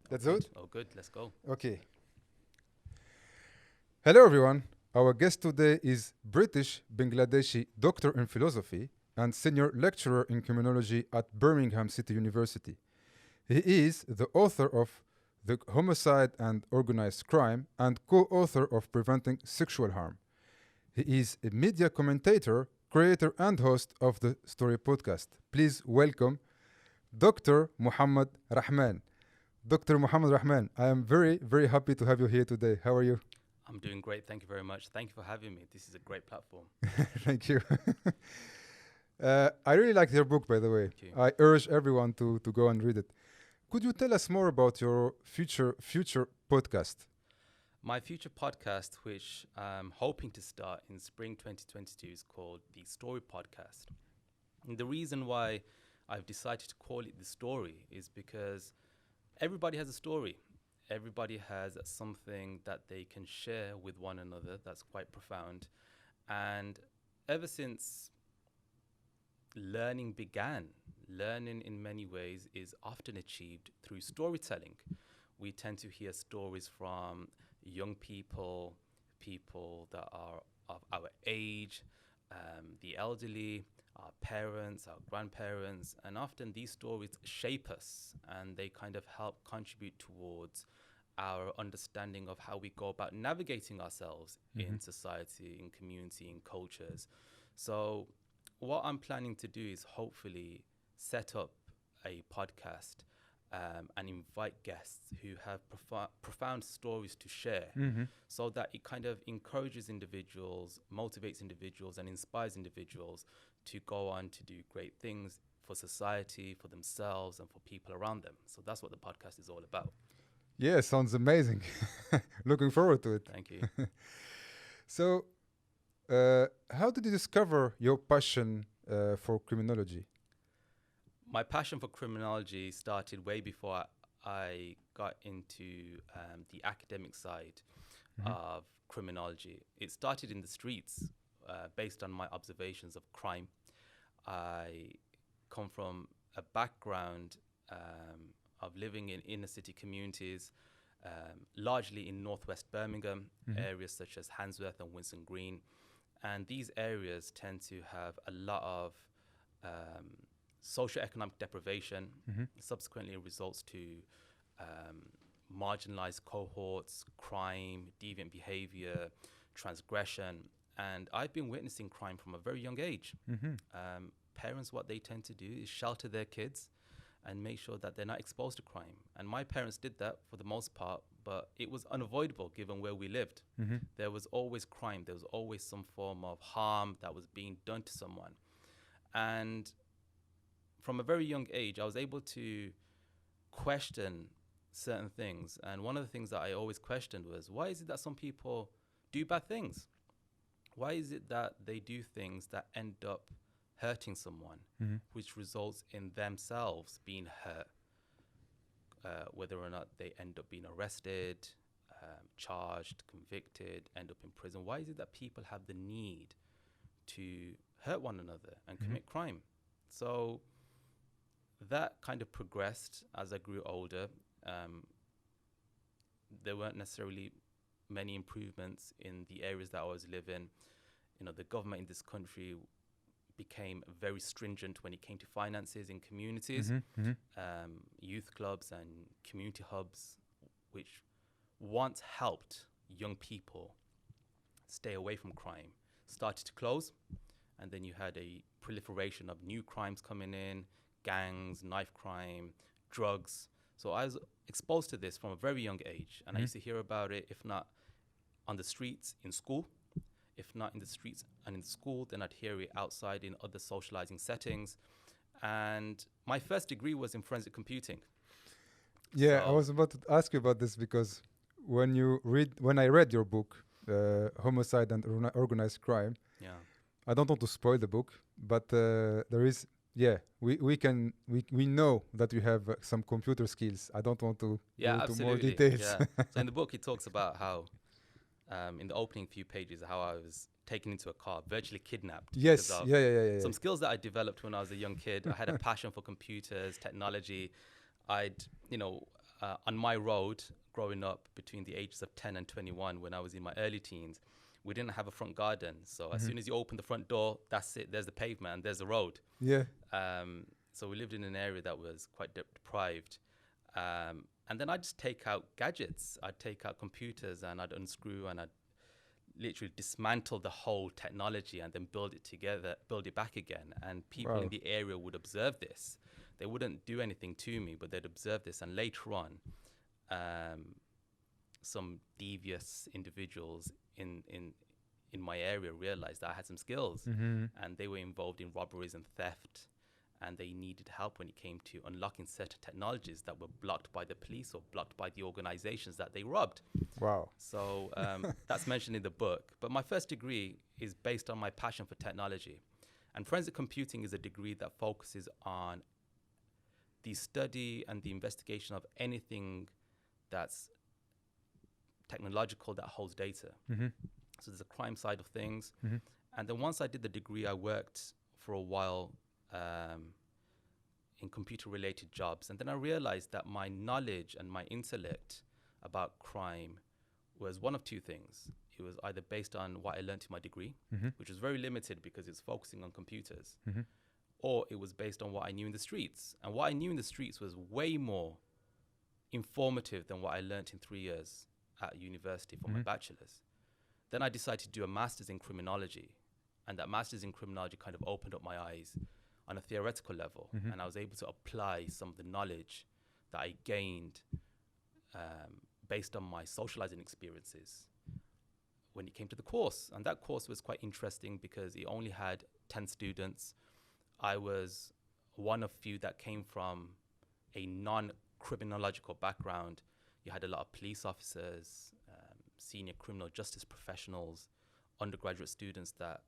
That's good? Oh, good. Let's go. Okay. Hello, everyone. Our guest today is British Bangladeshi doctor in philosophy and senior lecturer in criminology at Birmingham City University. He is the author of The Homicide and Organized Crime and co author of Preventing Sexual Harm. He is a media commentator, creator, and host of the Story podcast. Please welcome Dr. Mohammed Rahman. Dr. Mohammed Rahman, I am very, very happy to have you here today. How are you? I'm doing great. Thank you very much. Thank you for having me. This is a great platform. Thank you. I really liked your book, by the way. Thank you. I urge everyone to go and read it. Could you tell us more about your future podcast? My future podcast, which I'm hoping to start in spring 2022, is called the Story Podcast. And the reason why I've decided to call it the Story is because everybody has a story. Everybody has something that they can share with one another that's quite profound. And ever since learning began, learning in many ways is often achieved through storytelling. We tend to hear stories from young people, people that are of our age, the elderly, our parents, our grandparents, and often these stories shape us and they kind of help contribute towards our understanding of how we go about navigating ourselves in society, in community, in cultures. So what I'm planning to do is hopefully set up a podcast and invite guests who have profound stories to share, so that it kind of encourages individuals, motivates individuals, and inspires individuals to go on to do great things for society, for themselves, and for people around them. So that's what the podcast is all about. Yeah, sounds amazing. Looking forward to it. Thank you. So, how did you discover your passion for criminology? My passion for criminology started way before I got into the academic side of criminology. It started in the streets based on my observations of crime. I come from a background of living in inner city communities, largely in northwest Birmingham, areas such as Handsworth and Winson Green. And these areas tend to have a lot of socioeconomic deprivation, subsequently results to marginalised cohorts, crime, deviant behaviour, transgression. And I've been witnessing crime from a very young age. Parents, what they tend to do is shelter their kids and make sure that they're not exposed to crime. And my parents did that for the most part, but it was unavoidable given where we lived. There was always crime. There was always some form of harm that was being done to someone. And from a very young age, I was able to question certain things. And one of the things that I always questioned was, why is it that some people do bad things? Why is it that they do things that end up hurting someone, which results in themselves being hurt, whether or not they end up being arrested, charged, convicted, end up in prison? Why is it that people have the need to hurt one another and commit crime? So that kind of progressed as I grew older. There weren't necessarily many improvements in the areas that I was living. You know, the government in this country became very stringent when it came to finances in communities. Youth clubs and community hubs, which once helped young people stay away from crime, started to close. And then you had a proliferation of new crimes coming in, gangs, knife crime, drugs. So I was exposed to this from a very young age. And I used to hear about it, if not on the streets in school. If not in the streets and in school, then I'd hear it outside in other socializing settings. And my first degree was in forensic computing. Yeah, I So- was about to ask you about this because when I read your book, Homicide and Organized Crime, Yeah. I don't want to spoil the book, but there is, we know that you have some computer skills. I don't want to Yeah, go into more absolutely. details. Yeah. So in the book, it talks about how, in the opening few pages, how I was taken into a car, virtually kidnapped. Yes, because of yeah. some skills that I developed when I was a young kid. I had a passion for computers, technology. on my road, growing up between the ages of 10 and 21, when I was in my early teens, we didn't have a front garden. So as soon as you open the front door, that's it. There's the pavement and there's the road. Yeah. So we lived in an area that was quite deprived. And then I'd just take out gadgets. I'd take out computers and I'd unscrew and I'd literally dismantle the whole technology and then build it back again. And people in the area would observe this. They wouldn't do anything to me, but they'd observe this. And later on, some devious individuals in my area realized that I had some skills, and they were involved in robberies and theft, and they needed help when it came to unlocking certain technologies that were blocked by the police or blocked by the organizations that they robbed. Wow. So that's mentioned in the book. But my first degree is based on my passion for technology. And forensic computing is a degree that focuses on the study and the investigation of anything that's technological that holds data. So there's a crime side of things. And then once I did the degree, I worked for a while in computer-related jobs. And then I realized that my knowledge and my intellect about crime was one of two things. It was either based on what I learned in my degree, which was very limited because it's focusing on computers, or it was based on what I knew in the streets. And what I knew in the streets was way more informative than what I learned in 3 years at university for my bachelor's. Then I decided to do a master's in criminology. And that master's in criminology kind of opened up my eyes on a theoretical level. And I was able to apply some of the knowledge that I gained based on my socializing experiences when it came to the course. And that course was quite interesting because it only had 10 students. I was one of few that came from a non-criminological background. You had a lot of police officers, senior criminal justice professionals, undergraduate students that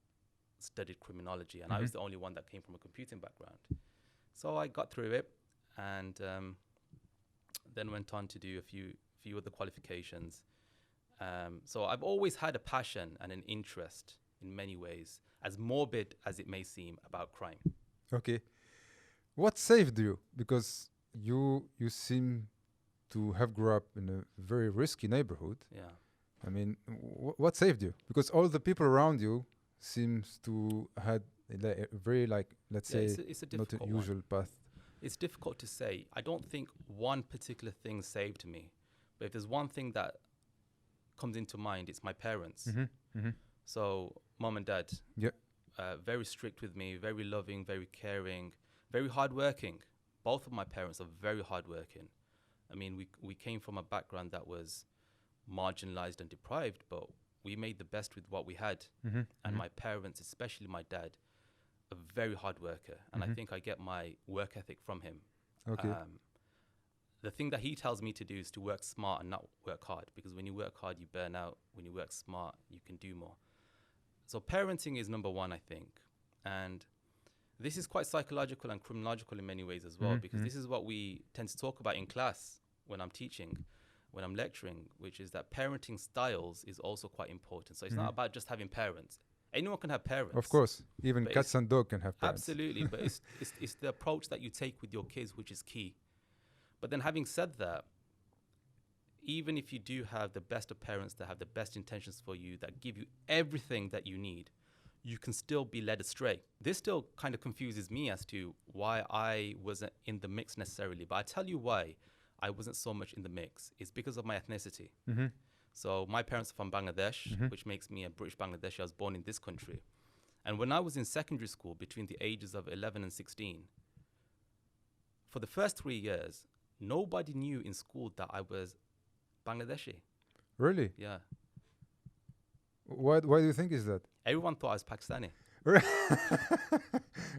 studied criminology, and I was the only one that came from a computing background. So I got through it, and then went on to do a few other qualifications. So I've always had a passion and an interest in many ways, as morbid as it may seem, about crime. Okay. What saved you? Because you seem to have grown up in a very risky neighborhood. Yeah. I mean, what saved you? Because all the people around you seems to had a very, like, let's say, it's a not a difficult usual path. It's difficult to say. I don't think one particular thing saved me. But if there's one thing that comes into mind, it's my parents. So mom and dad, very strict with me, very loving, very caring, very hardworking. Both of my parents are very hardworking. I mean, we came from a background that was marginalised and deprived, but we made the best with what we had. And my parents, especially my dad, a very hard worker. And I think I get my work ethic from him. Okay. The thing that he tells me to do is to work smart and not work hard, because when you work hard, you burn out. When you work smart, you can do more. So parenting is number one, I think. And this is quite psychological and criminological in many ways as well, because this is what we tend to talk about in class when I'm teaching, when I'm lecturing, which is that parenting styles is also quite important. So it's not about just having parents. Anyone can have parents. Of course. Even cats and dogs can have parents. Absolutely. But it's the approach that you take with your kids, which is key. But then having said that, even if you do have the best of parents that have the best intentions for you, that give you everything that you need, you can still be led astray. This still kind of confuses me as to why I wasn't in the mix necessarily. But I tell you why I wasn't so much in the mix. It's because of my ethnicity. So my parents are from Bangladesh, which makes me a British Bangladeshi. I was born in this country. And when I was in secondary school, between the ages of 11 and 16, for the first 3 years, nobody knew in school that I was Bangladeshi. Really? Yeah. Why do you think is that? Everyone thought I was Pakistani.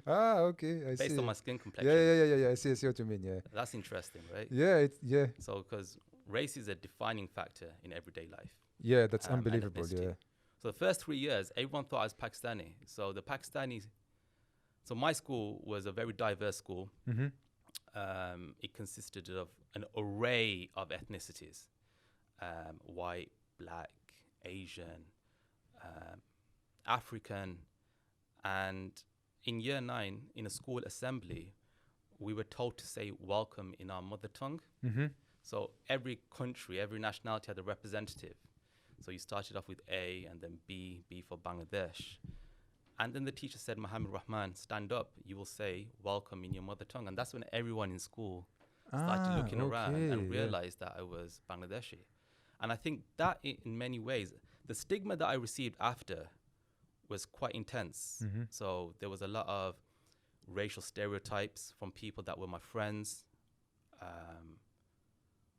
Okay. I see. Based on my skin complexion. Yeah. I see what you mean. Yeah. That's interesting, right? Yeah. So, because race is a defining factor in everyday life. Yeah, that's and unbelievable. ethnicity. Yeah. So the first 3 years, everyone thought I was Pakistani. So the Pakistanis. So my school was a very diverse school. It consisted of an array of ethnicities: white, black, Asian, African. And in year 9, in a school assembly, we were told to say welcome in our mother tongue. So every country, every nationality had a representative. So you started off with A and then B for Bangladesh. And then the teacher said, Mohammed Rahman, stand up. You will say welcome in your mother tongue. And that's when everyone in school started looking around and realized that I was Bangladeshi. And I think that in many ways, the stigma that I received after was quite intense. So there was a lot of racial stereotypes from people that were my friends.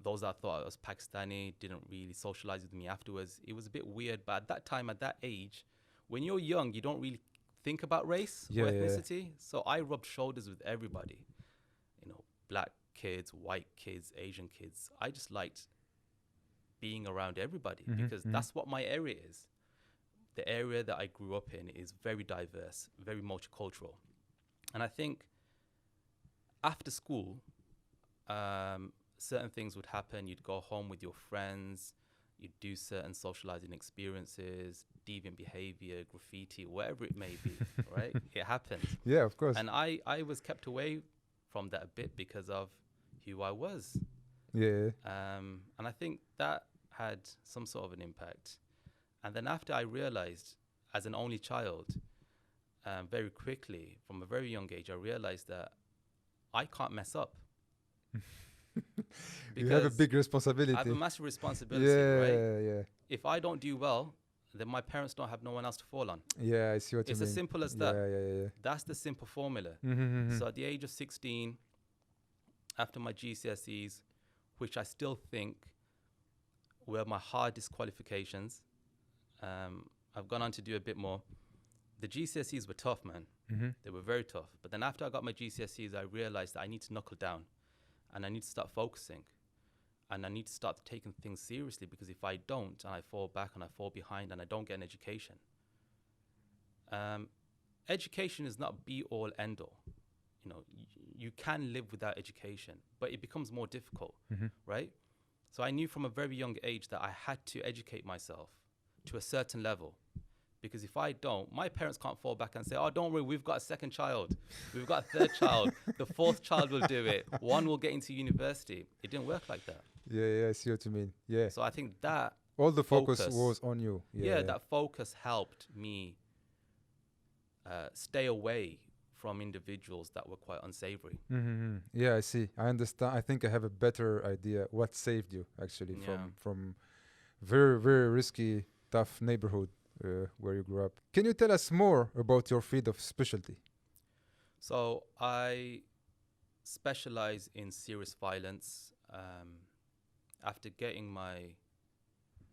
Those that thought I was Pakistani didn't really socialize with me afterwards. It was a bit weird, but at that time, at that age, when you're young, you don't really think about race or ethnicity. So I rubbed shoulders with everybody. You know, black kids, white kids, Asian kids. I just liked being around everybody because that's what my area is. The area that I grew up in is very diverse, very multicultural. And I think after school, certain things would happen. You'd go home with your friends. You'd do certain socializing experiences, deviant behavior, graffiti, whatever it may be, right? It happens. Yeah, of course. And I was kept away from that a bit because of who I was. Yeah. And I think that had some sort of an impact. And then after I realized, as an only child, very quickly, from a very young age, I realized that I can't mess up. You have a big responsibility. I have a massive responsibility, right? Yeah. If I don't do well, then my parents don't have no one else to fall on. Yeah, I see what you mean. It's as simple as that. Yeah. That's the simple formula. So at the age of 16, after my GCSEs, which I still think were my hardest qualifications, I've gone on to do a bit more. The GCSEs were tough, man. They were very tough. But then after I got my GCSEs, I realized that I need to knuckle down and I need to start focusing and I need to start taking things seriously, because if I don't and I fall back and I fall behind and I don't get an education, education is not be all end all. You know, you can live without education, but it becomes more difficult, right? So I knew from a very young age that I had to educate myself to a certain level, because if I don't, my parents can't fall back and say, oh, don't worry, we've got a second child, we've got a third child, the fourth child will do it, one will get into university. It didn't work like that. Yeah, I see what you mean. Yeah. So I think that all the focus was on you. Yeah, that focus helped me stay away from individuals that were quite unsavory. Yeah, I see. I understand. I think I have a better idea what saved you actually from very, very risky, tough neighborhood where you grew up. Can you tell us more about your field of specialty? So I specialize in serious violence. After getting my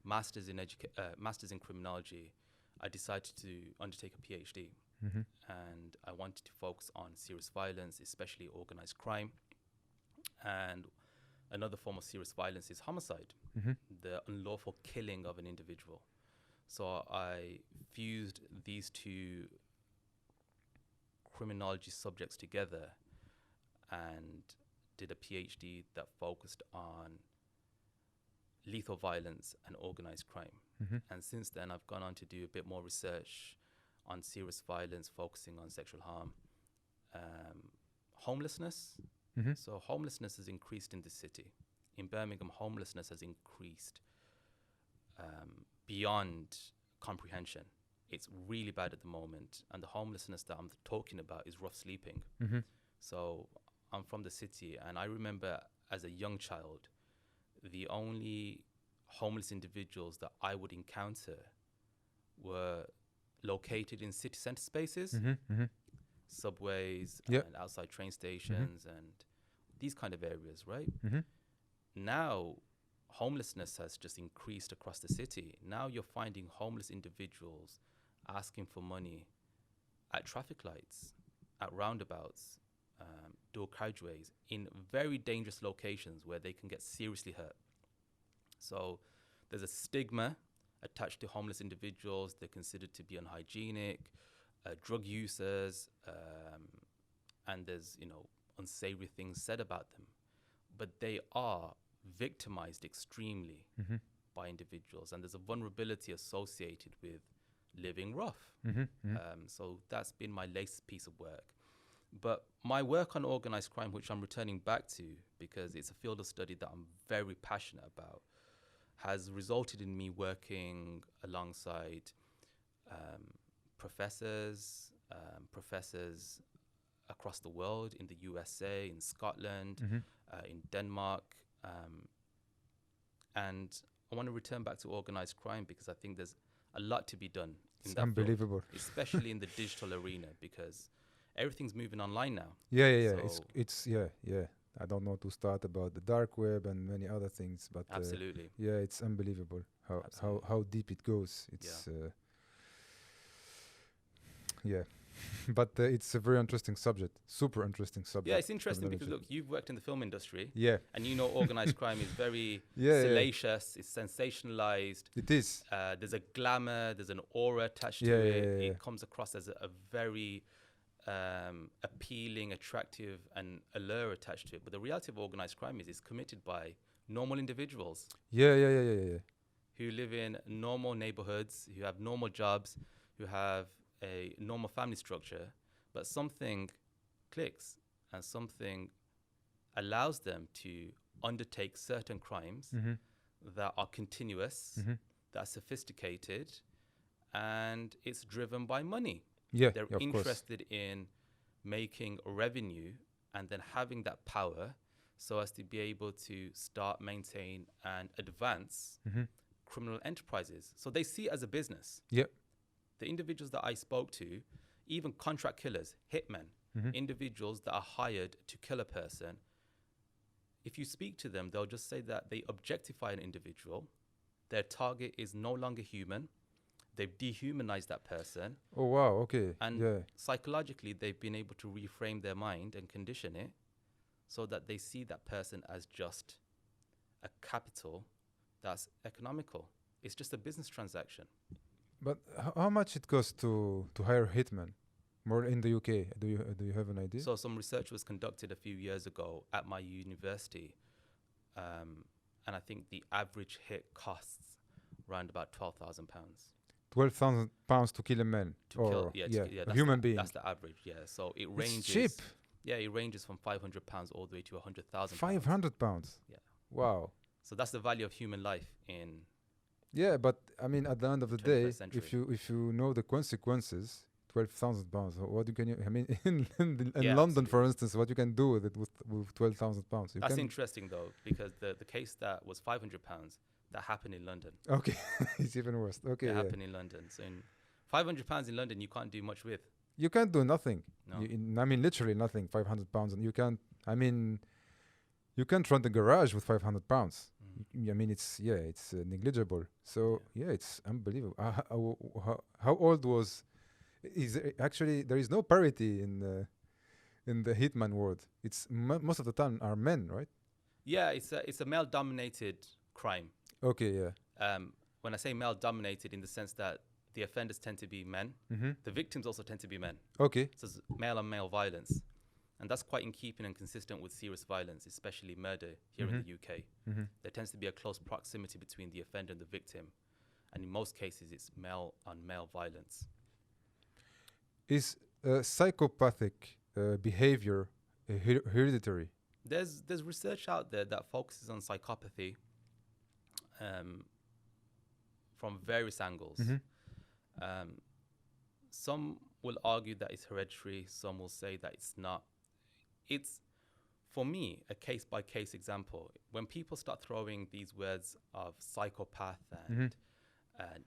master's in criminology, I decided to undertake a PhD. And I wanted to focus on serious violence, especially organized crime. And another form of serious violence is homicide, the unlawful killing of an individual. So I fused these two criminology subjects together and did a PhD that focused on lethal violence and organized crime. And since then, I've gone on to do a bit more research on serious violence, focusing on sexual harm, homelessness. So homelessness has increased in the city. In Birmingham, homelessness has increased beyond comprehension. It's really bad at the moment. And the homelessness that I'm talking about is rough sleeping. So I'm from the city, and I remember as a young child, the only homeless individuals that I would encounter were located in city center spaces, subways, and outside train stations, and these kind of areas, right? Now, homelessness has just increased across the city. Now you're finding homeless individuals asking for money at traffic lights, at roundabouts, dual carriageways, in very dangerous locations where they can get seriously hurt. So there's a stigma attached to homeless individuals. They're considered to be unhygienic, drug users, and there's, unsavory things said about them. But they are victimized extremely by individuals, and there's a vulnerability associated with living rough. So that's been my latest piece of work. But my work on organized crime, which I'm returning back to because it's a field of study that I'm very passionate about, has resulted in me working alongside professors across the world, in the USA, in Scotland, in Denmark. And I want to return back to organized crime because I think there's a lot to be done in It's that unbelievable. field, especially in the digital arena, because everything's moving online now. Yeah. So It's yeah. I don't know to start about the dark web and many other things, but absolutely. yeah, it's unbelievable Absolutely. how deep it goes. It's yeah, but it's a very interesting subject, super interesting subject. Yeah, it's interesting because criminology. look, you've worked in the film industry, Yeah, and you know organized crime is very Yeah. salacious, it's sensationalized. It is. There's a glamour, there's an aura attached Yeah, to yeah, it. yeah, yeah. It comes across as a very appealing, attractive, and allure attached to it. But the reality of organized crime is it's committed by normal individuals Yeah. who live in normal neighborhoods, who have normal jobs, who have a normal family structure, but something clicks and something allows them to undertake certain crimes that are continuous, that are sophisticated, and it's driven by money. Yeah, They're of course. interested in making revenue and then having that power so as to be able to start, maintain, and advance criminal enterprises. So they see it as a business. Yeah. The individuals that I spoke to, even contract killers, hitmen, individuals that are hired to kill a person, if you speak to them, they'll just say that they objectify an individual. Their target is no longer human. They've dehumanized that person. Oh wow. Okay. And yeah. psychologically, they've been able to reframe their mind and condition it so that they see that person as just a capital that's economical. It's just a business transaction. But how much it costs to hire hitmen? More in the UK. Do you have an idea? So some research was conducted a few years ago at my university, and I think the average hit costs around about £12,000 £12,000 to kill a man to kill. a That's human being. That's the average. Yeah. So it ranges. It's cheap. Yeah, it ranges from £500 all the way to £100,000. £500. Yeah. Wow. So that's the value of human life in. Yeah, but I mean, at the end of the day, 21st century. if you know the consequences, £12,000. What you can I mean, in Yeah, London, absolutely. for instance, what you can do with it with £12,000? You That's can interesting though, because the case that was £500 that happened in London. Okay, it's even worse. Okay, It yeah. happened in London. So in £500 in London, you can't do much with. You can't do nothing. No. I mean, literally nothing. £500, and you can't. I mean, you can't run the garage with £500. I mean, it's negligible. So yeah, it's unbelievable. How old was? Actually there is no parity in the hitman world. It's most of the time are men, right? Yeah, it's a male-dominated crime. Okay, yeah. When I say male-dominated, in the sense that the offenders tend to be men, the victims also tend to be men. Okay. So it's male-on-male violence, and that's quite in keeping and consistent with serious violence, especially murder here in the UK. There tends to be a close proximity between the offender and the victim, and in most cases, it's male-on-male violence. Is psychopathic behavior hereditary? There's research out there that focuses on psychopathy from various angles. Some will argue that it's hereditary. Some will say that it's not. It's, for me, a case-by-case example. When people start throwing these words of psychopath and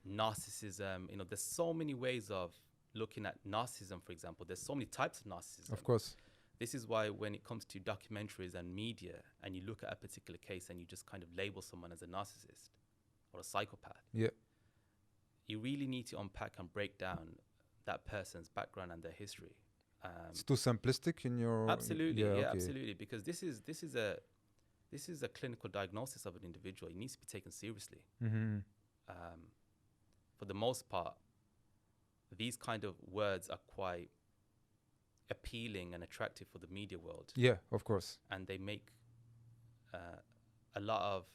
narcissism, there's so many ways of looking at narcissism, for example. There's so many types of narcissism. Of course. This is why when it comes to documentaries and media, and you look at a particular case and you just kind of label someone as a narcissist or a psychopath, Yeah. you really need to unpack and break down that person's background and their history. It's too simplistic in your. Absolutely, okay. absolutely, because this is a clinical diagnosis of an individual. It needs to be taken seriously. For the most part, these kind of words are quite appealing and attractive for the media world, Yeah, of course. and they make a lot of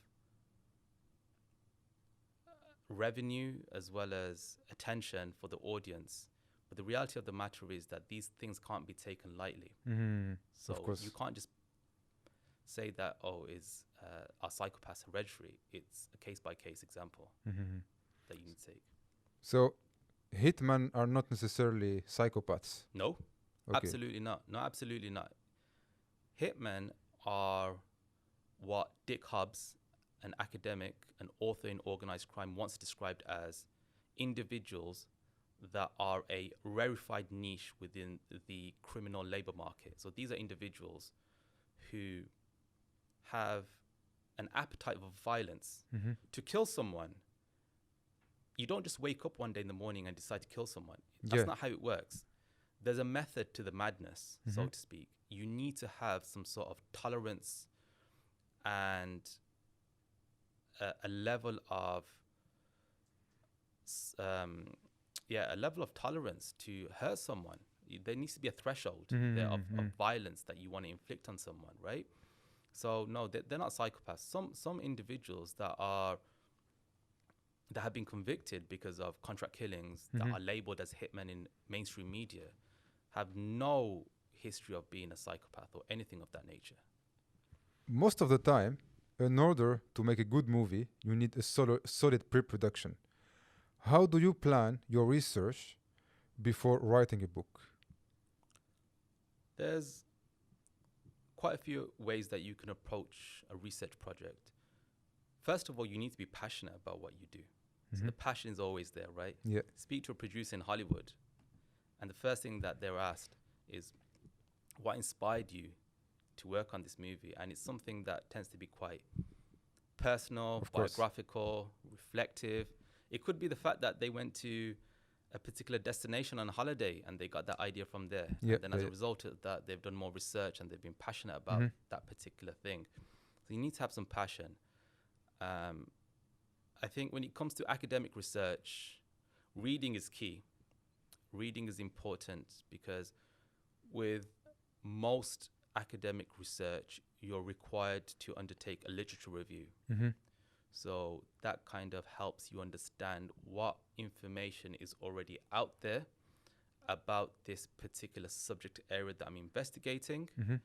revenue as well as attention for the audience. But the reality of the matter is that these things can't be taken lightly. Mhm. So Of course. you can't just say that, is are psychopaths hereditary? It's a case-by-case example Mhm. that you need to take. So, hitmen are not necessarily psychopaths. No, Okay. absolutely not. No, absolutely not. Hitmen are what Dick Hubbs, an academic, an author in organized crime, once described as individuals that are a rarefied niche within the criminal labor market. So these are individuals who have an appetite for violence. Mhm. To kill someone, you don't just wake up one day in the morning and decide to kill someone. That's Yeah. not how it works. There's a method to the madness, so Mhm. to speak. You need to have some sort of tolerance and a level of a level of tolerance to hurt someone. There needs to be a threshold there of Mhm. violence that you want to inflict on someone, right? So no, they're not psychopaths. Some individuals that have been convicted because of contract killings that Mhm. are labeled as hitmen in mainstream media have no history of being a psychopath or anything of that nature. Most of the time, in order to make a good movie, you need a solid pre-production. How do you plan your research before writing a book? There's quite a few ways that you can approach a research project. First of all, you need to be passionate about what you do. So Mhm. the passion is always there, right? Yeah. Speak to a producer in Hollywood, and the first thing that they're asked is, what inspired you to work on this movie? And it's something that tends to be quite personal, Of course. biographical, reflective. It could be the fact that they went to a particular destination on holiday and they got that idea from there. Yeah, And then as yeah. a result of that, they've done more research and they've been passionate about Mhm. that particular thing. So you need to have some passion. I think when it comes to academic research, reading is key. Reading is important because with most academic research, you're required to undertake a literature review. Mhm. So that kind of helps you understand what information is already out there about this particular subject area that I'm investigating. Mhm.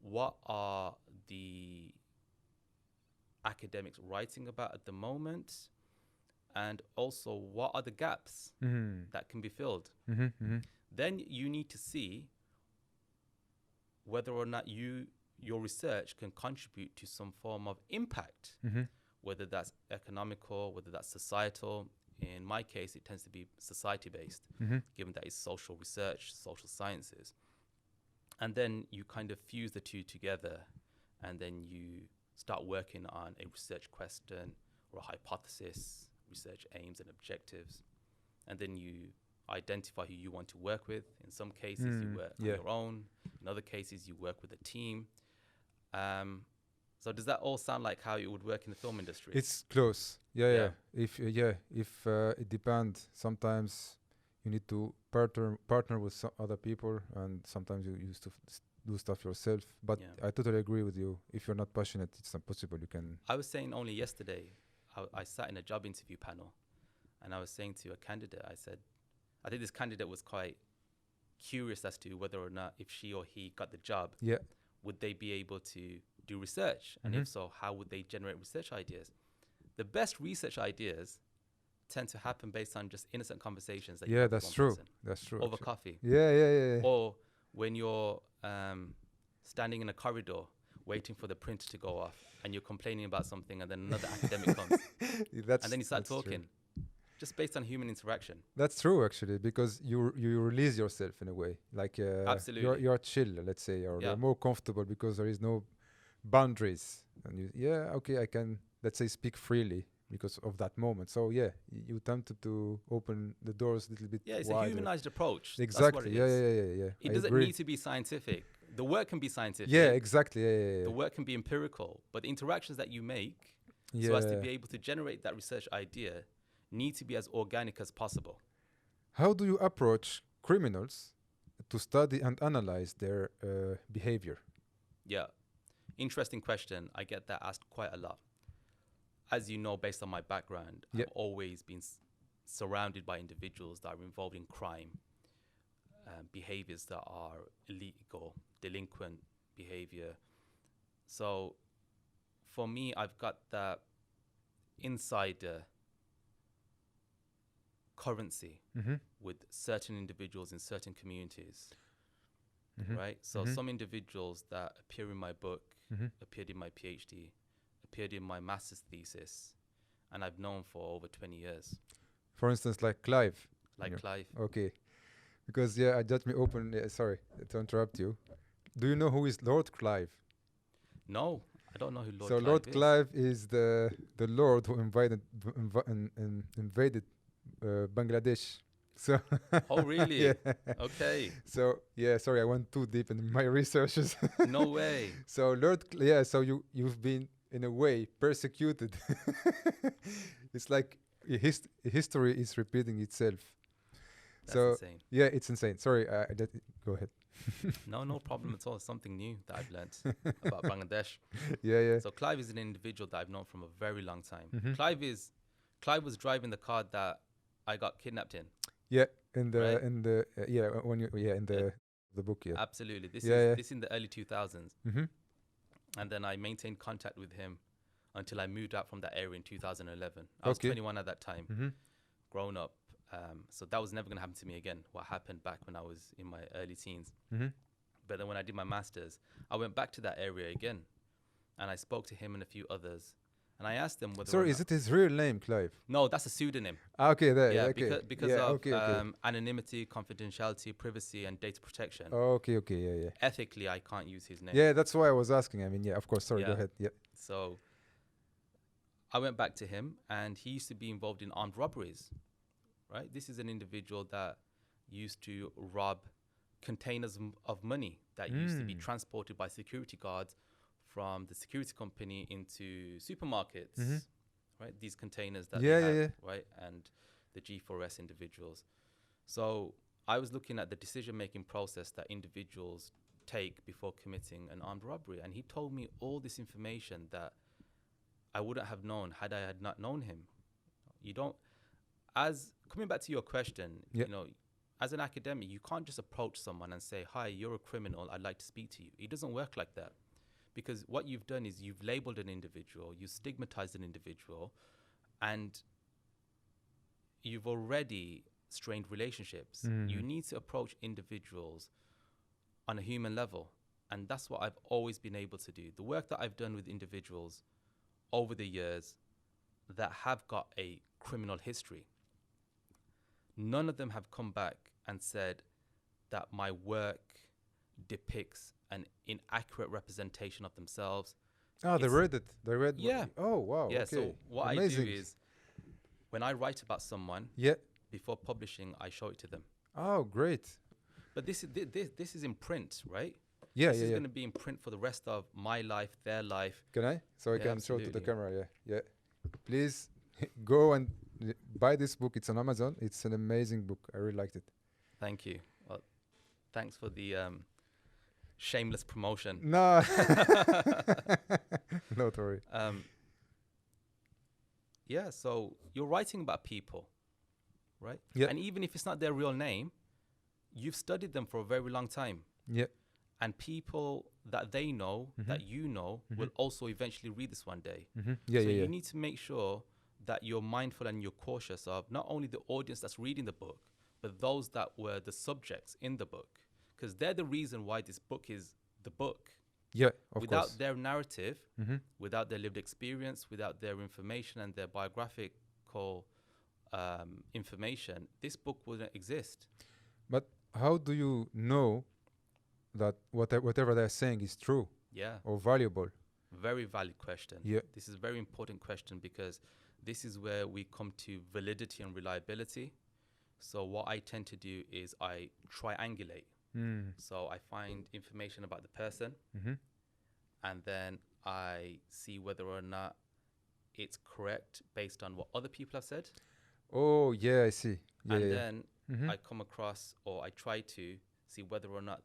What are the academics writing about at the moment? And also, what are the gaps Mhm. that can be filled? Mhm. Mhm. Then you need to see whether or not your research can contribute to some form of impact, Mhm. whether that's economical, whether that's societal. In my case, it tends to be society-based, Mhm. given that it's social research, social sciences. And then you kind of fuse the two together, and then you start working on a research question or a hypothesis, research aims and objectives. And then you identify who you want to work with. In some cases, you work on Yeah. your own. In other cases, you work with a team. So does that all sound like how it would work in the film industry? It's close. Yeah, Yeah. yeah. If it depends, sometimes you need to partner with some other people, and sometimes you used to do stuff yourself. But Yeah. I totally agree with you. If you're not passionate, it's not possible. You can. I was saying only yesterday, I sat in a job interview panel, and I was saying to a candidate, I said, I think this candidate was quite curious as to whether or not if she or he got the job, Yeah. would they be able to do research? And Mhm. if so, how would they generate research ideas? The best research ideas tend to happen based on just innocent conversations that you Yeah, have with that's one true. person That's true. over actually. coffee. Yeah. Or when you're standing in a corridor waiting for the printer to go off and you're complaining about something and then another academic comes and then you start That's true. talking just based on human interaction. That's true, actually, because you release yourself in a way. Like Absolutely. you're chill, let's say, or Yeah. you're more comfortable because there is no boundaries, and I can, let's say, speak freely because of that moment. So yeah, you tempted to open the doors a little bit Yeah, it's wider. a humanized approach. Exactly. That's what it is. Yeah. It I doesn't agree. need to be scientific. The work can be scientific. Yeah, exactly. Yeah. The work can be empirical, but the interactions that you make Yeah. so as to be able to generate that research idea need to be as organic as possible. How do you approach criminals to study and analyze their behavior? Yeah. Interesting question. I get that asked quite a lot. As you know, based on my background, Yeah. I've always been surrounded by individuals that are involved in crime. behaviors that are illegal, delinquent behavior. So for me, I've got that insider currency with certain individuals in certain communities, right? So some individuals that appear in my book, appeared in my PhD, appeared in my master's thesis, and I've known for over 20 years. For instance, like Clive. Like Clive. Okay. Because, I just me open, sorry to interrupt you. Do you know who is Lord Clive? No, I don't know who Lord So Clive Lord is. Clive is the Lord who invaded Bangladesh. So Oh, really? yeah. Okay. So sorry, I went too deep in my researches. No way. So so you've been in a way persecuted. It's like history is repeating itself. That's So insane. yeah, it's insane. Sorry, go ahead. No problem at all. It's something new that I've learnt about Bangladesh. Yeah. So Clive is an individual that I've known from a very long time. Mhm. Clive was driving the car that I got kidnapped in. Yeah, in the Right. in the when you in the book, yeah. Absolutely. This Yeah. is in the early 2000s. Mhm. And then I maintained contact with him until I moved out from that area in 2011. I was Okay. 21 at that time, Mhm. grown up. So that was never going to happen to me again, what happened back when I was in my early teens. Mhm. But then when I did my master's, I went back to that area again. And I spoke to him and a few others. And I asked them whether or Sorry, not... is it his real name, Clive? No, that's a pseudonym. Okay, there. Yeah, Okay. because yeah, of okay. anonymity, confidentiality, privacy, and data protection. Okay. Yeah. Ethically, I can't use his name. Yeah, that's why I was asking. I mean, yeah, of course. Sorry, go Yeah. ahead. Yeah. So I went back to him, and he used to be involved in armed robberies, right? This is an individual that used to rob containers of money that used to be transported by security guards from the security company into supermarkets, right? These containers that they have, right? And the G4S individuals. So I was looking at the decision-making process that individuals take before committing an armed robbery. And he told me all this information that I wouldn't have known had I had not known him. Coming back to your question, as an academic, you can't just approach someone and say, "Hi, you're a criminal, I'd like to speak to you." It doesn't work like that. Because what you've done is you've labeled an individual, you stigmatized an individual, and you've already strained relationships. You need to approach individuals on a human level. And that's what I've always been able to do. The work that I've done with individuals over the years that have got a criminal history, none of them have come back and said that my work depicts an inaccurate representation of themselves. They read it. They read. Yeah. Oh, wow. Yeah. Okay. So what Amazing. I do is, when I write about someone, before publishing, I show it to them. Oh, great. But this is in print, right? Yeah. This is going to be in print for the rest of my life, their life. Can I? So I can absolutely. show to the camera. Yeah. Please go and buy this book. It's on Amazon. It's an amazing book. I really liked it. Thank you. Well, thanks for the shameless promotion. No. Don't worry. Yeah, so you're writing about people, right? Yeah. And even if it's not their real name, you've studied them for a very long time. Yeah. And people that they know, that you know, will also eventually read this one day. Yeah, so yeah. you need to make sure that you're mindful and you're cautious of not only the audience that's reading the book, but those that were the subjects in the book. Because they're the reason why this book is the book. Yeah, of Without course. their narrative, without their lived experience, without their information and their biographical information, this book wouldn't exist. But how do you know that whatever they're saying is true? Yeah. Or valuable? Very valid question. Yeah. This is a very important question because this is where we come to validity and reliability. So what I tend to do is I triangulate. So I find information about the person and then I see whether or not it's correct based on what other people have said. Oh, yeah, I see. Yeah, and yeah. then I come across, or I try to see whether or not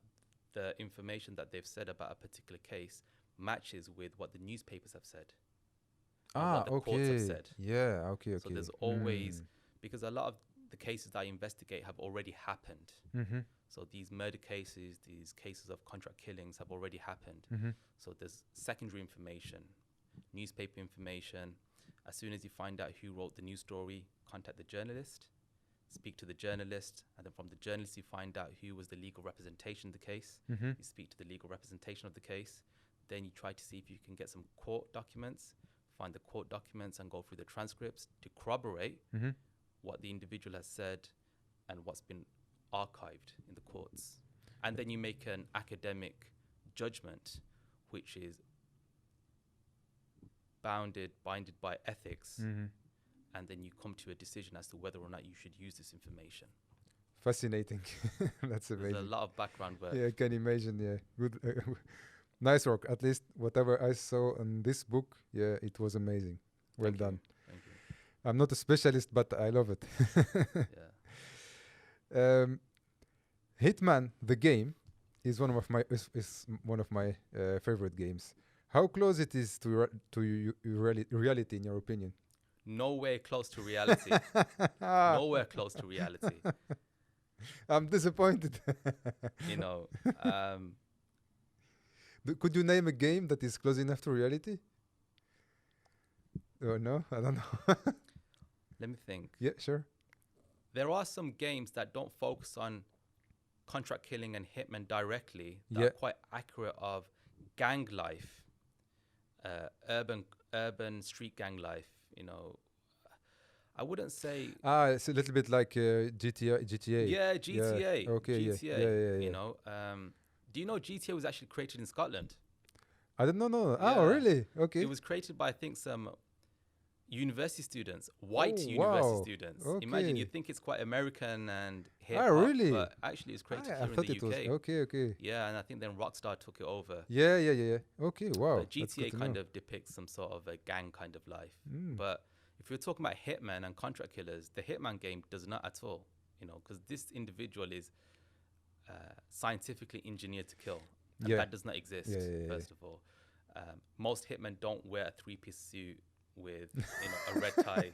the information that they've said about a particular case matches with what the newspapers have said. What the courts have said. Yeah, okay. So there's always, because a lot of the cases that I investigate have already happened. So these murder cases, these cases of contract killings have already happened. Mm-hmm. So there's secondary information, newspaper information. As soon as you find out who wrote the news story, contact the journalist, speak to the journalist, and then from the journalist you find out who was the legal representation of the case. Mm-hmm. You speak to the legal representation of the case. Then you try to see if you can get some court documents, find the court documents and go through the transcripts to corroborate Mm-hmm. what the individual has said and what's been archived in the courts. And then you make an academic judgment, which is binded by ethics, Mm-hmm. and then you come to a decision as to whether or not you should use this information. Fascinating. That's There's amazing. a lot of background work. Yeah, I can imagine. Yeah, good. Nice work. At least whatever I saw in this book, yeah, it was amazing. Well Thank you. done. Thank you. I'm not a specialist, but I love it. Yeah. Hitman, the game, is one of my favorite games. How close it is to reality, in your opinion? Nowhere close to reality. Nowhere close to reality. I'm disappointed. You know, Could you name a game that is close enough to reality? Oh no, I don't know. let me think. Yeah, sure. There are some games that don't focus on contract killing and hitmen directly, that Yeah. are quite accurate of gang life, urban street gang life. You know, I wouldn't say. It's a little bit like GTA. Yeah, GTA. Okay, yeah. GTA. Yeah. You know, do you know GTA was actually created in Scotland? I don't know. No. Yeah. Oh, really? Okay. It was created by, I think, some university students, white Oh, university wow. students. Okay. Imagine, you think it's quite American and hip Ah, hop, really? but actually it's created I here in thought the it was UK. okay. Yeah, and I think then Rockstar took it over. Yeah. Okay, wow. But GTA kind of depicts some sort of a gang kind of life. Mm. But if you're talking about hitmen and contract killers, the Hitman game does not at all. You know, because this individual is scientifically engineered to kill, and Yeah. that does not exist. Yeah. First of all, most hitmen don't wear a three-piece suit with a red tie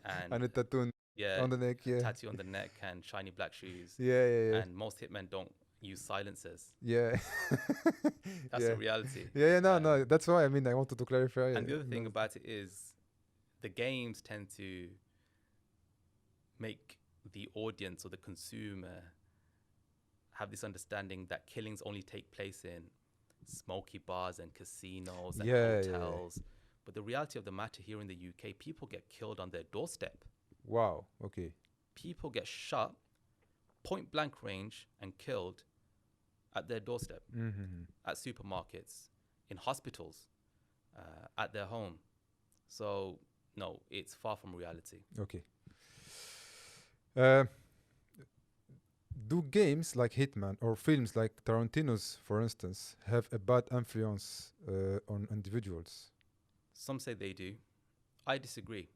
And and a tattoo yeah, on the neck, yeah. tattoo on the neck and shiny black shoes. Yeah. And most hitmen don't use silencers. Yeah. That's yeah. the reality. Yeah, no. That's why I wanted to clarify. And the other thing about it is the games tend to make the audience or the consumer have this understanding that killings only take place in smoky bars and casinos and Yeah. hotels. But the reality of the matter here in the UK, people get killed on their doorstep. Wow. Okay. People get shot, point blank range, and killed at their doorstep, Mm-hmm. at supermarkets, in hospitals, at their home. So, no, it's far from reality. Okay. Do games like Hitman or films like Tarantino's, for instance, have a bad influence on individuals? Some say they do. I disagree.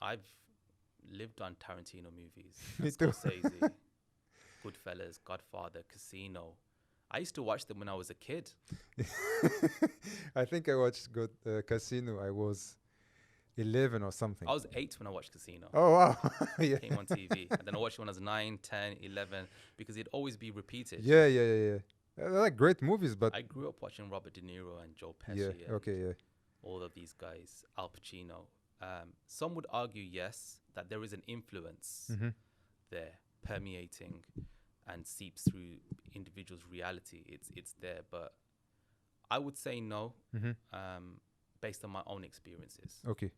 I've lived on Tarantino movies. Me and too. Scorsese, Goodfellas, Godfather, Casino. I used to watch them when I was a kid. I think I watched Casino. I was 11 or something. I was 8 when I watched Casino. Oh, wow. Yeah. It came on TV. And then I watched it when I was 9, 10, 11, because it'd always be repeated. Yeah. They're like great movies, but I grew up watching Robert De Niro and Joe Pesci yeah. and Okay. Yeah. all of these guys, Al Pacino. Some would argue, yes, that there is an influence Mm-hmm. there permeating and seeps through individuals' reality. It's there, but I would say no, Mm-hmm. based on my own experiences. Okay.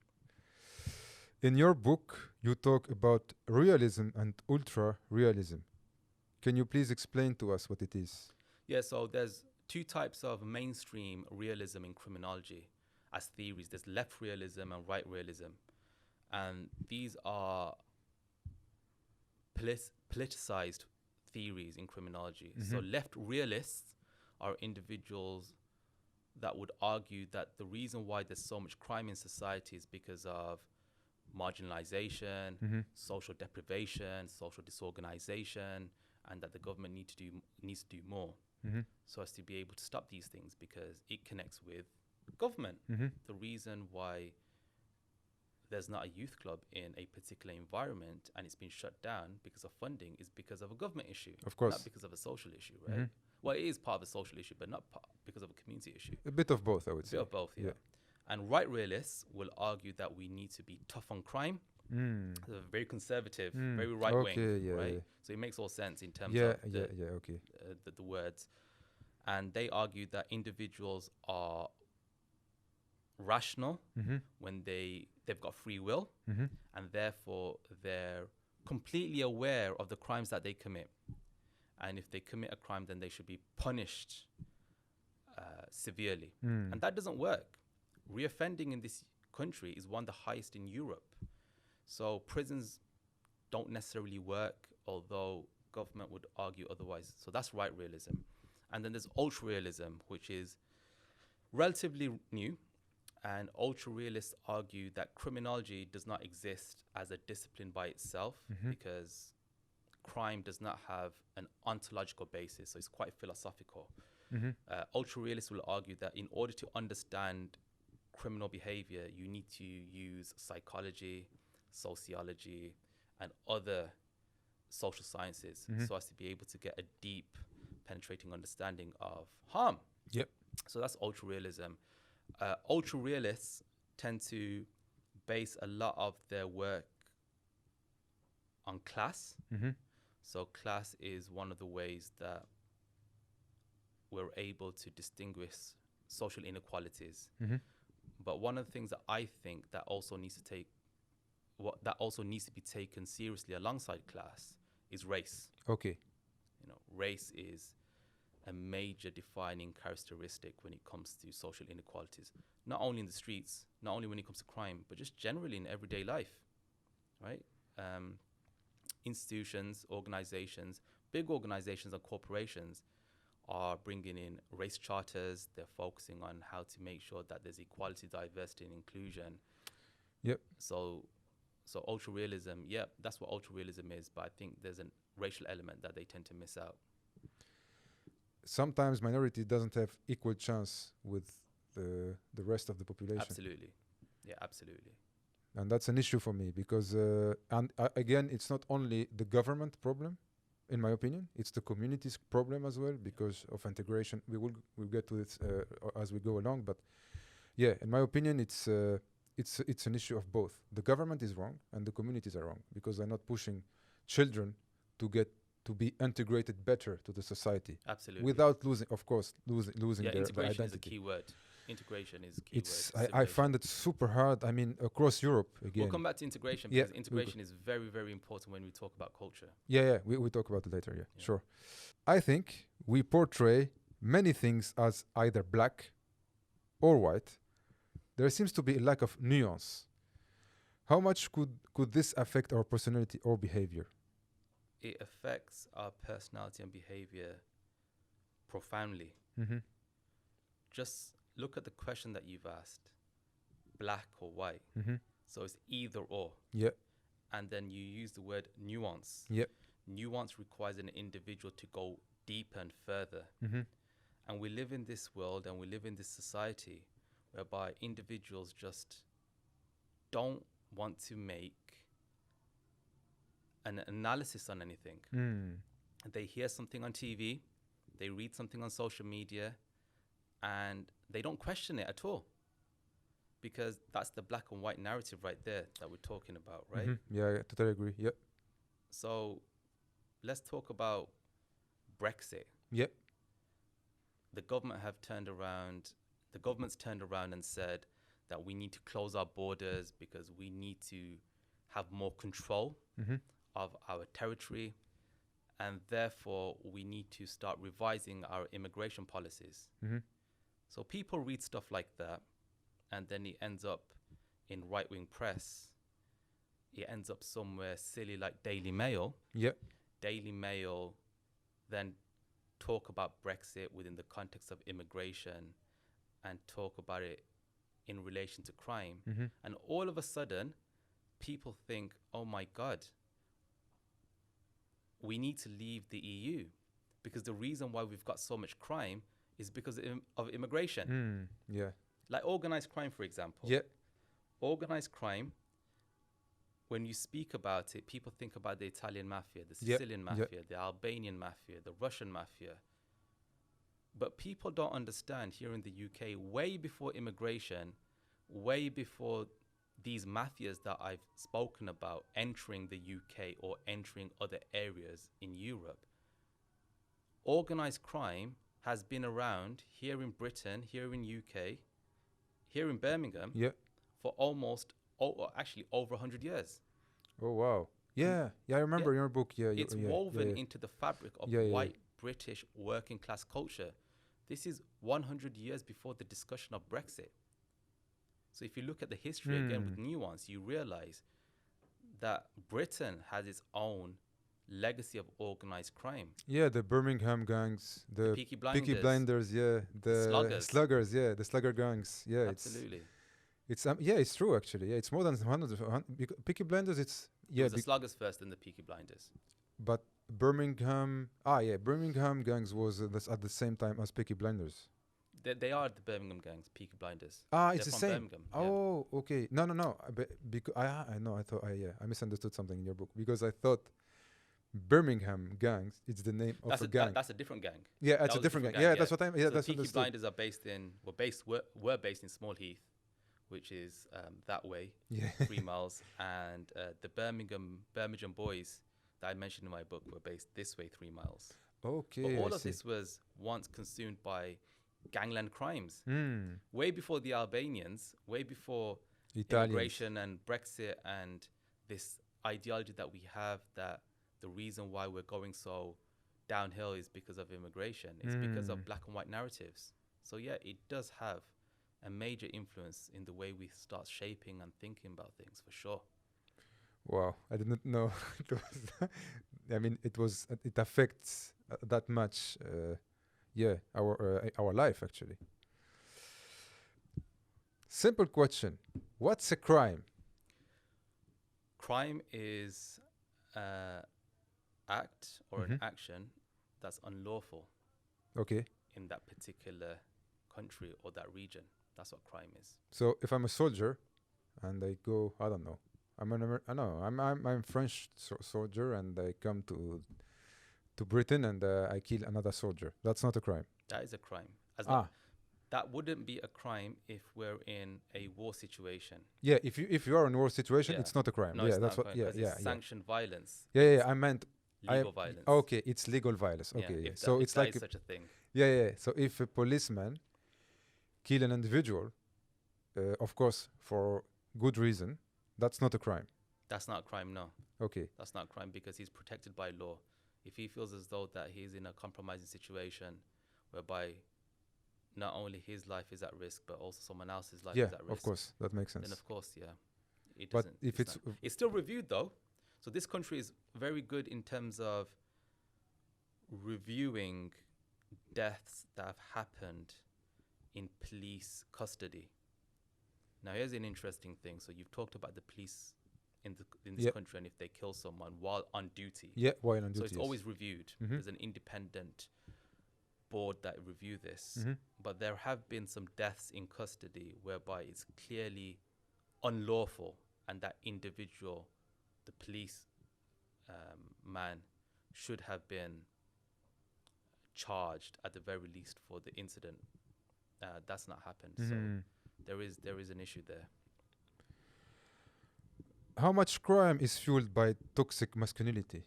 In your book, you talk about realism and ultra realism. Can you please explain to us what it is? Yeah, so there's 2 types of mainstream realism in criminology as theories. There's left realism and right realism. And these are politicized theories in criminology. So left realists are individuals that would argue that the reason why there's so much crime in society is because of marginalization, social deprivation, social disorganization, and that the government needs to do more so as to be able to stop these things, because it connects with government. The reason why there's not a youth club in a particular environment and it's been shut down because of funding is because of a government issue, Of course. not because of a social issue, right? Well, it is part of a social issue, but not because of a community issue. A bit of both, I would A say. bit of both, yeah. And right realists will argue that we need to be tough on crime. They're very conservative, very right wing, right? Yeah. So it makes all sense in terms Yeah, of okay. the words. And they argue that individuals are rational when they've got free will, and therefore they're completely aware of the crimes that they commit. And if they commit a crime, then they should be punished severely. And that doesn't work. Reoffending in this country is one of the highest in Europe. So prisons don't necessarily work, although government would argue otherwise. So that's right realism. And then there's ultra realism, which is relatively new. And ultra realists argue that criminology does not exist as a discipline by itself because crime does not have an ontological basis. So it's quite philosophical. Ultra realists will argue that in order to understand criminal behavior, you need to use psychology, sociology, and other social sciences so as to be able to get a deep, penetrating understanding of harm. Yep. So that's ultra realism. Ultra realists tend to base a lot of their work on class. So class is one of the ways that we're able to distinguish social inequalities. But one of the things that I think that also needs to be taken seriously alongside class is race. Okay. You know, race is a major defining characteristic when it comes to social inequalities, not only in the streets, not only when it comes to crime, but just generally in everyday life, right? Institutions, organizations, big organizations and corporations are bringing in race charters. They're focusing on how to make sure that there's equality, diversity, and inclusion. Yep. So ultra realism, that's what ultra realism is. But I think there's a racial element that they tend to miss out. Sometimes minority doesn't have equal chance with the rest of the population. Absolutely. Yeah, absolutely. And that's an issue for me because, again, it's not only the government problem, in my opinion, it's the community's problem as well because of integration. We'll get to this as we go along, but yeah, in my opinion, it's an issue of both. The government is wrong and the communities are wrong because they're not pushing children to be integrated better to the society. Absolutely. Without losing, of course, losing their identity. Integration is a key word. Integration is a key word. I find it super hard. I mean, across Europe, again. We'll come back to integration because integration is very, very important when we talk about culture. Yeah. We talk about it later, sure. I think we portray many things as either black or white. There seems to be a lack of nuance. How much could this affect our personality or behavior? It affects our personality and behavior profoundly. Just look at the question that you've asked, black or white. So it's either or. Yeah. And then you use the word nuance. Yeah. Nuance requires an individual to go deeper and further. And we live in this world and we live in this society whereby individuals just don't want to make an analysis on anything. They hear something on TV, they read something on social media, and they don't question it at all. Because that's the black and white narrative right there that we're talking about, right? Yeah, totally agree. Yep. So let's talk about Brexit. Yep. The government's turned around and said that we need to close our borders because we need to have more control of our territory, and therefore we need to start revising our immigration policies. So people read stuff like that, and then it ends up in right-wing press. It ends up somewhere silly like Daily Mail. Yep. Daily Mail then talk about Brexit within the context of immigration and talk about it in relation to crime. And all of a sudden, people think, oh my God, we need to leave the EU because the reason why we've got so much crime is because of immigration. Yeah. Like organized crime, for example. Yeah. Organized crime when you speak about it, people think about the Italian mafia, the Yeah, Sicilian yeah. mafia, the Albanian mafia, the Russian mafia. But people don't understand here in the UK, way before immigration, way before these mafias that I've spoken about entering the UK or entering other areas in Europe, organized crime has been around here in Britain, here in UK, here in Birmingham Yeah. for almost, actually over 100 years. Oh wow. Yeah. Yeah, I remember your book. Yeah. It's yeah. woven Yeah. into the fabric of Yeah, yeah, yeah. white British working class culture. This is 100 years before the discussion of Brexit. So if you look at the history again with nuance, you realize that Britain has its own legacy of organized crime. Yeah, the Birmingham gangs, the Peaky Blinders, Peaky Blinders, yeah, the Sluggers. yeah, the Slugger gangs, yeah, Absolutely. it's yeah, it's true actually, yeah, it's more than 100. Peaky Blinders, it's It yeah, was the Sluggers first, then the Peaky Blinders. but Birmingham, yeah, Birmingham gangs was at the same time as Peaky Blinders. They are the Birmingham gangs, Peaky Blinders. It's the They're from same. Birmingham, yeah. Oh, okay. No. Because I know. I thought I misunderstood something in your book because I thought Birmingham gangs. It's the name of a gang. That's a different gang. Yeah, That it's a was different gang. gang, Yeah, yeah. that's what I'm. Yeah, So that's Peaky understood. Blinders are were based in Small Heath, which is that way, Yeah. 3 miles, and the Birmingham boys that I mentioned in my book were based this way, 3 miles. Okay. But all I of see. this was once consumed by gangland crimes, Hmm. way before the Albanians, way before Italians. immigration and Brexit, and this ideology that we have that the reason why we're going so downhill is because of immigration. It's because of black and white narratives. So yeah, it does have a major influence in the way we start shaping and thinking about things, for sure. Wow, I didn't know. It was. I mean, it affects that much. Yeah, our life actually. Simple question: what's a crime? Crime is act or an action that's unlawful Okay. in that particular country or that region. That's what crime is. So if I'm a soldier, and I go, I don't know, I'm French soldier, and I come to Britain and I kill another soldier. That's not a crime. That is a crime. Ah, That wouldn't be a crime if we're in a war situation. yeah. If you are in a war situation, Yeah. it's not a crime. No, Yeah, it's that's not what. a crime Yeah, 'cause yeah, it's yeah. sanctioned violence. Yeah. I meant Legal violence. okay. It's legal violence. Yeah, Okay. Yeah. if So that- it's if that like is such a thing. yeah. So if a policeman kill an individual, of course for good reason, that's not a crime. That's not a crime, no. Okay. That's not a crime because he's protected by law. If he feels as though that he's in a compromising situation whereby not only his life is at risk, but also someone else's life Yeah. is at risk, Of course, that makes sense. then of course, yeah. It But doesn't. if it's it's still reviewed though. So this country is very good in terms of reviewing deaths that have happened in police custody. Now here's an interesting thing. So you've talked about the police in this Yeah. country and if they kill someone while on duty. yeah, while on duty. So it's yes. always reviewed. Mhm. There's an independent board that review this. Mhm. But there have been some deaths in custody whereby it's clearly unlawful, and that individual, the police man, should have been charged at the very least for the incident. That's not happened. Mhm. So there is an issue there. How much crime is fueled by toxic masculinity?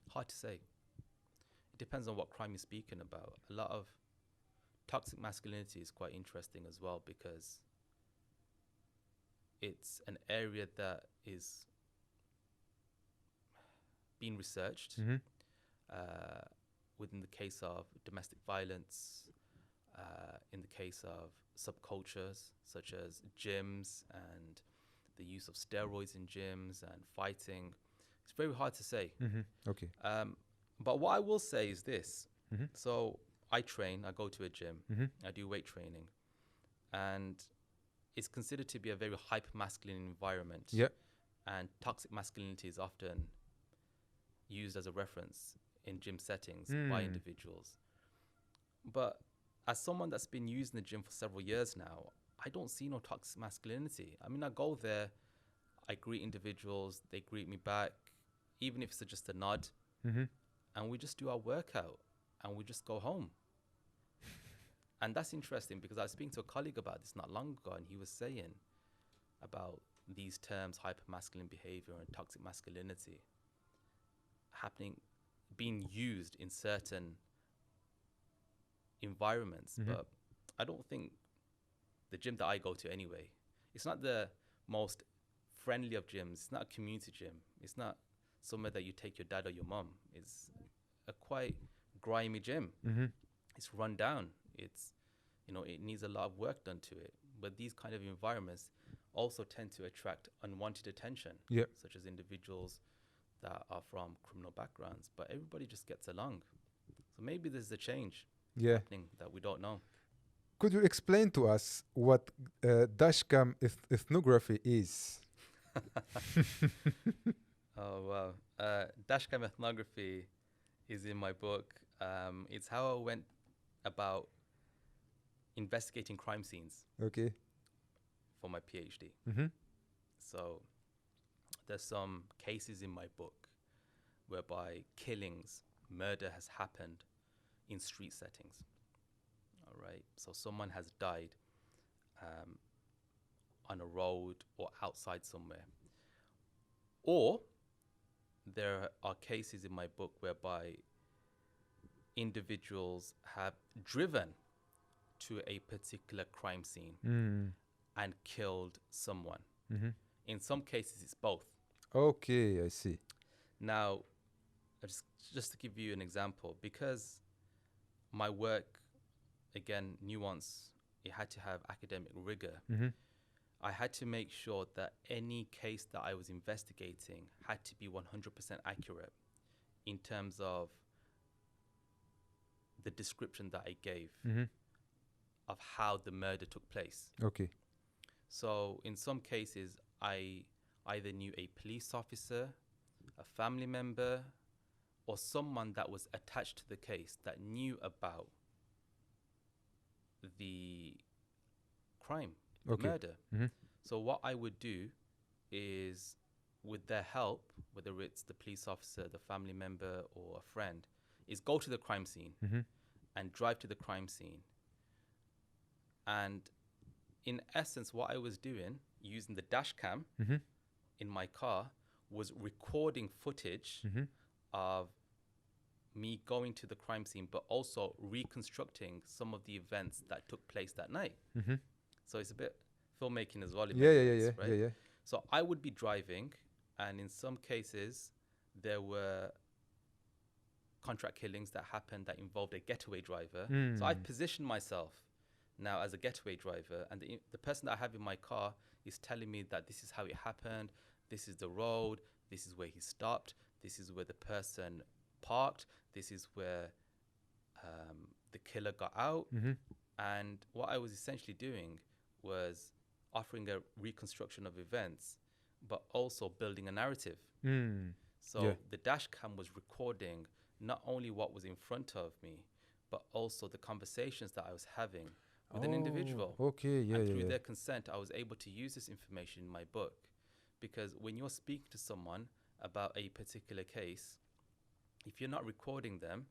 Hard to say. It depends on what crime you're speaking about. A lot of toxic masculinity is quite interesting as well because it's an area that is being researched Mhm. within the case of domestic violence, in the case of subcultures such as gyms and the use of steroids in gyms and fighting. It's very hard to say. Mhm. Okay. But what I will say is this. Mhm. So I train, I go to a gym, Mhm. I do weight training, and it's considered to be a very hyper masculine environment. Yeah. And toxic masculinity is often used as a reference in gym settings by individuals. But as someone that's been using the gym for several years now, I don't see no toxic masculinity. I mean, I go there, I greet individuals, they greet me back, even if it's just a nod, Mm-hmm. and we just do our workout and we just go home. And that's interesting because I was speaking to a colleague about this not long ago, and he was saying about these terms, hypermasculine behavior and toxic masculinity, being used in certain environments. Mm-hmm. But I don't think the gym that I go to anyway, it's not the most friendly of gyms. It's not a community gym. It's not somewhere that you take your dad or your mom. It's a quite grimy gym. Mm-hmm. It's run down. It's, it needs a lot of work done to it. But these kind of environments also tend to attract unwanted attention, Yeah. such as individuals that are from criminal backgrounds. But everybody just gets along. So maybe there's a change Yeah. happening that we don't know. Could you explain to us what dashcam ethnography is? Oh, wow. Dashcam ethnography is in my book. It's how I went about investigating crime scenes Okay. for my PhD. Mm-hmm. So there's some cases in my book whereby murder has happened in street settings. All right. So someone has died on a road or outside somewhere. Or there are cases in my book whereby individuals have driven to a particular crime scene and killed someone. Mm-hmm. In some cases, it's both. Okay, I see. Now, just to give you an example, because my work, again, nuance, it had to have academic rigor. Mm-hmm. I had to make sure that any case that I was investigating had to be 100% accurate in terms of the description that I gave Mm-hmm. of how the murder took place. Okay. So in some cases, I either knew a police officer, a family member, or someone that was attached to the case that knew about the crime, the Okay. murder. Mm-hmm. So what I would do is, with their help, whether it's the police officer, the family member, or a friend, is go to the crime scene Mm-hmm. and drive to the crime scene. And in essence, what I was doing, using the dash cam Mm-hmm. in my car, was recording footage Mm-hmm. of me going to the crime scene, but also reconstructing some of the events that took place that night. Mm-hmm. So it's a bit filmmaking as well. Yeah. Right? Yeah. So I would be driving, and in some cases, there were contract killings that happened that involved a getaway driver. So I positioned myself now as a getaway driver, and the person that I have in my car is telling me that this is how it happened, this is the road, this is where he stopped, this is where the person parked, this is where the killer got out. Mm-hmm. And what I was essentially doing was offering a reconstruction of events, but also building a narrative. So the dash cam was recording not only what was in front of me, but also the conversations that I was having with an individual. Okay, And through their consent, I was able to use this information in my book. Because when you're speaking to someone about a particular case, if you're not recording them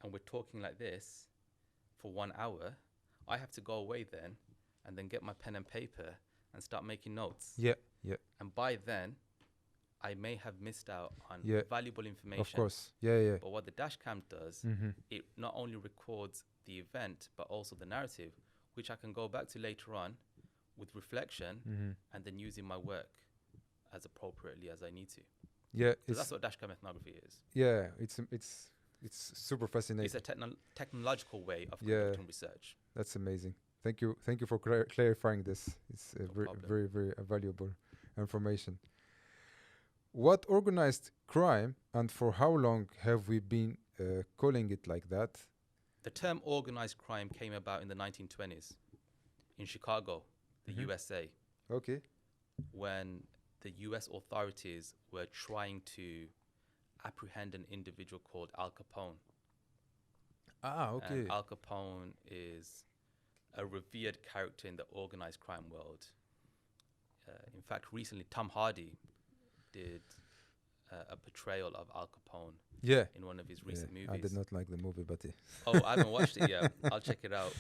and we're talking like this for 1 hour, I have to go away then and then get my pen and paper and start making notes. Yeah. And by then, I may have missed out on valuable information. Of course. Yeah. But what the dash cam does, it not only records the event, but also the narrative, which I can go back to later on with reflection and then use in my work as appropriately as I need to. Yeah. So that's what dashcam ethnography is. Yeah. It's super fascinating. It's a technological way of conducting research. That's amazing. Thank you for clarifying this. It's very valuable information. What organized crime, and for how long have we been calling it like that? The term organized crime came about in the 1920s in Chicago, the USA. Okay. When the US authorities were trying to apprehend an individual called Al Capone. Okay. And Al Capone is a revered character in the organized crime world. In fact, recently Tom Hardy did a portrayal of Al Capone Yeah. in one of his recent movies. I did not like the movie, but Oh, I haven't watched it yet. I'll check it out.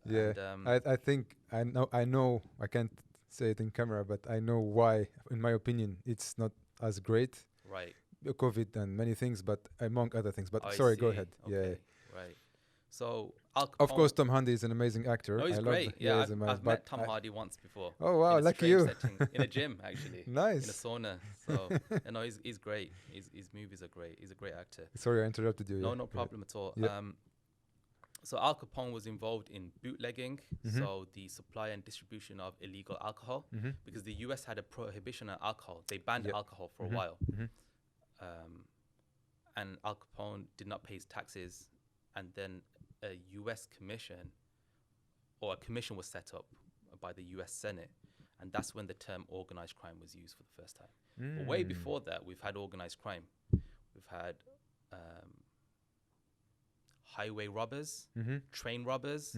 yeah. And, I think I know. I can't say it in camera, but I know why. In my opinion, it's not as great. right. COVID and many things, but among other things. But I sorry, go see. ahead. Okay. Right. So Al Capone. Of course, Tom Hardy is an amazing actor. No, he's I great. love Yeah, he's I've met Tom Hardy once before. Oh wow, in a lucky strange you! setting, in a gym, actually. Nice. In a sauna. So, no, he's great. His movies are great. He's a great actor. Sorry, I interrupted you. No, yeah. no problem at all. Yeah. So Al Capone was involved in bootlegging, so the supply and distribution of illegal alcohol, because the US had a prohibition on alcohol. They banned alcohol for a while. And Al Capone did not pay his taxes, and then a US commission, or a commission was set up by the US Senate, and that's when the term organized crime was used for the first time. But way before that, we've had organized crime. We've had highway robbers, train robbers,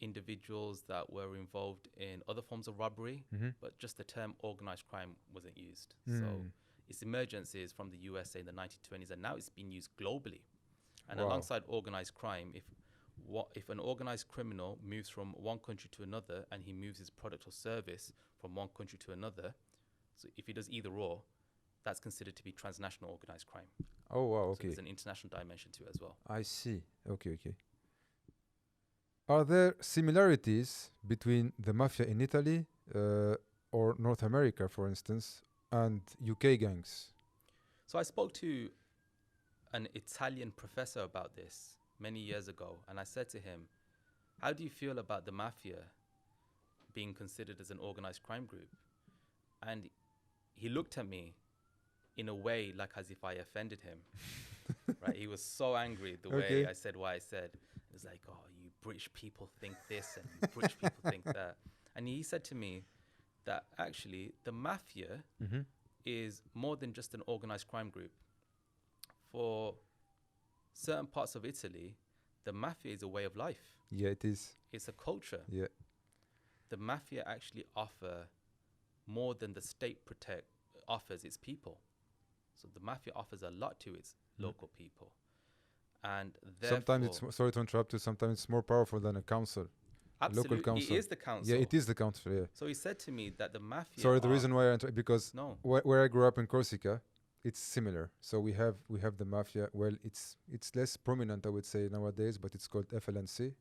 individuals that were involved in other forms of robbery, but just the term organized crime wasn't used. So its emergence is from the USA in the 1920s, and now it's been used globally. And alongside organized crime, if an organized criminal moves from one country to another and he moves his product or service from one country to another, so if he does either or, that's considered to be transnational organized crime. Oh wow, okay. So there's an international dimension to it as well. I see. Okay. Are there similarities between the mafia in Italy or North America, for instance, and UK gangs? So I spoke to an Italian professor about this many years ago, and I said to him, how do you feel about the mafia being considered as an organized crime group? And he looked at me in a way like as if I offended him. Right? He was so angry the way I said what I said. It was like, oh, you British people think this and you British people think that. And he said to me that actually the mafia is more than just an organized crime group. For certain parts of Italy, the mafia is a way of life. Yeah, it is. It's a culture. Yeah. The mafia actually offer more than the state offers its people. So the mafia offers a lot to its local people. And sometimes it's, sorry to interrupt you, sometimes it's more powerful than a council. Absolutely. Local council. It is the council. Yeah, it is the council, yeah. So he said to me that the mafia... Sorry, the reason why because no. where I grew up in Corsica, it's similar. So we have the mafia. Well, it's less prominent, I would say, nowadays, but it's called FLNC.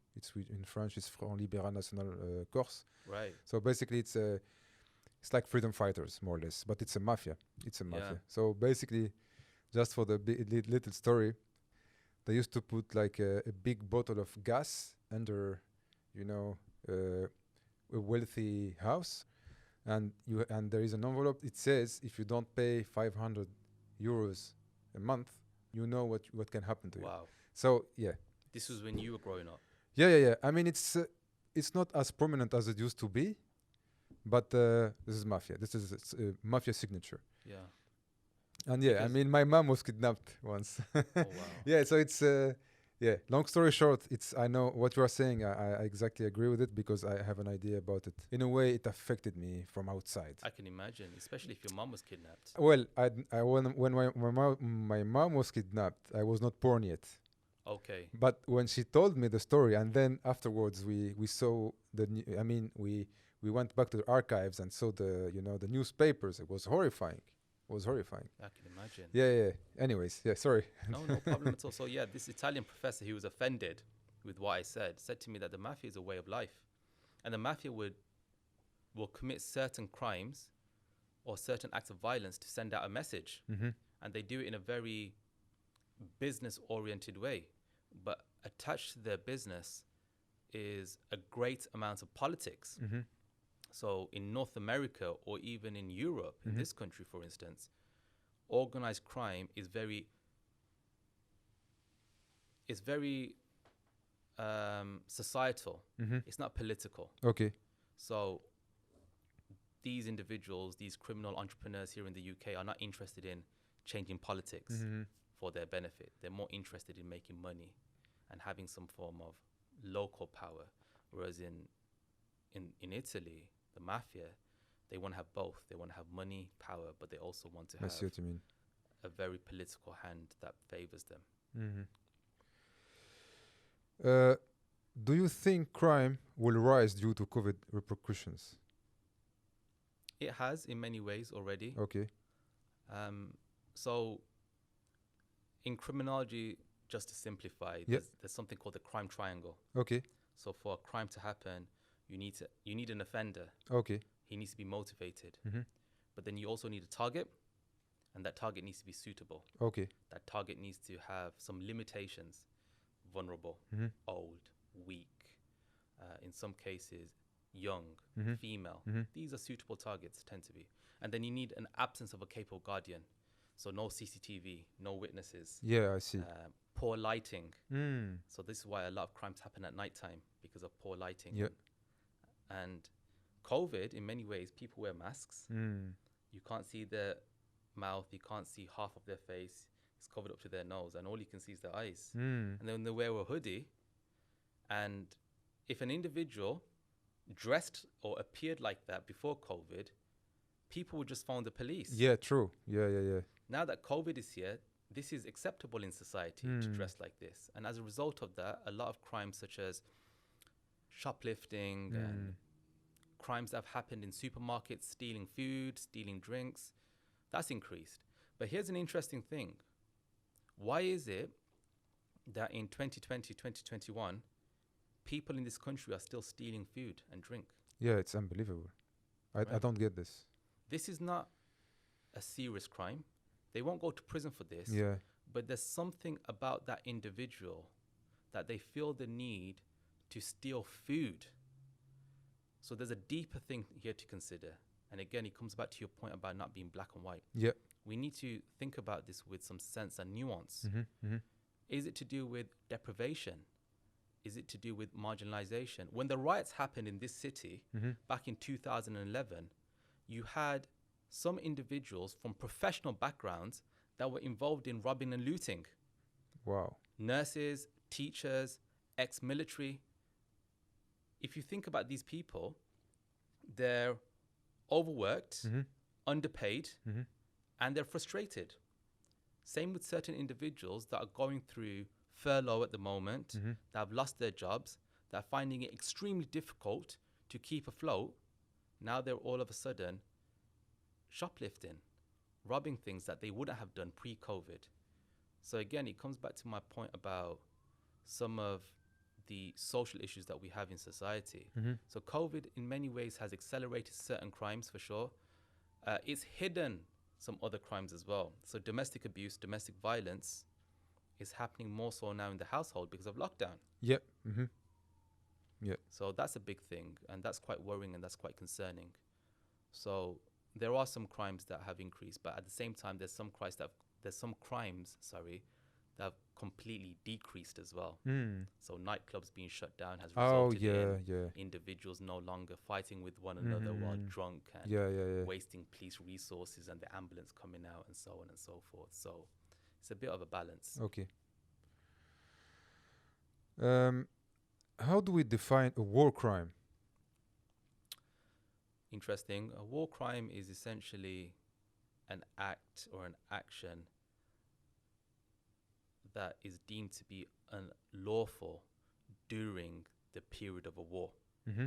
In French, it's Front Libéral National Corse. Right. So basically, it's like freedom fighters, more or less, but it's a mafia. It's a mafia. Yeah. So basically, just for the little story, they used to put like a big bottle of gas under, a wealthy house, and there is an envelope. It says if you don't pay 500 euros a month, you know what can happen to you. Wow. So yeah. This was when you were growing up. Yeah. I mean, it's not as prominent as it used to be, but this is mafia. This is a mafia signature. Yeah. And yeah, I mean, my mom was kidnapped once. Oh wow. Yeah, so it's long story short, I know what you are saying. I exactly agree with it because I have an idea about it. In a way, it affected me from outside. I can imagine, especially if your mom was kidnapped. Well, when my mom was kidnapped, I was not born yet. Okay. But when she told me the story, and then afterwards we saw we went back to the archives and saw the newspapers. It was horrifying. I can imagine. Yeah. Anyways, sorry. No problem at all. So yeah, this Italian professor, he was offended with what I said to me that the mafia is a way of life. And the mafia will commit certain crimes or certain acts of violence to send out a message. Mm-hmm. And they do it in a very business-oriented way. But attached to their business is a great amount of politics. Mm-hmm. So in North America or even in Europe, in this country, for instance, organized crime is very societal. Mm-hmm. It's not political. Okay. So these individuals, these criminal entrepreneurs here in the UK are not interested in changing politics for their benefit. They're more interested in making money and having some form of local power. Whereas in Italy, the mafia, they want to have both. They want to have money, power, but they also want to I have see what you mean. a very political hand that favors them. Do you think crime will rise due to COVID repercussions? It has in many ways already. Okay. So in criminology, just to simplify, Yep. there's something called the crime triangle. Okay. So for a crime to happen, you need an offender. Okay. He needs to be motivated. Mm-hmm. But then you also need a target, and that target needs to be suitable. Okay. That target needs to have some limitations: vulnerable, Mm-hmm. old, weak, in some cases young, Mm-hmm. female. Mm-hmm. These are suitable targets, tend to be. And then you need an absence of a capable guardian. So no CCTV, no witnesses, Yeah, I see. poor lighting. Mm. So this is why a lot of crimes happen at nighttime, because of poor lighting. Yeah. And COVID, in many ways, people wear masks. Mm. You can't see their mouth, you can't see half of their face. It's covered up to their nose, and all you can see is their eyes. Mm. And then they wear a hoodie. And if an individual dressed or appeared like that before COVID, people would just phone the police. Yeah, true. Yeah. Now that COVID is here, this is acceptable in society to Mm. dress like this. And as a result of that, a lot of crimes such as shoplifting and crimes that have happened in supermarkets, stealing food, stealing drinks, that's increased. But here's an interesting thing. Why is it that in 2020, 2021, people in this country are still stealing food and drink? Yeah, it's unbelievable. I Right. don't get this. This is not a serious crime. They won't go to prison for this. Yeah. But there's something about that individual that they feel the need to steal food. So there's a deeper thing here to consider. And again, it comes back to your point about not being black and white. Yeah. We need to think about this with some sense and nuance. Mm-hmm. Mm-hmm. Is it to do with deprivation? Is it to do with marginalization? When the riots happened in this city Mm-hmm. back in 2011, you had some individuals from professional backgrounds that were involved in robbing and looting. Wow. Nurses, teachers, ex-military. If you think about these people, they're overworked, Mm-hmm. underpaid, Mm-hmm. and they're frustrated. Same with certain individuals that are going through furlough at the moment, Mm-hmm. that have lost their jobs, that are finding it extremely difficult to keep afloat. Now they're all of a sudden shoplifting, robbing things that they wouldn't have done pre-COVID. So again, it comes back to my point about some of the social issues that we have in society. Mm-hmm. So COVID in many ways has accelerated certain crimes for sure. It's hidden some other crimes as well. So domestic abuse, domestic violence is happening more so now in the household because of lockdown. Yeah. Mm-hmm. Yeah. So that's a big thing, and that's quite worrying and that's quite concerning. So there are some crimes that have increased, but at the same time, there's some crimes that have completely decreased as well. Mm. So nightclubs being shut down has Oh, resulted yeah, in yeah. individuals no longer fighting with one another while Mhm. drunk and Yeah. wasting police resources and the ambulance coming out and so on and so forth. So it's a bit of a balance. Okay. How do we define a war crime? Interesting. A war crime is essentially an act or an action that is deemed to be unlawful during the period of a war. Mm-hmm.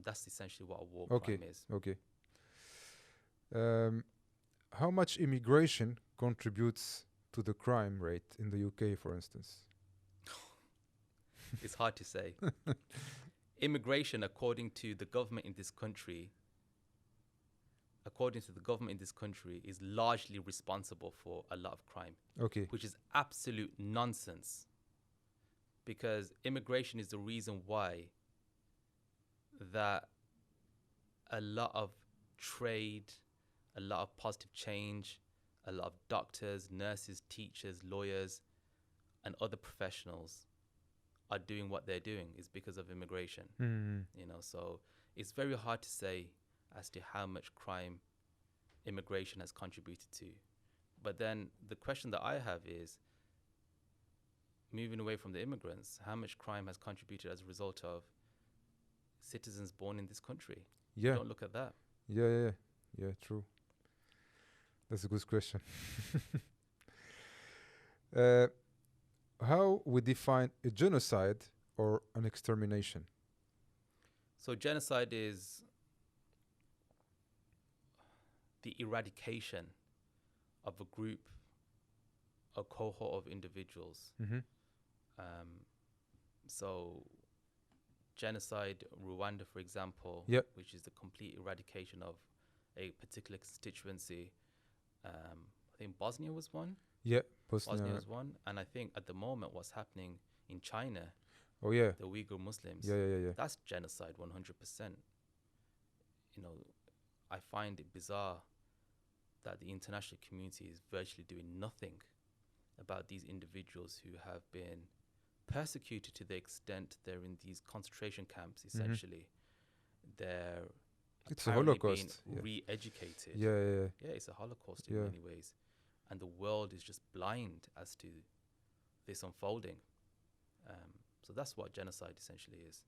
That's essentially what a war Okay. crime is. Okay. How much immigration contributes to the crime rate in the UK, for instance? It's hard to say. Immigration, according to the government in this country, is largely responsible for a lot of crime, Okay. which is absolute nonsense. Because immigration is the reason why that a lot of trade, a lot of positive change, a lot of doctors, nurses, teachers, lawyers, and other professionals are doing what they're doing is because of immigration. Mm-hmm. So it's very hard to say as to how much crime immigration has contributed to. But then the question that I have is, moving away from the immigrants, how much crime has contributed as a result of citizens born in this country? Yeah. Don't look at that. Yeah, true. That's a good question. uh, how we define a genocide or an extermination? So genocide is the eradication of a group, a cohort of individuals. Mm-hmm. So genocide, Rwanda, for example, Yep. which is the complete eradication of a particular constituency. I think Bosnia was one. Yeah, Bosnia was one. And I think at the moment what's happening in China, Oh yeah. the Uyghur Muslims, Yeah. that's genocide 100%. You know, I find it bizarre that the international community is virtually doing nothing about these individuals who have been persecuted to the extent they're in these concentration camps, essentially. They're It's a apparently Holocaust. being re-educated. Yeah. Yeah, it's a Holocaust in Yeah. many ways. And the world is just blind as to this unfolding. So that's what genocide essentially is.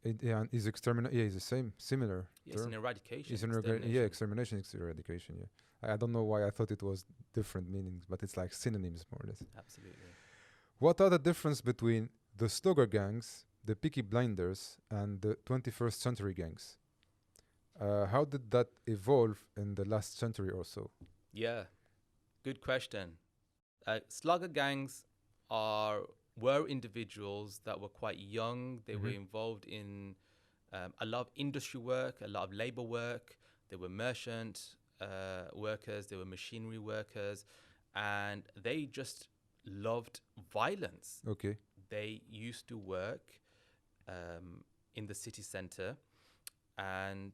And is extermination? Yeah, it's the same, similar. Yeah, it's an term. eradication. It's an extermination. extermination is eradication. Yeah, I don't know why I thought it was different meanings, but it's like synonyms more or less. Absolutely. What are the difference between the slugger gangs, the Peaky Blinders, and the 21st century gangs? How did that evolve in the last century or so? Yeah, good question. Slugger gangs were individuals that were quite young. They were involved in a lot of industry work, a lot of labor work. They were merchant workers, they were machinery workers, and they just loved violence. Okay. They used to work in the city center, and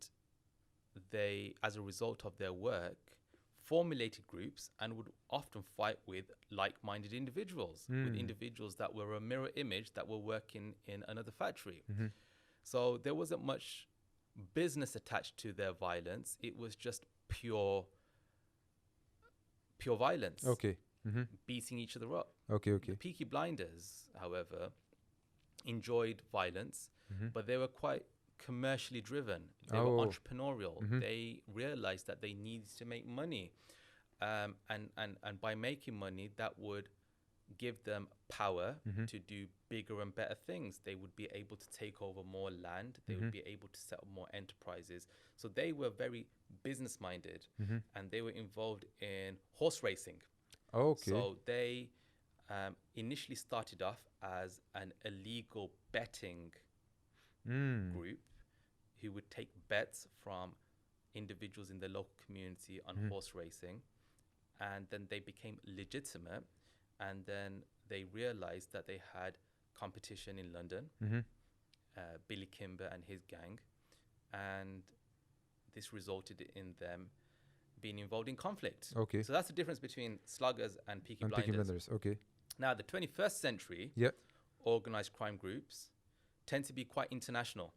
they, as a result of their work, formulated groups and would often fight with like-minded individuals, with individuals that were a mirror image that were working in another factory. So there wasn't much business attached to their violence. It was just pure violence. Okay. Beating each other up. Okay. The Peaky Blinders, however, enjoyed violence, but they were quite commercially driven. They were entrepreneurial. They realized that they needed to make money, and by making money, that would give them power to do bigger and better things. They would be able to take over more land. They would be able to set up more enterprises. So they were very business minded, and they were involved in horse racing. Okay. So they initially started off as an illegal betting group who would take bets from individuals in the local community on horse racing, and then they became legitimate, and then they realized that they had competition in London, Billy Kimber and his gang, and this resulted in them being involved in conflict. Okay. So that's the difference between sluggers and Peaky And Blinders. Peaky Blinders. Okay. Now, the 21st century organized crime groups tend to be quite international.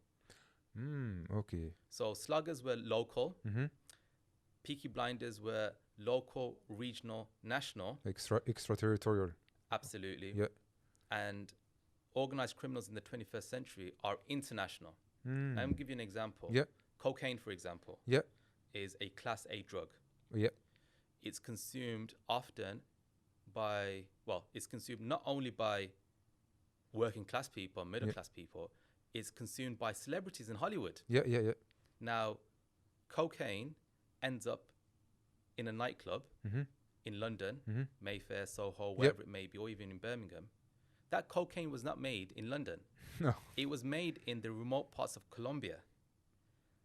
Okay. So sluggers were local. Peaky Blinders were local, regional, national. Extraterritorial. Absolutely. Yeah. And organized criminals in the 21st century are international. I'm going to give you an example. Yeah. Cocaine, for example, Yeah. is a class A drug. Yeah. It's consumed often by, it's consumed not only by working class people, middle class people, it's consumed by celebrities in Hollywood. Yeah. Now, cocaine ends up in a nightclub in London, Mayfair, Soho, wherever it may be, or even in Birmingham. That cocaine was not made in London. No. It was made in the remote parts of Colombia.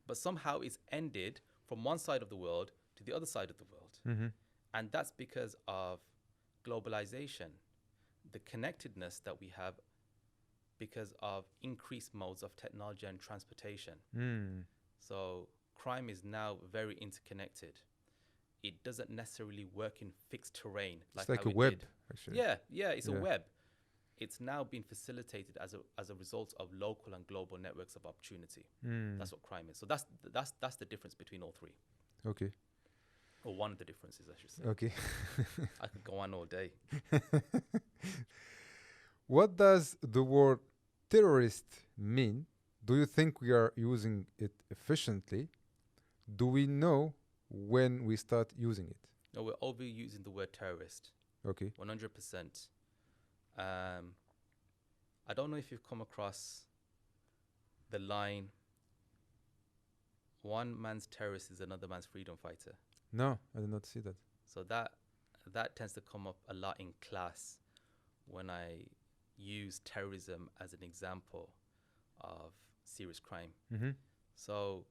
But somehow it's ended from one side of the world to the other side of the world. And that's because of globalization, the connectedness that we have because of increased modes of technology and transportation. So crime is now very interconnected. It doesn't necessarily work in fixed terrain. It's like how a it web, did. actually. Yeah, it's a web. It's now been facilitated as a result of local and global networks of opportunity. That's what crime is. So that's the difference between all three. Okay. Or one of the differences, I should say. Okay. I could go on all day. What does the word terrorist mean do you think we are using it efficiently? Do we know when we start using it? No, we're overusing the word terrorist. Okay. 100%. I don't know if you've come across the line, one man's terrorist is another man's freedom fighter. No, I did not see that. So that tends to come up a lot in class when I use terrorism as an example of serious crime. Mm-hmm. So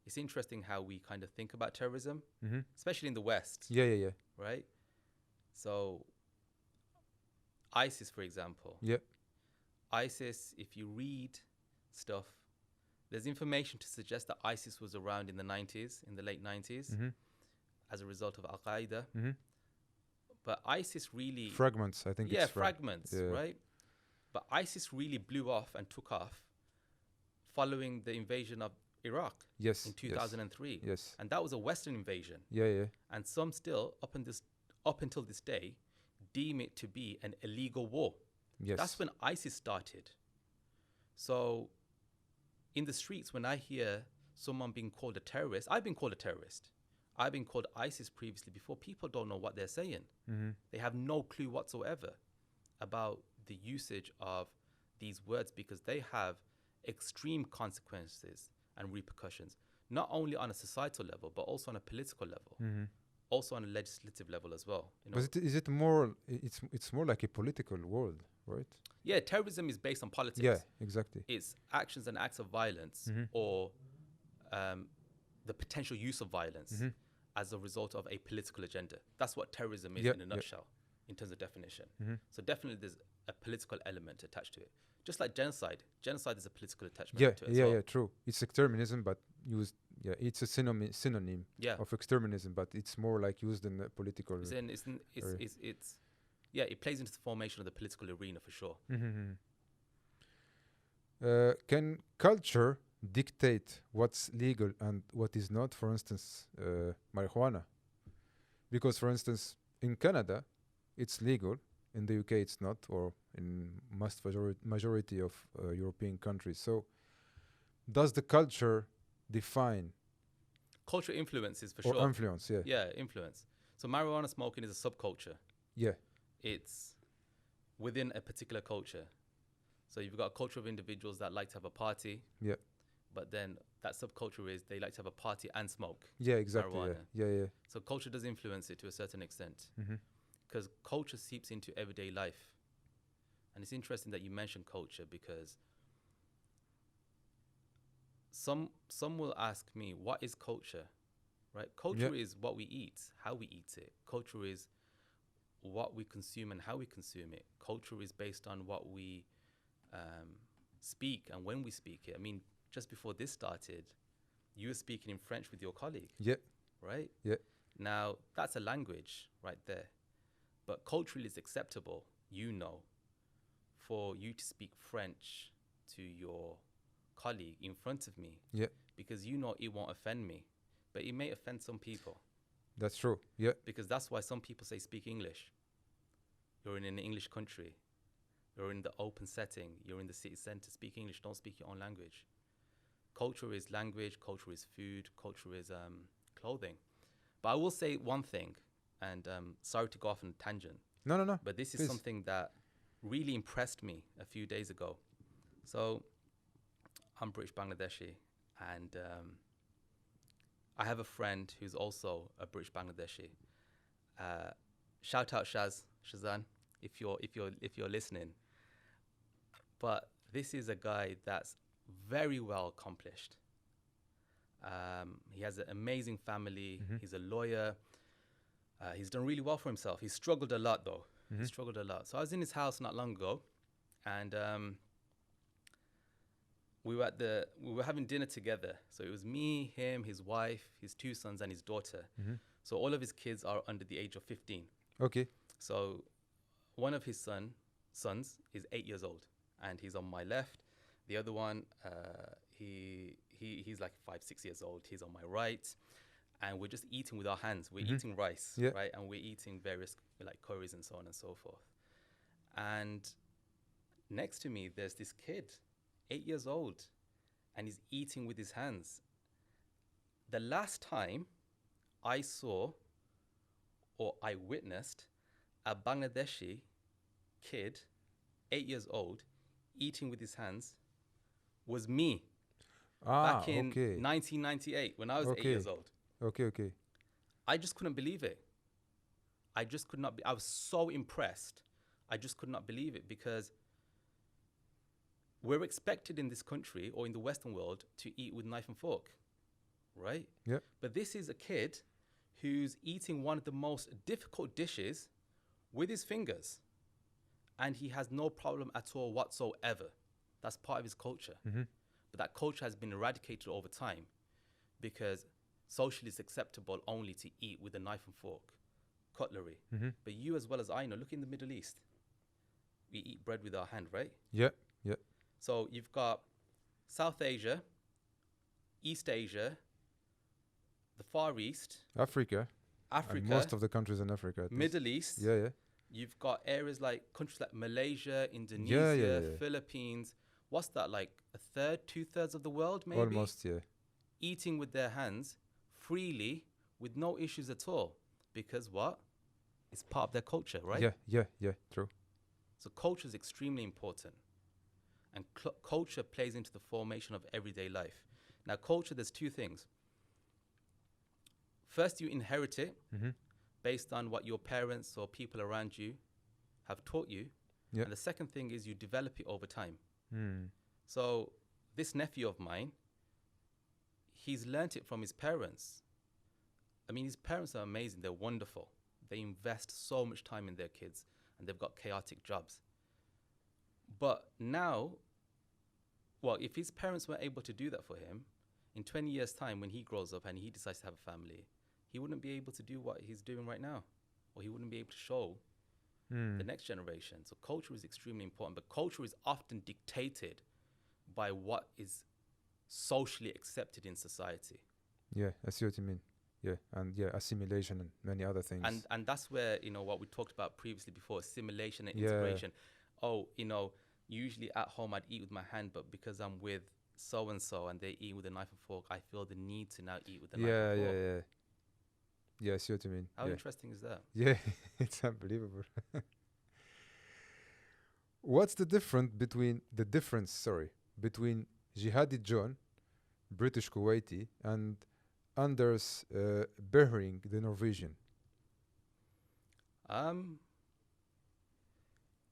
it's interesting how we kind of think about terrorism, Mm-hmm. especially in the West, Yeah. right? So ISIS, for example. Yeah. ISIS, if you read stuff, there's information to suggest that ISIS was around in the 90s, in the late 90s, Mm-hmm. as a result of Al-Qaeda. Mm-hmm. But ISIS really... Fragments, I think. Yeah, it's fragments, right? But ISIS really blew off and took off following the invasion of Iraq Yes. in 2003. Yes. And that was a Western invasion. Yeah. And some still, up until this day, deem it to be an illegal war. Yes. That's when ISIS started. So in the streets, when I hear someone being called a terrorist, I've been called a terrorist. I've been called ISIS previously before. People don't know what they're saying. Mm-hmm. They have no clue whatsoever about the usage of these words because they have extreme consequences and repercussions, not only on a societal level, but also on a political level, Mm-hmm. also on a legislative level as well. You know? But is it more? It's more like a political world, right? Yeah, terrorism is based on politics. Yeah, exactly. It's actions and acts of violence Mm-hmm. or the potential use of violence Mm-hmm. as a result of a political agenda. That's what terrorism is Yeah, in a yeah. nutshell, in terms of definition. Mm-hmm. So definitely there's a political element attached to it. Just like genocide. Genocide is a political attachment Yeah, to it as well. yeah, true. It's exterminism, but used. Yeah, it's a synonym Yeah. of exterminism, but it's more like used in the political. It's yeah, it plays into the formation of the political arena for sure. Mm-hmm. Can culture dictate what's legal and what is not? For instance, marijuana. Because, for instance, in Canada, it's legal. In the UK, it's not, or in majority of European countries. So, does the culture define Cultural influences for or sure. influence? Yeah. Yeah, influence. So marijuana smoking is a subculture. Yeah. It's within a particular culture. So you've got a culture of individuals that like to have a party. Yeah. But then that subculture is they like to have a party and smoke. Yeah, exactly. Marijuana. Yeah. So culture does influence it to a certain extent Mm-hmm. because culture seeps into everyday life. And it's interesting that you mentioned culture because some will ask me, what is culture? Right? Culture is what we eat, how we eat it. Culture is what we consume and how we consume it. Culture is based on what we speak and when we speak it. I mean, just before this started, you were speaking in French with your colleague. Yeah. Right? Yeah. Now, that's a language right there. But culturally, it's acceptable, for you to speak French to your colleague in front of me. Yeah. Because it won't offend me. But it may offend some people. That's true. Yeah. Because that's why some people say speak English. You're in an English country. You're in the open setting. You're in the city center. Speak English. Don't speak your own language. Culture is language. Culture is food. Culture is clothing. But I will say one thing, and sorry to go off on a tangent. No. But this Please. is something that really impressed me a few days ago. So I'm British Bangladeshi, and I have a friend who's also a British Bangladeshi. Shout out Shazan, if you're listening. But this is a guy that's very well accomplished. He has an amazing family. Mm-hmm. He's a lawyer. He's done really well for himself. He's struggled a lot, though. Mm-hmm. He struggled a lot. So I was in his house not long ago, and we were having dinner together. So it was me, him, his wife, his 2 sons, and his daughter. Mm-hmm. So all of his kids are under the age of 15. Okay. So one of his sons is 8 years old, and he's on my left. The other one, he's like 5-6 years old. He's on my right, and we're just eating with our hands. We're Mm-hmm. eating rice, Yeah. right? And we're eating various like curries and so on and so forth. And next to me, there's this kid, 8 years old, and he's eating with his hands. The last time I saw or I witnessed a Bangladeshi kid, 8 years old, eating with his hands was me back in Okay. 1998 when I was 8 Okay. years old. Okay. I just couldn't believe it. I just could not. I was so impressed. I just could not believe it because we're expected in this country or in the Western world to eat with knife and fork, right? Yeah. But this is a kid who's eating one of the most difficult dishes with his fingers, and he has no problem at all whatsoever. That's part of his culture. Mm-hmm. But that culture has been eradicated over time because socially it's acceptable only to eat with a knife and fork, cutlery. Mm-hmm. But you as well as I know, look in the Middle East. We eat bread with our hand, right? Yeah. So you've got South Asia, East Asia, the Far East, Africa. Africa, And most of the countries in Africa. At least. Middle East. Yeah. You've got areas like countries like Malaysia, Indonesia, Yeah. Philippines. What's that, like a third, 2/3 of the world, maybe? Almost, yeah. Eating with their hands freely with no issues at all. Because what? It's part of their culture, right? Yeah. True. So culture is extremely important. And culture plays into the formation of everyday life. Now, culture, there's two things. First, you inherit it Mm-hmm. based on what your parents or people around you have taught you. Yeah. And the second thing is you develop it over time. Mm. So this nephew of mine, he's learnt it from his parents. I mean, his parents are amazing. They're wonderful. They invest so much time in their kids, and they've got chaotic jobs. But now, well, if his parents were able to do that for him, in 20 years' time, when he grows up and he decides to have a family, he wouldn't be able to do what he's doing right now, or he wouldn't be able to show the next generation. So culture is extremely important, but culture is often dictated by what is socially accepted in society. Yeah, I see what you mean. Yeah, and assimilation and many other things. And that's where, what we talked about previously before, assimilation and Yeah. integration. Oh, usually at home I'd eat with my hand, but because I'm with so-and-so and they eat with a knife and fork, I feel the need to now eat with a knife and fork. Yeah. Yeah, I see what you mean. How yeah. interesting is that? Yeah, it's unbelievable. What's the difference between Jihadi John, British Kuwaiti, and Anders Behring, the Norwegian?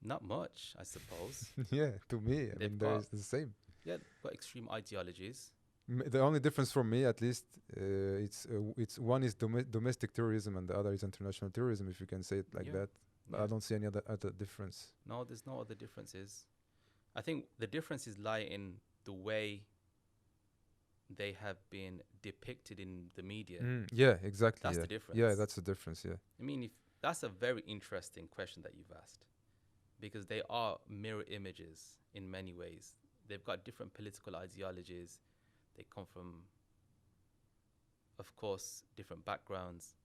Not much, I suppose. Yeah, to me, I They've mean, got- there's the same. Yeah, got extreme ideologies. The only difference for me, at least, it's one is domestic terrorism and the other is international terrorism, if you can say it like Yeah. that. But Yeah. I don't see any other difference. No, there's no other differences. I think the differences lie in the way they have been depicted in the media. Yeah, exactly. That's yeah. the difference. Yeah, that's the difference. Yeah. I mean, if that's a very interesting question that you've asked, because they are mirror images in many ways. They've got different political ideologies. They come from, of course, different backgrounds.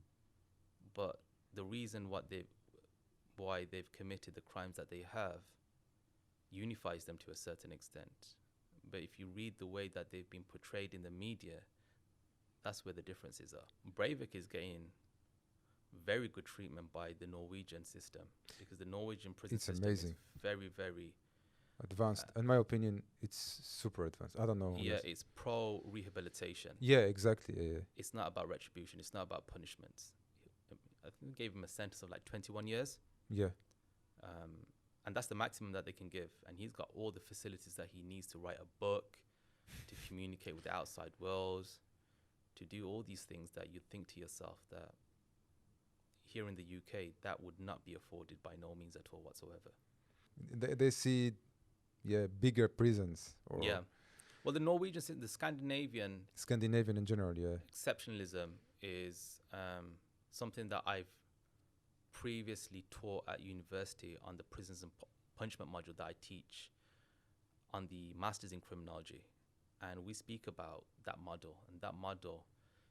But the reason why they've committed the crimes that they have unifies them to a certain extent. But if you read the way that they've been portrayed in the media, that's where the differences are. Breivik is getting very good treatment by the Norwegian system because the Norwegian prison It's system amazing. is very, very Advanced. In my opinion, it's super advanced. I don't know. yeah, honestly. it's pro rehabilitation. Yeah, exactly. Yeah. It's not about retribution. It's not about punishments. I think they gave him a sentence of like 21 years. Yeah. And that's the maximum that they can give. And he's got all the facilities that he needs to write a book, to communicate with the outside world, to do all these things that you think to yourself that here in the UK, that would not be afforded by no means at all whatsoever. They see, bigger prisons or Yeah. Well, the Norwegian, the Scandinavian Scandinavian in general. Yeah. exceptionalism is something that I've previously taught at university on the prisons and punishment module that I teach on the Masters in Criminology. And we speak about that model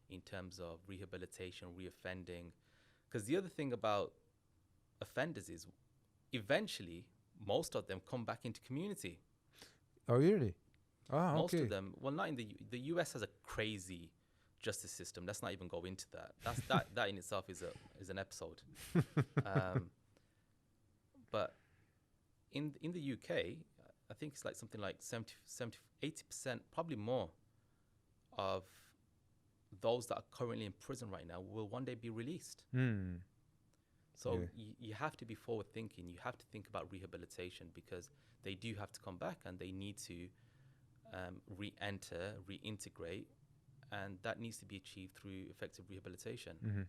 in terms of rehabilitation, reoffending. Because the other thing about offenders is eventually most of them come back into community. Oh, really? Most Okay. of them, well, not in the US has a crazy justice system. Let's not even go into that. That in itself is an episode. Um, but in the UK, I think it's like something like 80%, probably more, of those that are currently in prison right now will one day be released. Hmm. So Yeah. you have to be forward thinking. You have to think about rehabilitation, because they do have to come back and they need to re-enter, reintegrate, and that needs to be achieved through effective rehabilitation.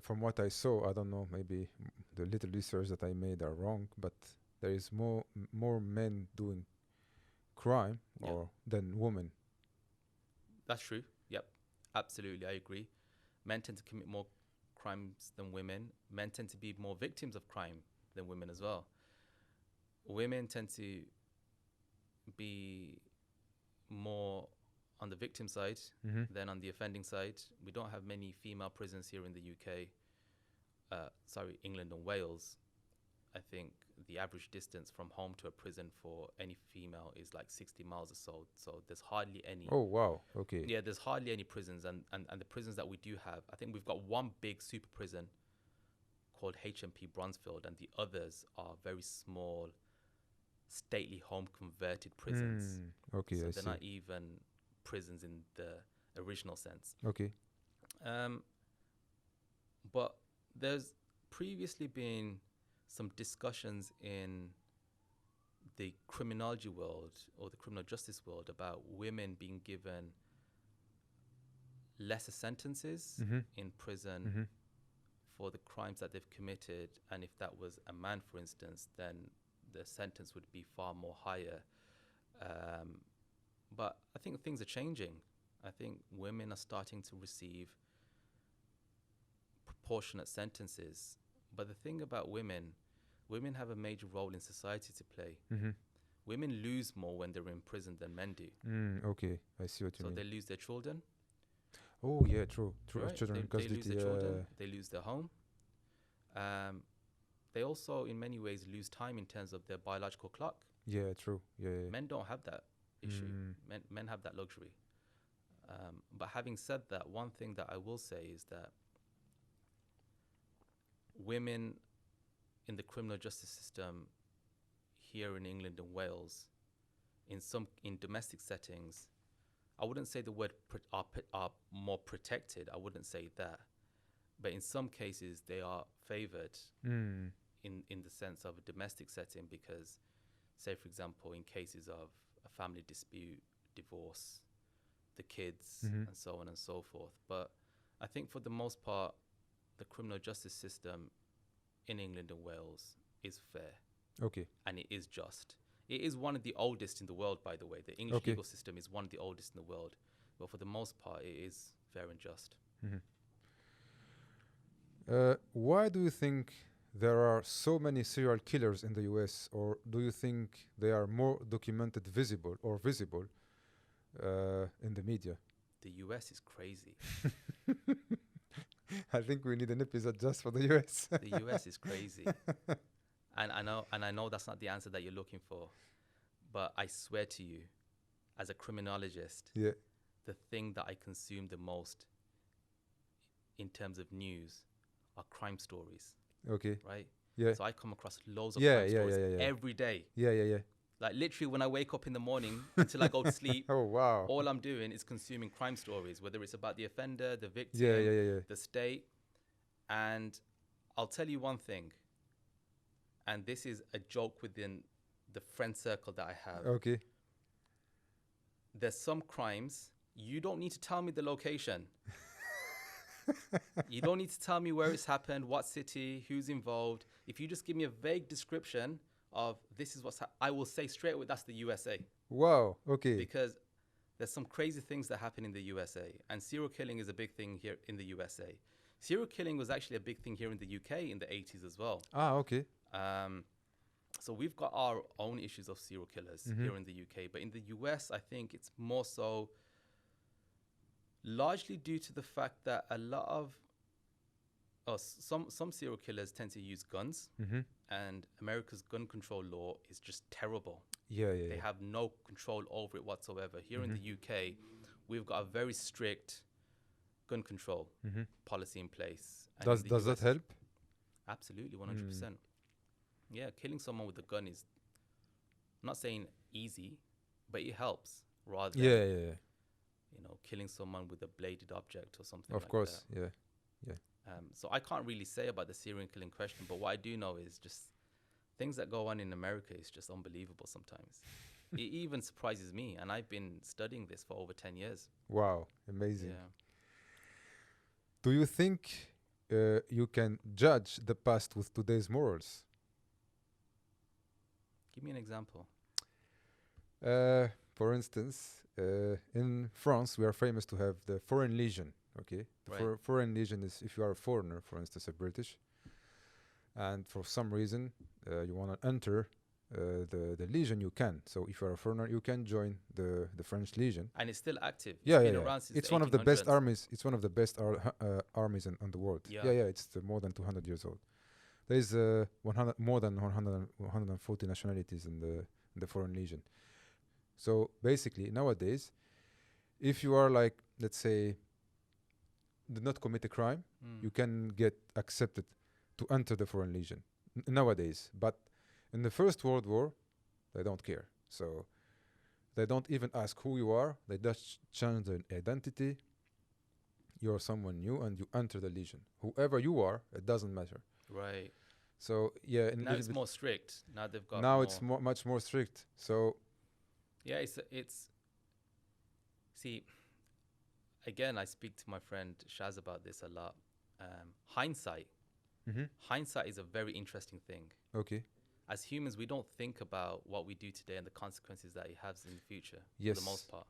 From what I saw, I don't know, maybe the little research that I made are wrong, but there is more men doing crime Yeah. or than women. That's true. Yep, absolutely, I agree. Men tend to commit more crimes than women. Men tend to be more victims of crime than women as well. Women tend to be more on the victim side than on the offending side. We don't have many female prisons here in the UK. England and Wales. I think the average distance from home to a prison for any female is like 60 miles or so. So there's hardly any. Oh, wow. Okay. Yeah, there's hardly any prisons. And the prisons that we do have, I think we've got one big super prison called HMP Bronzefield, and the others are very small, stately home converted prisons. Okay, So I they're see. not even prisons in the original sense. Okay. But there's previously been some discussions in the criminology world or the criminal justice world about women being given lesser sentences in prison for the crimes that they've committed. And if that was a man, for instance, then the sentence would be far more higher. But I think things are changing. I think women are starting to receive proportionate sentences. But the thing about women have a major role in society to play. Women lose more when they're in prison than men do. Okay, I see what you So mean. they lose their children. Oh, yeah, true. Right? Children in They lose custody. their children. They lose their home. They also, in many ways, lose time in terms of their biological clock. Yeah, true. Yeah. Men don't have that issue. Men have that luxury. But having said that, one thing that I will say is that women in the criminal justice system here in England and Wales, in domestic settings, I wouldn't say the word are more protected. I wouldn't say that. But in some cases, they are favored in the sense of a domestic setting because, say, for example, in cases of a family dispute, divorce, the kids, and so on and so forth. But I think for the most part, the criminal justice system in England and Wales is fair. Okay. And it is just. It is one of the oldest in the world, by the way. The English legal system is one of the oldest in the world. But for the most part, it is fair and just. Why do you think there are so many serial killers in the US, or do you think they are more documented, visible in the media? The US is crazy. I think we need an episode just for the US. The US is crazy. And I know that's not the answer that you're looking for. But I swear to you, as a criminologist, the thing that I consume the most in terms of news are crime stories. Okay. Right? Yeah. So I come across loads of crime stories every day. Yeah. Like literally when I wake up in the morning until I go to sleep, Oh, wow. all I'm doing is consuming crime stories, whether it's about the offender, the victim, the state. And I'll tell you one thing, and this is a joke within the friend circle that I have. Okay. There's some crimes, you don't need to tell me the location. You don't need to tell me where it's happened, what city, who's involved. If you just give me a vague description of this is what's I will say straight away that's the USA. Wow. Okay. Because there's some crazy things that happen in the USA, and serial killing is a big thing here in the USA. Serial killing was actually a big thing here in the UK in the 80s as well. Okay. So we've got our own issues of serial killers here in the UK, but in the US, I think it's more so largely due to the fact that a lot of some serial killers tend to use guns, and America's gun control law is just terrible. Yeah, yeah, They yeah. have no control over it whatsoever. Here in Mhm. the UK, we've got a very strict gun control Mm-hmm. policy in place. And in Does the that US, help? absolutely, Mm. 100%. Yeah, killing someone with a gun is, I'm not saying easy, but it helps rather Yeah, than, yeah, yeah. killing someone with a bladed object or something Of like that. course. Yeah, yeah. So I can't really say about the serial killing question, but what I do know is just things that go on in America is just unbelievable sometimes. It even surprises me, and I've been studying this for over 10 years. Wow, amazing. Yeah. Do you think you can judge the past with today's morals? Give me an example. For instance, in France, we are famous to have the Foreign Legion. Okay, the Right. Foreign Legion is if you are a foreigner, for instance, a British, and for some reason you want to enter the Legion, you can. So if you are a foreigner, you can join the French Legion. And it's still active. Yeah, It's yeah, been yeah. around since It's the one of the best 1800s. armies. It's one of the best armies in the world. Yeah. Yeah, yeah. It's more than 200 years old. There is 100 more than 140 nationalities in the Foreign Legion. So basically, nowadays, if you are like, let's say, did not commit a crime, you can get accepted to enter the Foreign Legion nowadays. But in the First World War, they don't care. So they don't even ask who you are. They just change the identity. You're someone new, and you enter the Legion. Whoever you are, it doesn't matter. Right. So yeah, in a Now little it's bit more strict. Now they've got now more. it's much more strict. So Yeah, it's. See, again, I speak to my friend Shaz about this a lot. Hindsight. Hindsight is a very interesting thing. okay, As humans, we don't think about what we do today and the consequences that it has in the future, yes, for the most part.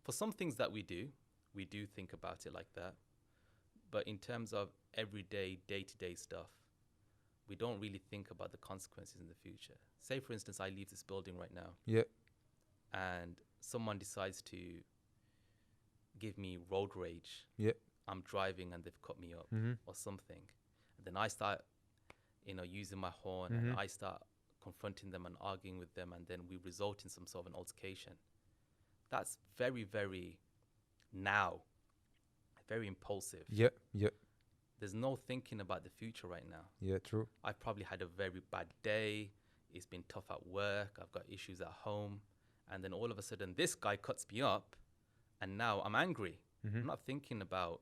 For some things that we do think about it like that. But in terms of everyday, day-to-day stuff, we don't really think about the consequences in the future. Say, for instance, I leave this building right now, yeah, and someone decides to give me road rage. yeah, I'm driving and they've cut me up or something. And then I start, using my horn and I start confronting them and arguing with them, and then we result in some sort of an altercation. That's very, very now, very impulsive. yeah, yeah, There's no thinking about the future right now. yeah, true. I've probably had a very bad day. It's been tough at work. I've got issues at home. And then all of a sudden, this guy cuts me up, and now I'm angry. I'm not thinking about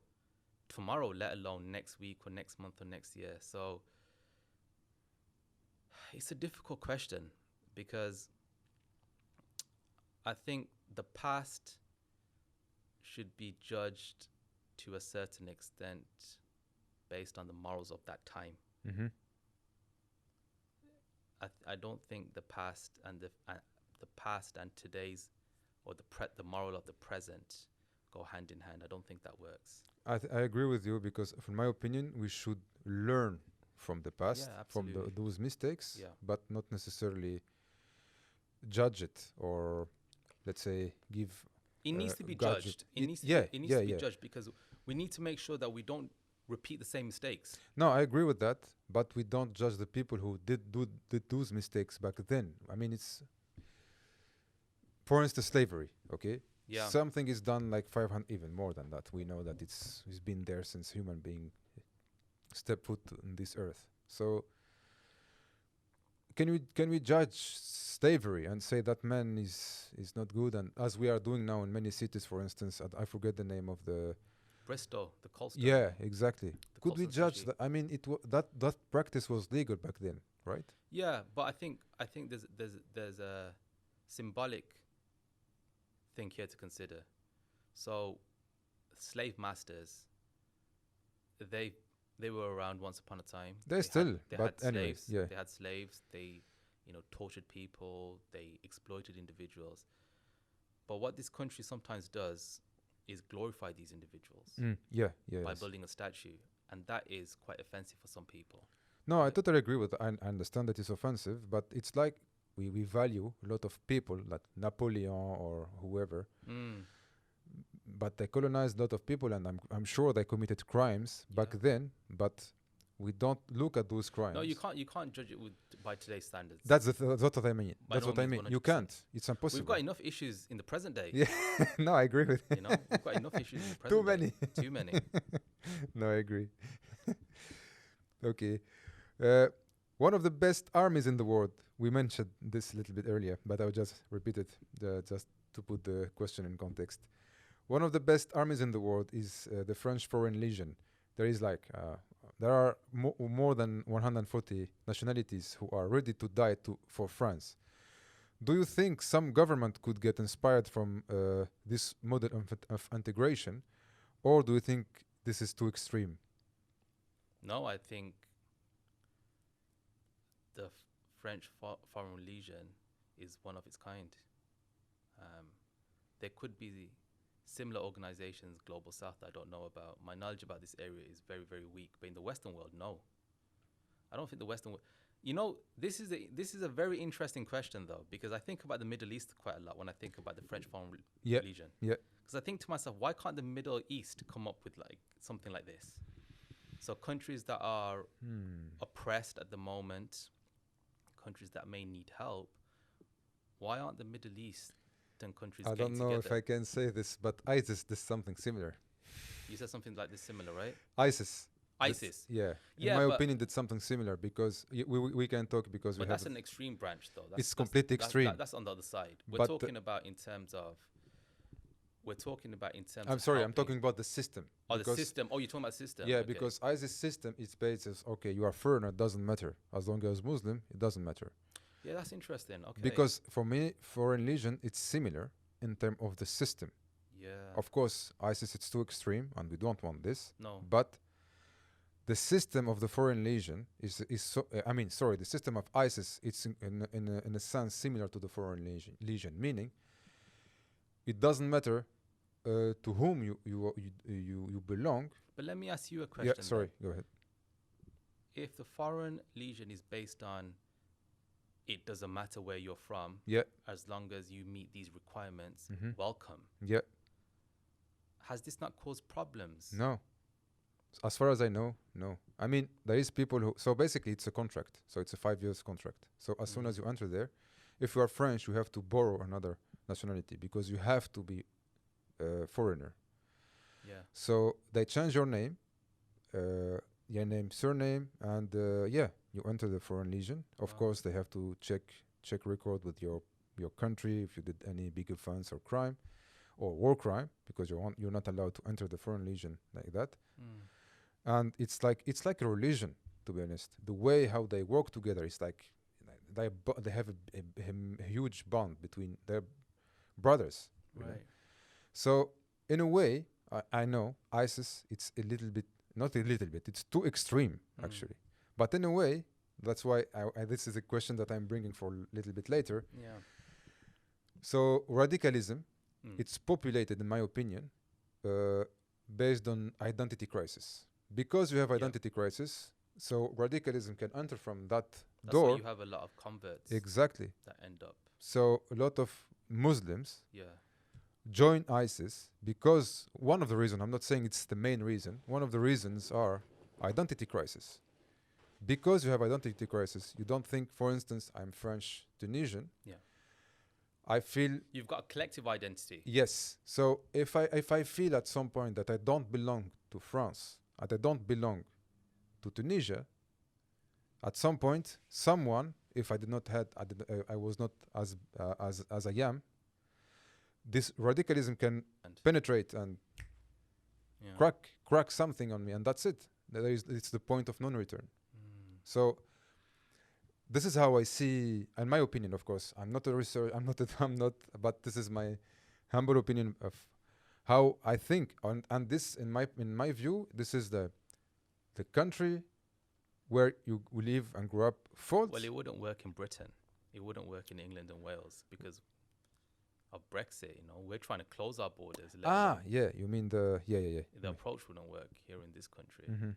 tomorrow, let alone next week or next month or next year. So it's a difficult question, because I think the past should be judged to a certain extent based on the morals of that time. I don't think the past and the past and today's, or the moral of the present, go hand in hand. I don't think that works. I agree with you, because from my opinion, we should learn from the past, Yeah, from absolutely. those mistakes, Yeah. but not necessarily judge it, or let's say give. It needs to be judge judged. it. It needs to Yeah, be, it needs yeah, to be yeah. judged, because we need to make sure that we don't repeat the same mistakes. No, I agree with that, but we don't judge the people who did those mistakes back then. I mean, it's, for instance, slavery. Okay, Yeah. something is done like 500, even more than that. We know that it's been there since human being step foot on this earth. So can we judge slavery and say that man is not good? And as we are doing now in many cities, for instance, I forget the name of the. Bristol, the Colston. Yeah, exactly. The Could we Colston judge statute. that? I mean, that practice was legal back then, right? Yeah, but I think there's a symbolic thing here to consider. So, slave masters, they were around once upon a time. They still, they but had anyway, slaves. yeah. They had slaves. They, tortured people. They exploited individuals. But what this country sometimes does is glorify these individuals Yeah, yeah. by Yes. building a statue, and that is quite offensive for some people. No, I totally agree with. I understand that it's offensive, but it's like we value a lot of people, like Napoleon or whoever, but they colonized a lot of people, and I'm sure they committed crimes back Yeah. then, but we don't look at those crimes. No, you can't judge it by today's standards. That's what I mean. By That's no what I means mean. You 100%. can't. It's impossible. We've got enough issues in the present day. Yeah. No, I agree with You know, we've got enough issues in the present Too many. day. Too many. No, I agree. Okay. One of the best armies in the world. We mentioned this a little bit earlier, but I'll just repeat it just to put the question in context. One of the best armies in the world is the French Foreign Legion. There are more than 140 nationalities who are ready to die for France. Do you think some government could get inspired from this model of integration, or do you think this is too extreme? No, I think the French Foreign Legion is one of its kind. There could be similar organizations, Global South, that I don't know about. My knowledge about this area is very, very weak. But in the Western world, no. I don't think the Western world... You know, this is a very interesting question, though, because I think about the Middle East quite a lot when I think about the French Foreign Legion. Yeah. Because I think to myself, why can't the Middle East come up with like something like this? So countries that are oppressed at the moment, countries that may need help, why aren't the Middle East countries I getting don't know together? if I can say this, but ISIS does something similar. You said something like this similar, right? ISIS. ISIS. Yeah. Yeah, In my but- opinion, did something similar because we can talk because But we have that's an extreme branch, though. It's completely extreme. That's on the other side. We're But talking about in terms of. I'm of sorry, I'm helping- talking about the system. Oh, the because- system. Oh, you're talking about system. Yeah, Okay. because ISIS system is based as okay, you are foreigner, doesn't matter. As long as Muslim, it doesn't matter. Yeah, that's interesting. Okay. Because for me, Foreign Legion, it's similar in terms of the system. Yeah. Of course, ISIS it's too extreme, and we don't want this. No. But the system of the Foreign Legion is so. The system of ISIS it's in a sense similar to the Foreign Legion, meaning it doesn't matter to whom you belong. But let me ask you a question. Yeah, sorry, go ahead. If the Foreign Legion is based on it doesn't matter where you're from, Yeah, as long as you meet these requirements, Mhm. welcome. yeah, Has this not caused problems? no. As far as I know, no. I mean, there is people who. So basically, it's a contract. So it's a 5 years contract. So as soon as you enter there, if you are French, you have to borrow another nationality because you have to be a foreigner. Yeah. So they change your name, your name, surname, and you enter the Foreign Legion. Of Wow. course, they have to check record with your country if you did any big offense or crime, or war crime, because you're not allowed to enter the Foreign Legion like that. Mm. And it's like a religion, to be honest. The way how they work together is like they have a huge bond between their brothers. you know. Right. So in a way, I know ISIS. It's a little bit, not a little bit. It's too extreme, actually. But in a way, that's why this is a question that I'm bringing for a little bit later. Yeah. So radicalism, Mm. it's populated, in my opinion, based on identity crisis. Because you have identity crisis, so radicalism can enter from that That's door. why you have a lot of converts Exactly. that end up. So a lot of Muslims Yeah. join ISIS because one of the reasons, I'm not saying it's the main reason, one of the reasons are identity crisis. Because you have identity crisis, you don't think, for instance, I'm French Tunisian. Yeah. I feel You've got a collective identity. yes. So if I feel at some point that I don't belong to France, that I don't belong to Tunisia, at some point, someone, if I did not had, I was not as I am, this radicalism can And penetrate and yeah. crack something on me, and that's it. It's the point of non-return. Mm. So this is how I see, in my opinion, of course. I'm not a researcher. But this is my humble opinion of how I think. And this, in my view, this is the country where you live and grow up. Fault. Well, it wouldn't work in Britain. It wouldn't work in England and Wales because of Brexit. You know, we're trying to close our borders. Yeah. You mean the The approach wouldn't work here in this country. Mm-hmm.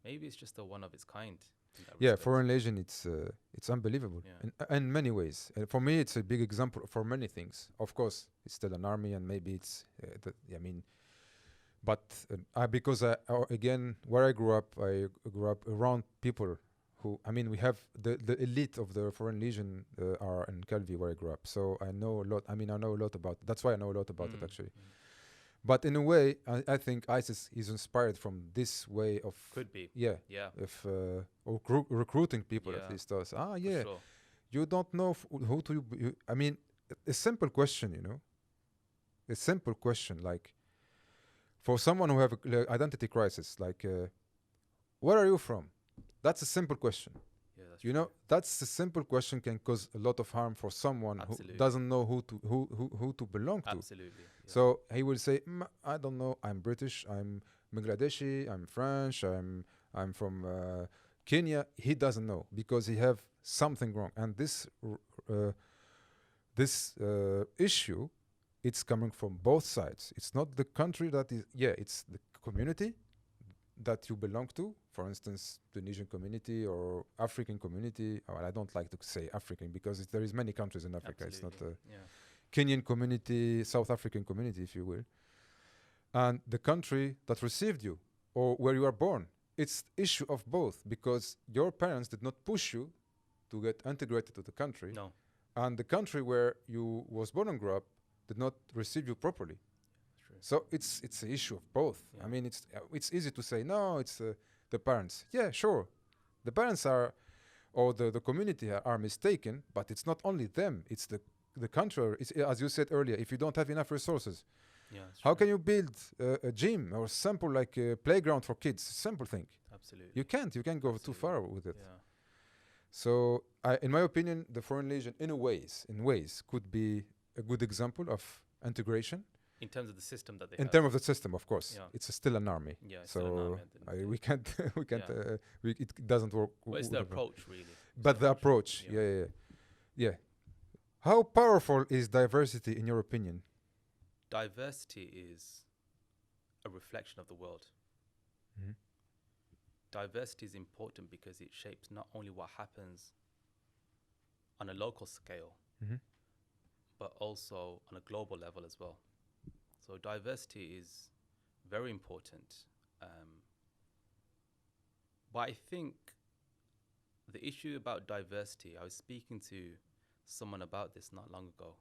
Maybe it's just a one of its kind. in that Yeah, respect. Foreign Legion, it's unbelievable Yeah. in many ways. For me, it's a big example for many things. Of course, it's still an army, and maybe it's but because again, where I grew up around people who, I mean, we have the elite of the Foreign Legion are in Calvi where I grew up. So I know a lot. I mean, I know a lot about. That's why I know a lot about it actually. But in a way, I think ISIS is inspired from this way of Could be. yeah, Yeah. if or recruiting people at Yeah. least us. For Yeah, sure. you don't know who to. I mean, a simple question, you know, a simple question like for someone who have a identity crisis, like where are you from? That's a simple question. Yeah, that's You true. know, that's a simple question can cause a lot of harm for someone who Absolutely. doesn't know who to belong to. Absolutely. Yeah. So he will say, I don't know, I'm British, I'm Bangladeshi, I'm French, I'm from Kenya. He doesn't know because he have something wrong. And this issue, it's coming from both sides. It's not the country that is, it's the community that you belong to. For instance, Tunisian community or African community. Well, I don't like to say African because there is many countries in Africa. Absolutely. It's not Yeah. Kenyan community, South African community, if you will, and the country that received you or where you are born. It's issue of both because your parents did not push you to get integrated to the country, No. and the country where you was born and grew up did not receive you properly. True. So it's an issue of both. Yeah. I mean, it's easy to say no, it's the parents. Yeah, sure, the parents are or the community are mistaken, but it's not only them. It's the country. It's, as you said earlier, if you don't have enough resources, Yeah. how can you build a gym or simple like a playground for kids? Simple thing. Absolutely. You can't go too Absolutely. far with it. Yeah. So, in my opinion, the Foreign Legion, in ways, could be a good example of integration. In terms of the system that they In have. terms of the system, of course, Yeah. it's still an army. Yeah. It's still an So army at the end of the we day. can't, we can't, Yeah. it doesn't work. But it's the approach, really. It's But the approach, Yeah. yeah. How powerful is diversity in your opinion? Diversity is a reflection of the world. Mhm. Diversity is important because it shapes not only what happens on a local scale, Mhm. but also on a global level as well. So diversity is very important. But I think the issue about diversity, I was speaking to someone about this not long ago.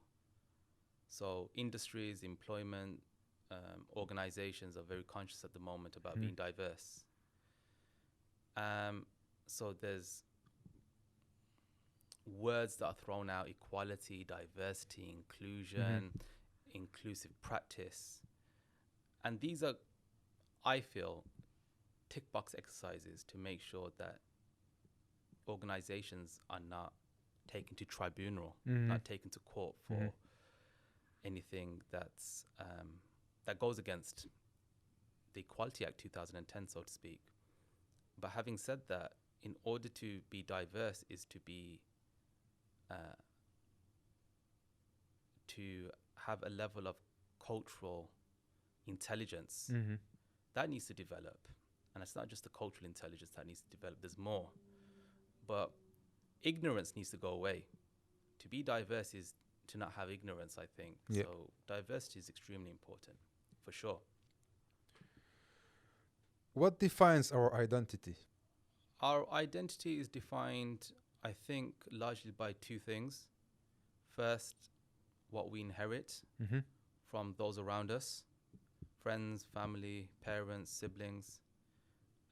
So industries, employment, organizations are very conscious at the moment about being diverse. So there's words that are thrown out: equality, diversity, inclusion, inclusive practice. And these are, I feel, tick box exercises to make sure that organizations are not taken to tribunal, not taken to court for anything that's that goes against the Equality Act 2010, so to speak. But having said that, in order to be diverse is to be to have a level of cultural intelligence that needs to develop. And it's not just the cultural intelligence that needs to develop, there's more. But ignorance needs to go away. To be diverse is to not have ignorance, I think. Yeah. So diversity is extremely important, for sure. What defines our identity? Our identity is defined, I think, largely by two things. First, what we inherit from those around us, friends, family, parents, siblings,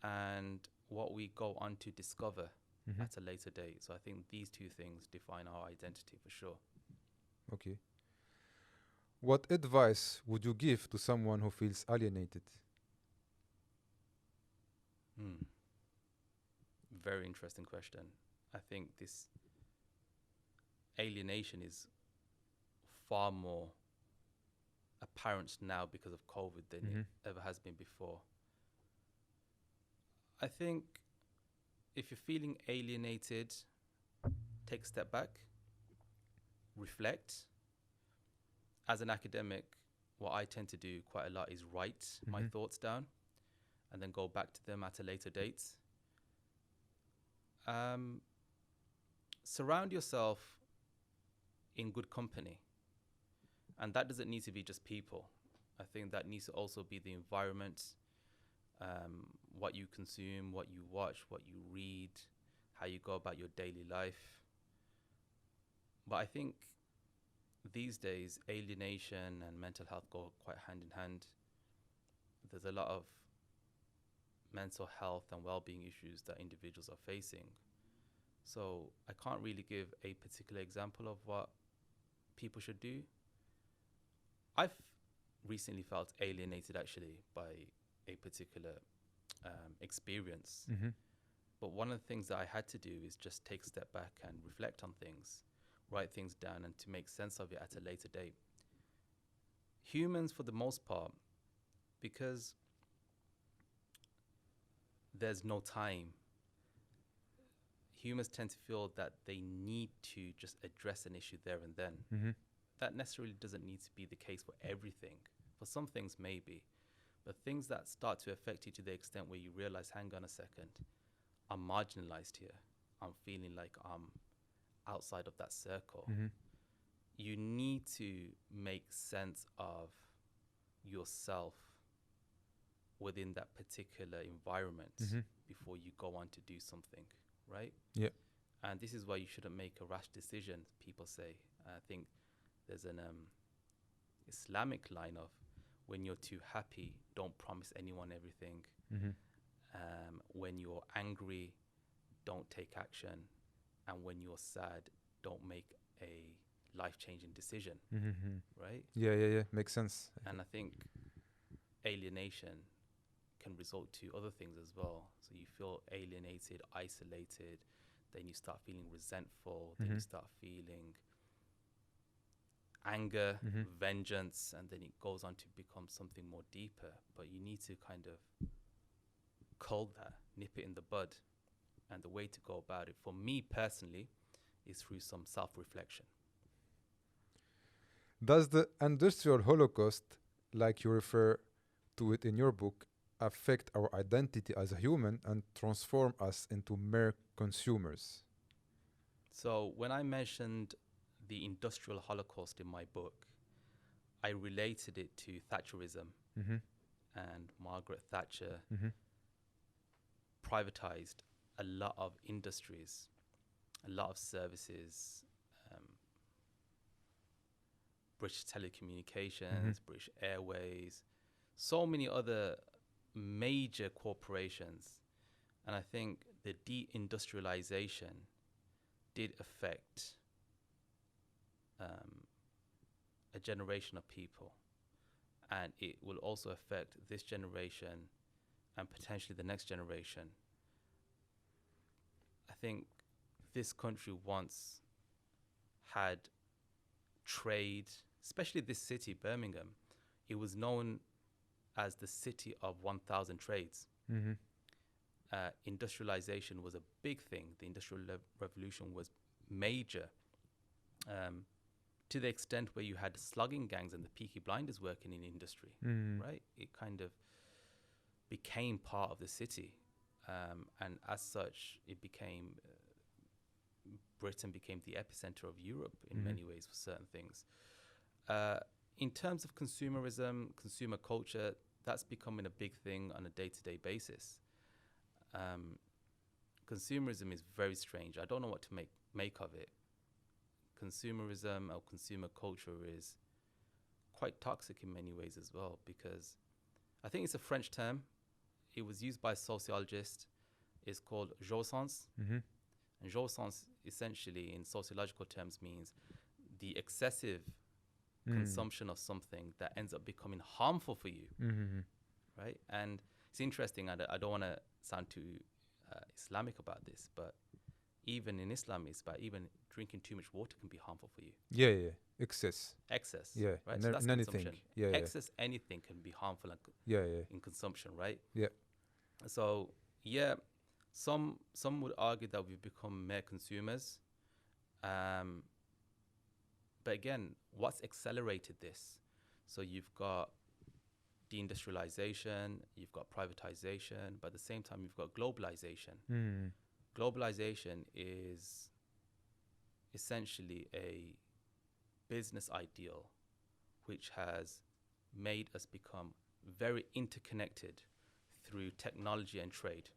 and what we go on to discover at a later date. So I think these two things define our identity for sure. Okay. What advice would you give to someone who feels alienated? Very interesting question. I think this alienation is far more apparent now because of COVID than it ever has been before. I think if you're feeling alienated, take a step back, reflect. As an academic, what I tend to do quite a lot is write my thoughts down and then go back to them at a later date. Surround yourself in good company. And that doesn't need to be just people. I think that needs to also be the environment, what you consume, what you watch, what you read, how you go about your daily life. But I think these days, alienation and mental health go quite hand in hand. There's a lot of mental health and well-being issues that individuals are facing. So I can't really give a particular example of what people should do. I've recently felt alienated actually by a particular experience. Mm-hmm. But one of the things that I had to do is just take a step back and reflect on things, write things down, and to make sense of it at a later date. Humans, for the most part, because there's no time, humans tend to feel that they need to just address an issue there and then. Mm-hmm. That necessarily doesn't need to be the case for everything. For some things, maybe. But things that start to affect you to the extent where you realize, hang on a second, I'm marginalized here. I'm feeling like I'm outside of that circle. Mm-hmm. You need to make sense of yourself within that particular environment Mm-hmm. before you go on to do something, right? Yeah. And this is why you shouldn't make a rash decision, people say. I think there's an Islamic line of, when you're too happy, don't promise anyone everything. Mm-hmm. When you're angry, don't take action. And when you're sad, don't make a life-changing decision, Mm-hmm. right? Yeah. Makes sense. And I think alienation can result to other things as well. So you feel alienated, isolated, then you start feeling resentful, then you start feeling anger, vengeance, and then it goes on to become something more deeper. But you need to kind of cull that, nip it in the bud. And the way to go about it, for me personally, is through some self-reflection. Does the industrial Holocaust, like you refer to it in your book, affect our identity as a human and transform us into mere consumers? So when I mentioned the industrial Holocaust in my book, I related it to Thatcherism, and Margaret Thatcher privatized a lot of industries, a lot of services, British Telecommunications, British Airways, so many other major corporations. And I think the deindustrialization did affect a generation of people. And it will also affect this generation and potentially the next generation. I think this country once had trade, especially this city, Birmingham. It was known as the city of 1,000 trades. Industrialization was a big thing. The Industrial Revolution was major, to the extent where you had slugging gangs and the Peaky Blinders working in industry, right? It kind of became part of the city. And as such, it became, Britain became the epicenter of Europe in many ways for certain things. In terms of consumerism, consumer culture, that's becoming a big thing on a day-to-day basis. Consumerism is very strange. I don't know what to make of it. Consumerism or consumer culture is quite toxic in many ways as well, because I think it's a French term. It was used by a sociologist. It's called jouissance. And jouissance essentially in sociological terms means the excessive consumption of something that ends up becoming harmful for you, right? And it's interesting, I don't want to sound too Islamic about this, but even in Islam, it's about even drinking too much water can be harmful for you. Yeah. Excess. Yeah, right? So that's anything. consumption. Yeah. Excess anything can be harmful in consumption, right? Yeah. So, yeah, some would argue that we've become mere consumers. But again, what's accelerated this? So you've got deindustrialization, you've got privatization, but at the same time, you've got globalization. Globalization is essentially a business ideal which has made us become very interconnected through technology and trade.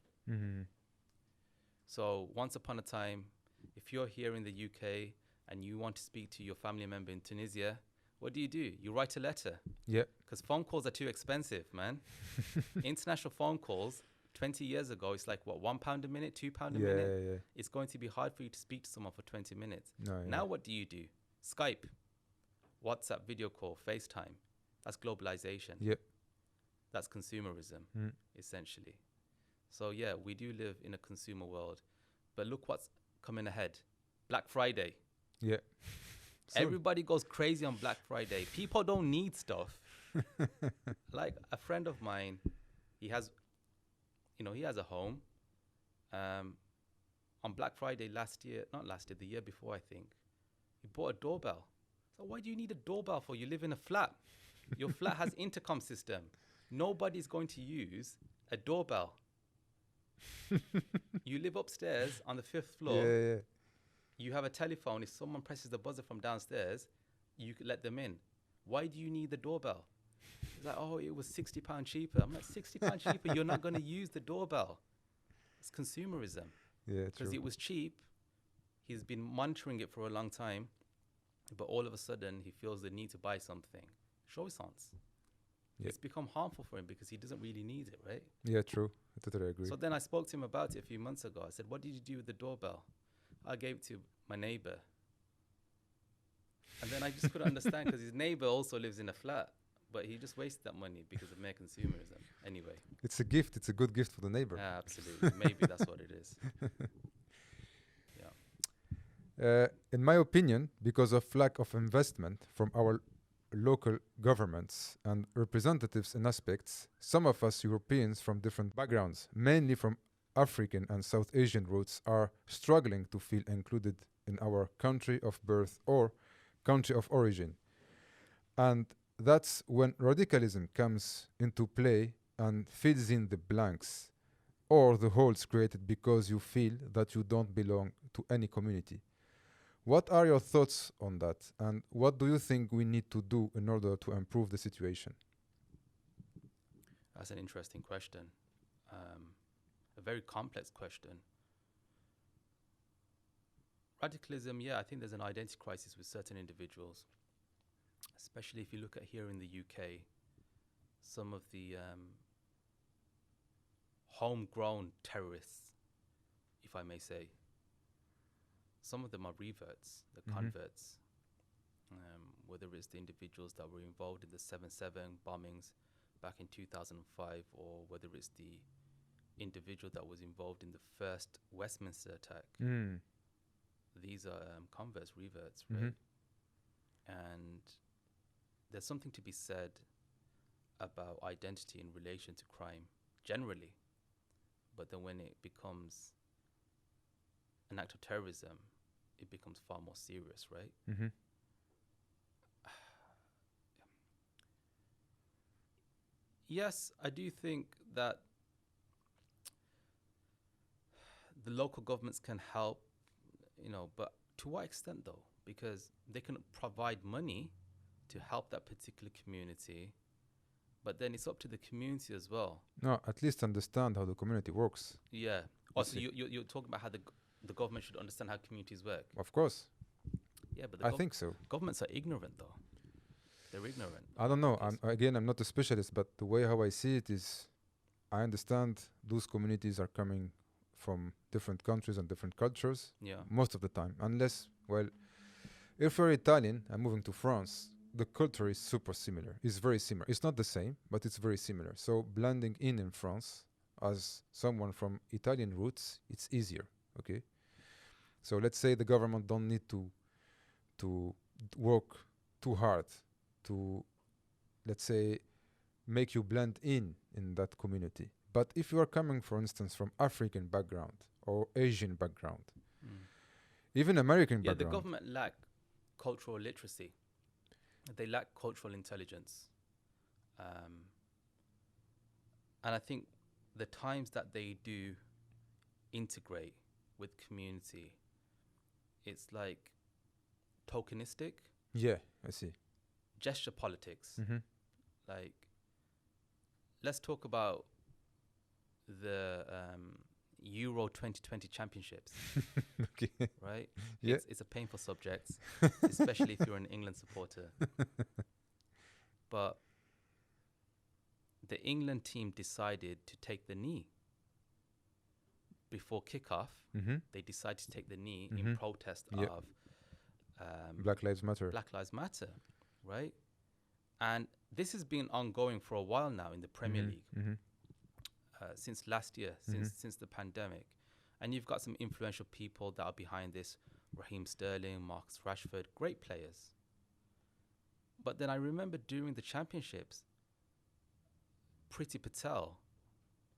So once upon a time, if you're here in the UK and you want to speak to your family member in Tunisia, what do? You write a letter. Yeah. Because phone calls are too expensive, man. International phone calls, 20 years ago, it's like, what, £1 a minute, £2 a minute? Yeah. It's going to be hard for you to speak to someone for 20 minutes. No, Now what do? Skype, WhatsApp, video call, FaceTime. That's globalization. Yeah. That's consumerism, essentially. So yeah, we do live in a consumer world. But look what's coming ahead. Black Friday. Yeah. Everybody goes crazy on Black Friday. People don't need stuff. Like a friend of mine, he has a home. On Black Friday the year before, I think, he bought a doorbell. So why do you need a doorbell for? You live in a flat. Your flat has intercom system. Nobody's going to use a doorbell. You live upstairs on the 5th floor. Yeah. You have a telephone. If someone presses the buzzer from downstairs, you could let them in. Why do you need the doorbell? It's like, oh, it was £60 cheaper. I'm like, £60 cheaper? You're not going to use the doorbell. It's consumerism. Yeah, Because true. it was cheap. He's been monitoring it for a long time. But all of a sudden, he feels the need to buy something. Jouissance. Yeah. It's become harmful for him because he doesn't really need it, right? Yeah, true. I totally agree. So then I spoke to him about it a few months ago. I said, what did you do with the doorbell? I gave it to my neighbor. And then I just couldn't understand because his neighbor also lives in a flat. But he just wasted that money because of mere consumerism. Anyway. It's a gift. It's a good gift for the neighbor. Yeah, absolutely. Maybe that's what it is. In my opinion, because of lack of investment from our local governments and representatives in aspects, some of us Europeans from different backgrounds, mainly from African and South Asian roots, are struggling to feel included in our country of birth or country of origin. And that's when radicalism comes into play and fills in the blanks or the holes created because you feel that you don't belong to any community. What are your thoughts on that? And what do you think we need to do in order to improve the situation? That's an interesting question. A very complex question. Radicalism, yeah, I think there's an identity crisis with certain individuals, especially if you look at here in the UK, some of the homegrown terrorists, if I may say. Some of them are reverts, the converts, whether it's the individuals that were involved in the 7/7 bombings back in 2005, or whether it's the individual that was involved in the first Westminster attack. These are converts, reverts, right? And there's something to be said about identity in relation to crime generally, but then when it becomes an act of terrorism, it becomes far more serious, right? Yes, I do think that the local governments can help, but to what extent though? Because they can provide money to help that particular community, but then it's up to the community as well. No, at least understand how the community works. Yeah. Also, you're talking about how the government should understand how communities work. Of course. Yeah, but I think so. Governments are ignorant though. They're ignorant. I don't know. I'm not a specialist, but the way how I see it is, I understand those communities are coming from different countries and different cultures. Yeah. Most of the time, unless, well, if you're Italian and moving to France, the culture is super similar. It's very similar. It's not the same, but it's very similar. So blending in France as someone from Italian roots, it's easier. Okay. So let's say the government don't need to work too hard to, let's say, make you blend in that community. But if you are coming, for instance, from African background or Asian background, even American background. Yeah, the government lack cultural literacy. They lack cultural intelligence. And I think the times that they do integrate with community, it's like tokenistic. Yeah, I see. Gesture politics. Like, let's talk about the Euro 2020 championships, Okay. right? Yeah. It's a painful subject, especially if you're an England supporter. But the England team decided to take the knee. Before kickoff, Mm-hmm. they decided to take the knee Mm-hmm. in protest Yeah. of Black Lives Matter. Black Lives Matter, right? And this has been ongoing for a while now in the Premier Mhm, League, mhm. since last year, since the pandemic. And you've got some influential people that are behind this: Raheem Sterling, Marcus Rashford, great players. But then I remember during the championships, Priti Patel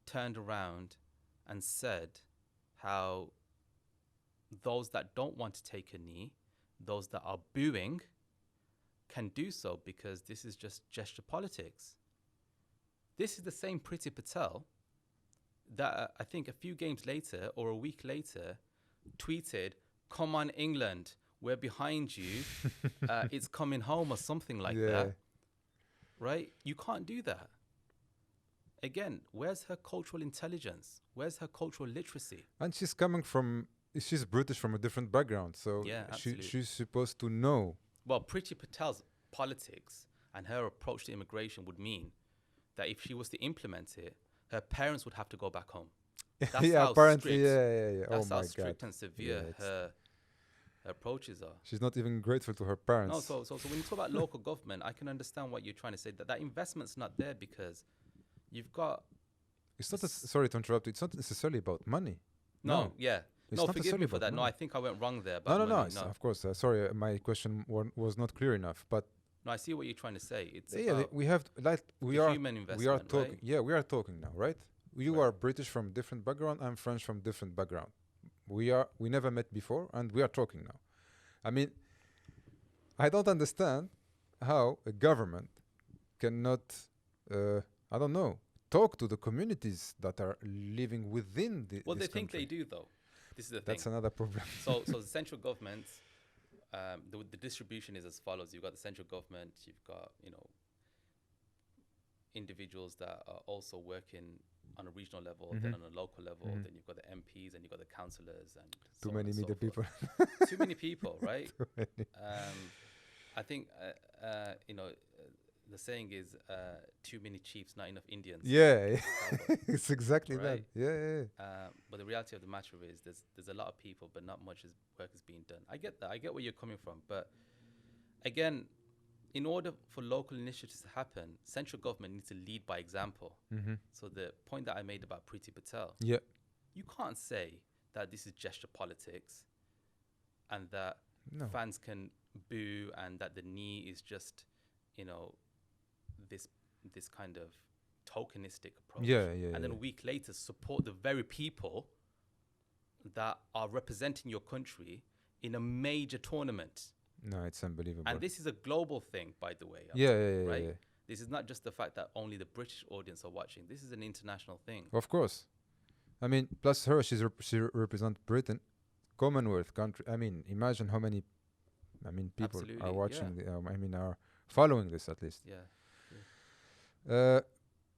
turned around and said how those that don't want to take a knee, those that are booing, can do so because this is just gesture politics. This is the same Priti Patel that I think a few games later or a week later tweeted, "Come on, England, we're behind you. It's coming home," or something like that. Right? You can't do that. Again, where's her cultural intelligence? Where's her cultural literacy? And she's coming from, she's British from a different background, so Yeah, absolutely. she's supposed to know. Well, Priti Patel's politics and her approach to immigration would mean that if she was to implement it, her parents would have to go back home. That's Yeah, how apparently, strict, yeah. Oh That's my how God. strict and severe Yeah, her approaches are. she's not even grateful to her parents. No, so when you talk about local government, I can understand what you're trying to say. That investment's not there because you've got. It's not, sorry to interrupt you, it's not necessarily about money. No, yeah. It's No, not forgive me necessarily for about that. No, money. I think I went wrong there. About No, money. of course. Sorry, my question was not clear enough. But No, I see what you're trying to say. It's yeah, about we have like the human investment, we are talking. right? Yeah, we are talking now, right? You Right. are British from different background. I'm French from different background. We never met before, and we are talking now. I mean, I don't understand how a government cannot, I don't know, talk to the communities that are living within Well, this they think country. they do, though. This is the That's thing. another problem. So the central government, the distribution is as follows. You've got the central government. You've got, individuals that are also working on a regional level, then on a local level. Then you've got the MPs and you've got the councillors and Too so on many and so media forth. people. Too many people, right? Too many. I think the saying is too many chiefs, not enough Indians. Yeah, Cowboy. it's exactly Right. that. Yeah. But the reality of the matter is there's a lot of people, but not much work is being done. I get that. I get where you're coming from. But again, in order for local initiatives to happen, central government needs to lead by example. Mm-hmm. So the point that I made about Priti Patel, Yeah. you can't say that this is gesture politics and that No. fans can boo and that the knee is just, this kind of tokenistic approach. Yeah. And then a week later support the very people that are representing your country in a major tournament. No, it's unbelievable. And this is a global thing, by the way. Yeah, right? yeah. This is not just the fact that only the British audience are watching. This is an international thing. Of course. I mean, plus her, she represents Britain, Commonwealth country. I mean, imagine how many, people Absolutely, are watching. yeah. Are following this at least. Yeah.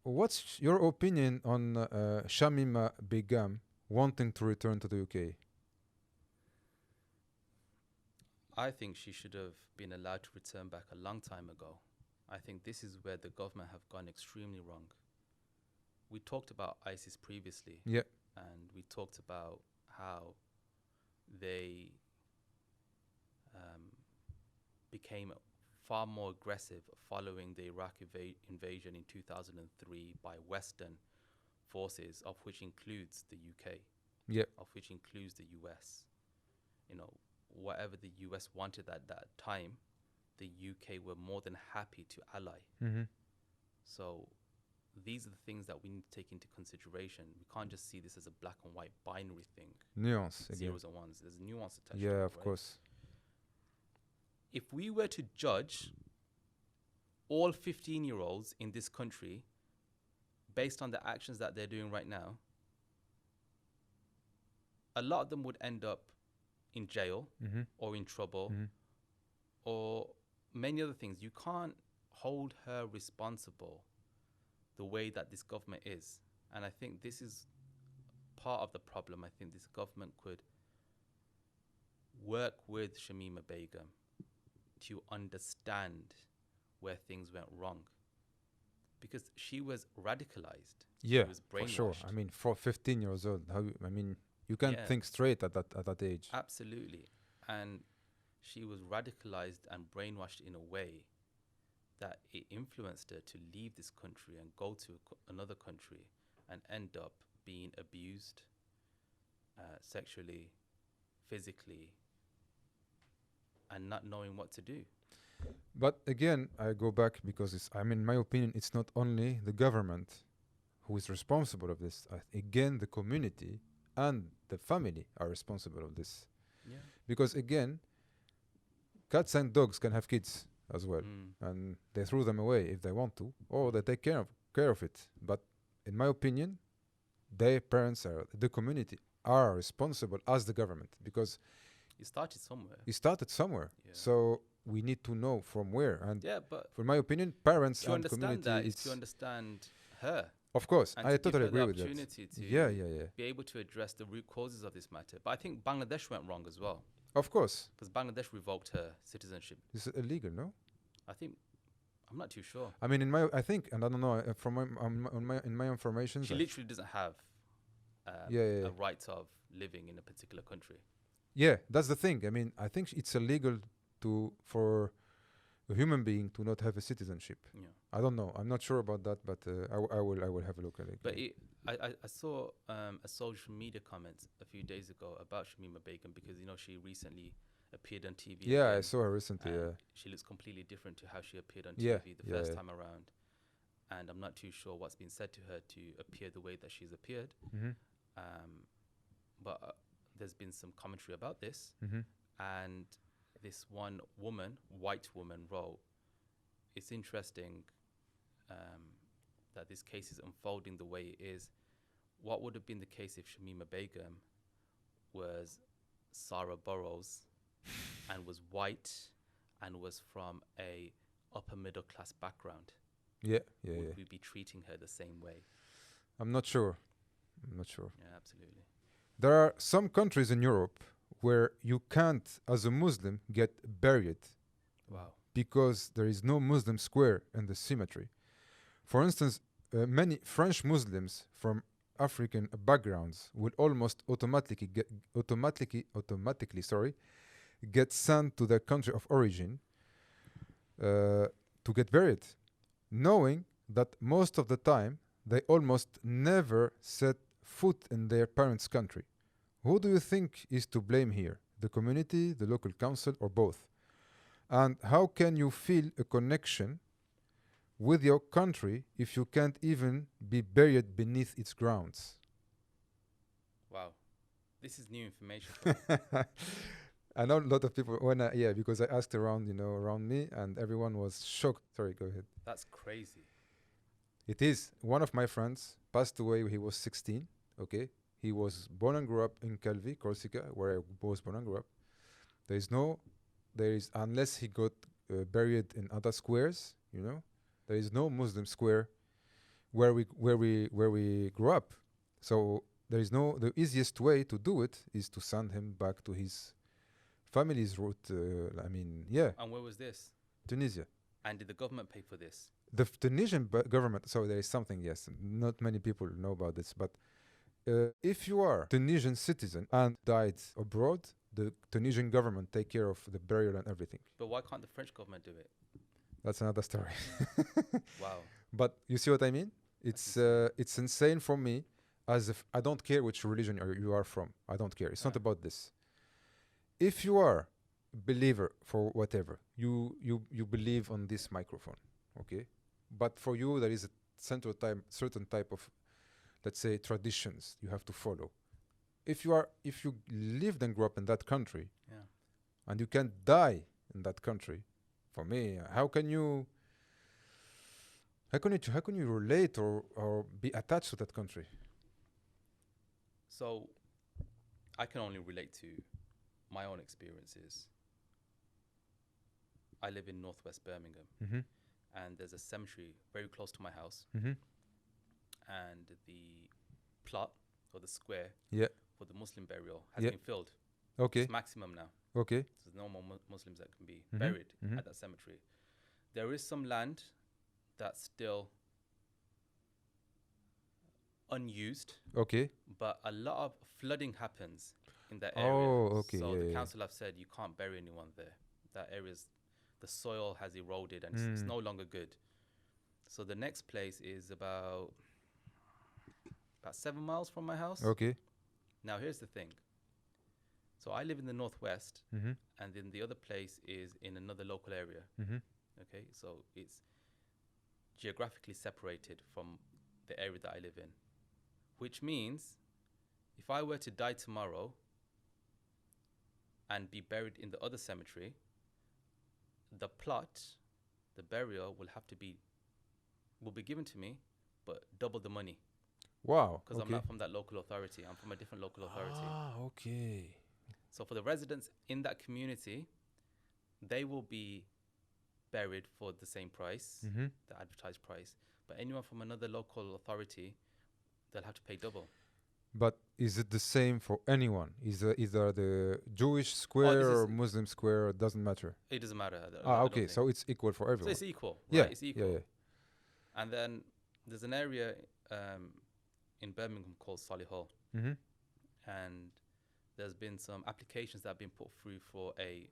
What's your opinion on Shamima Begum wanting to return to the UK? I think she should have been allowed to return back a long time ago. I think this is where the government have gone extremely wrong. We talked about ISIS previously. Yeah. And we talked about how they became far more aggressive following the Iraq invasion in 2003 by Western forces, of which includes the UK, Yeah. of which includes the US. Whatever the US wanted at that time, the UK were more than happy to ally. Mm-hmm. So these are the things that we need to take into consideration. We can't just see this as a black and white binary thing. Nuance. Again. Zeros and ones. There's nuance attached to Yeah, it, of right? course. If we were to judge all 15-year-olds in this country based on the actions that they're doing right now, a lot of them would end up in jail Mm-hmm. or in trouble Mm-hmm. or many other things. You can't hold her responsible the way that this government is. And I think this is part of the problem. I think this government could work with Shamima Begum to understand where things went wrong, because she was radicalized. Yeah, she was for sure. brainwashed. I mean, for 15 years old, you can't Yeah. think straight at that age. Absolutely. And she was radicalized and brainwashed in a way that it influenced her to leave this country and go to another country and end up being abused sexually, physically, and not knowing what to do. But again, I go back because in my opinion, it's not only the government who is responsible of this. Again, the community and the family are responsible of this. Yeah. Because again, cats and dogs can have kids as well, and they throw them away if they want to, or they take care of it. But in my opinion, their parents the community are responsible as the government, because It started somewhere. it started somewhere. Yeah. So we need to know from where. And Yeah, but for my opinion, parents to and understand community that is is to understand her. of course, And I to give totally her agree the with that. opportunity to Yeah. be able to address the root causes of this matter. But I think Bangladesh went wrong as well, Of course, because Bangladesh revoked her citizenship. this is illegal, no? I'm not too sure. I mean, I think, and I don't know, from in my information, She literally doesn't have Yeah. a right of living in a particular country. yeah, that's the thing. I mean, I think it's illegal for a human being to not have a citizenship. Yeah. I don't know. I'm not sure about that, but I will have a look at it. But I saw a social media comment a few days ago about Shamima Begum, because she recently appeared on TV. Yeah, I again, saw her recently. and Yeah. she looks completely different to how she appeared on Yeah, TV the yeah, first yeah. time around. And I'm not too sure what's been said to her to appear the way that she's appeared. Mm-hmm. But there's been some commentary about this. Mm-hmm. And this one woman, white woman, wrote, "It's interesting that this case is unfolding the way it is. What would have been the case if Shamima Begum was Sarah Burrows and was white and was from a upper middle class background? Yeah. Would we be treating her the same way?" I'm not sure. Yeah, absolutely. There are some countries in Europe where you can't, as a Muslim, get buried Wow. because there is no Muslim square in the cemetery. For instance, many French Muslims from African backgrounds will almost automatically get sent to their country of origin to get buried, knowing that most of the time they almost never set foot in their parents' country. Who do you think is to blame here? The community, the local council, or both? And how can you feel a connection with your country if you can't even be buried beneath its grounds? Wow. This is new information. I know a lot of people because I asked around me, and everyone was shocked. Sorry, go ahead. That's crazy. It is. One of my friends passed away when he was 16. Okay, he was born and grew up in Calvi, Corsica, where I was born and grew up. Unless he got buried in other squares, there is no Muslim square where we grew up. So the easiest way to do it is to send him back to his family's root. And where was this? Tunisia. And did the government pay for this? The Tunisian government, so there is something, yes, not many people know about this, but if you are Tunisian citizen and died abroad, the Tunisian government take care of the burial and everything. But why can't the French government do it? That's another story. Wow. But you see what I mean? It's insane for me, as if I don't care which religion you are from. I don't care. It's not about this. If you are a believer for whatever, you believe on this microphone, okay? But for you, there is a certain type of, let's say, traditions you have to follow. If you lived and grew up in that country, and you can die in that country, for me, how can you relate or be attached to that country? So I can only relate to my own experiences. I live in northwest Birmingham, Mm-hmm. and there's a cemetery very close to my house. Mm-hmm. And the plot or the square Yeah. for the Muslim burial has Yeah. been filled. Okay. It's maximum now. Okay. There's no more Muslims that can be Mhm. buried Mhm. at that cemetery. There is some land that's still unused, Okay. but a lot of flooding happens in that area. Oh, okay. So Yeah, the yeah, council have said you can't bury anyone there. That area's, the soil has eroded and it's Mm. no longer good. So the next place is about 7 miles from my house. Okay. Now here's the thing. So I live in the northwest, Mhm. and then the other place is in another local area. Mhm. Okay, so it's geographically separated from the area that I live in, which means if I were to die tomorrow and be buried in the other cemetery, the plot, the burial will be given to me, but double the money, Wow. because I'm Okay. not from that local authority. I'm from a different local authority. Ah, okay. So for the residents in that community, they will be buried for the same price, Mm-hmm. the advertised price. But anyone from another local authority, they'll have to pay double. But is it the same for anyone? Is either the Jewish this square is- or Muslim square? It doesn't matter. It doesn't matter. I Ah, don't okay. think. So it's equal for So everyone. it's equal, right? Yeah. It's equal. Yeah. Yeah. And then there's an area in Birmingham called Solihull, Mm-hmm. and there's been some applications that have been put through for a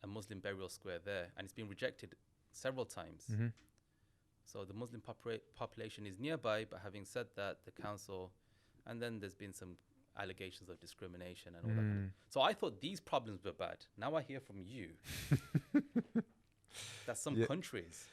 Muslim burial square there, and it's been rejected several times. Mm-hmm. So the Muslim population is nearby, but having said that, the council, and then there's been some allegations of discrimination and all that. Kind of. So I thought these problems were bad. Now I hear from you that some Yeah. countries,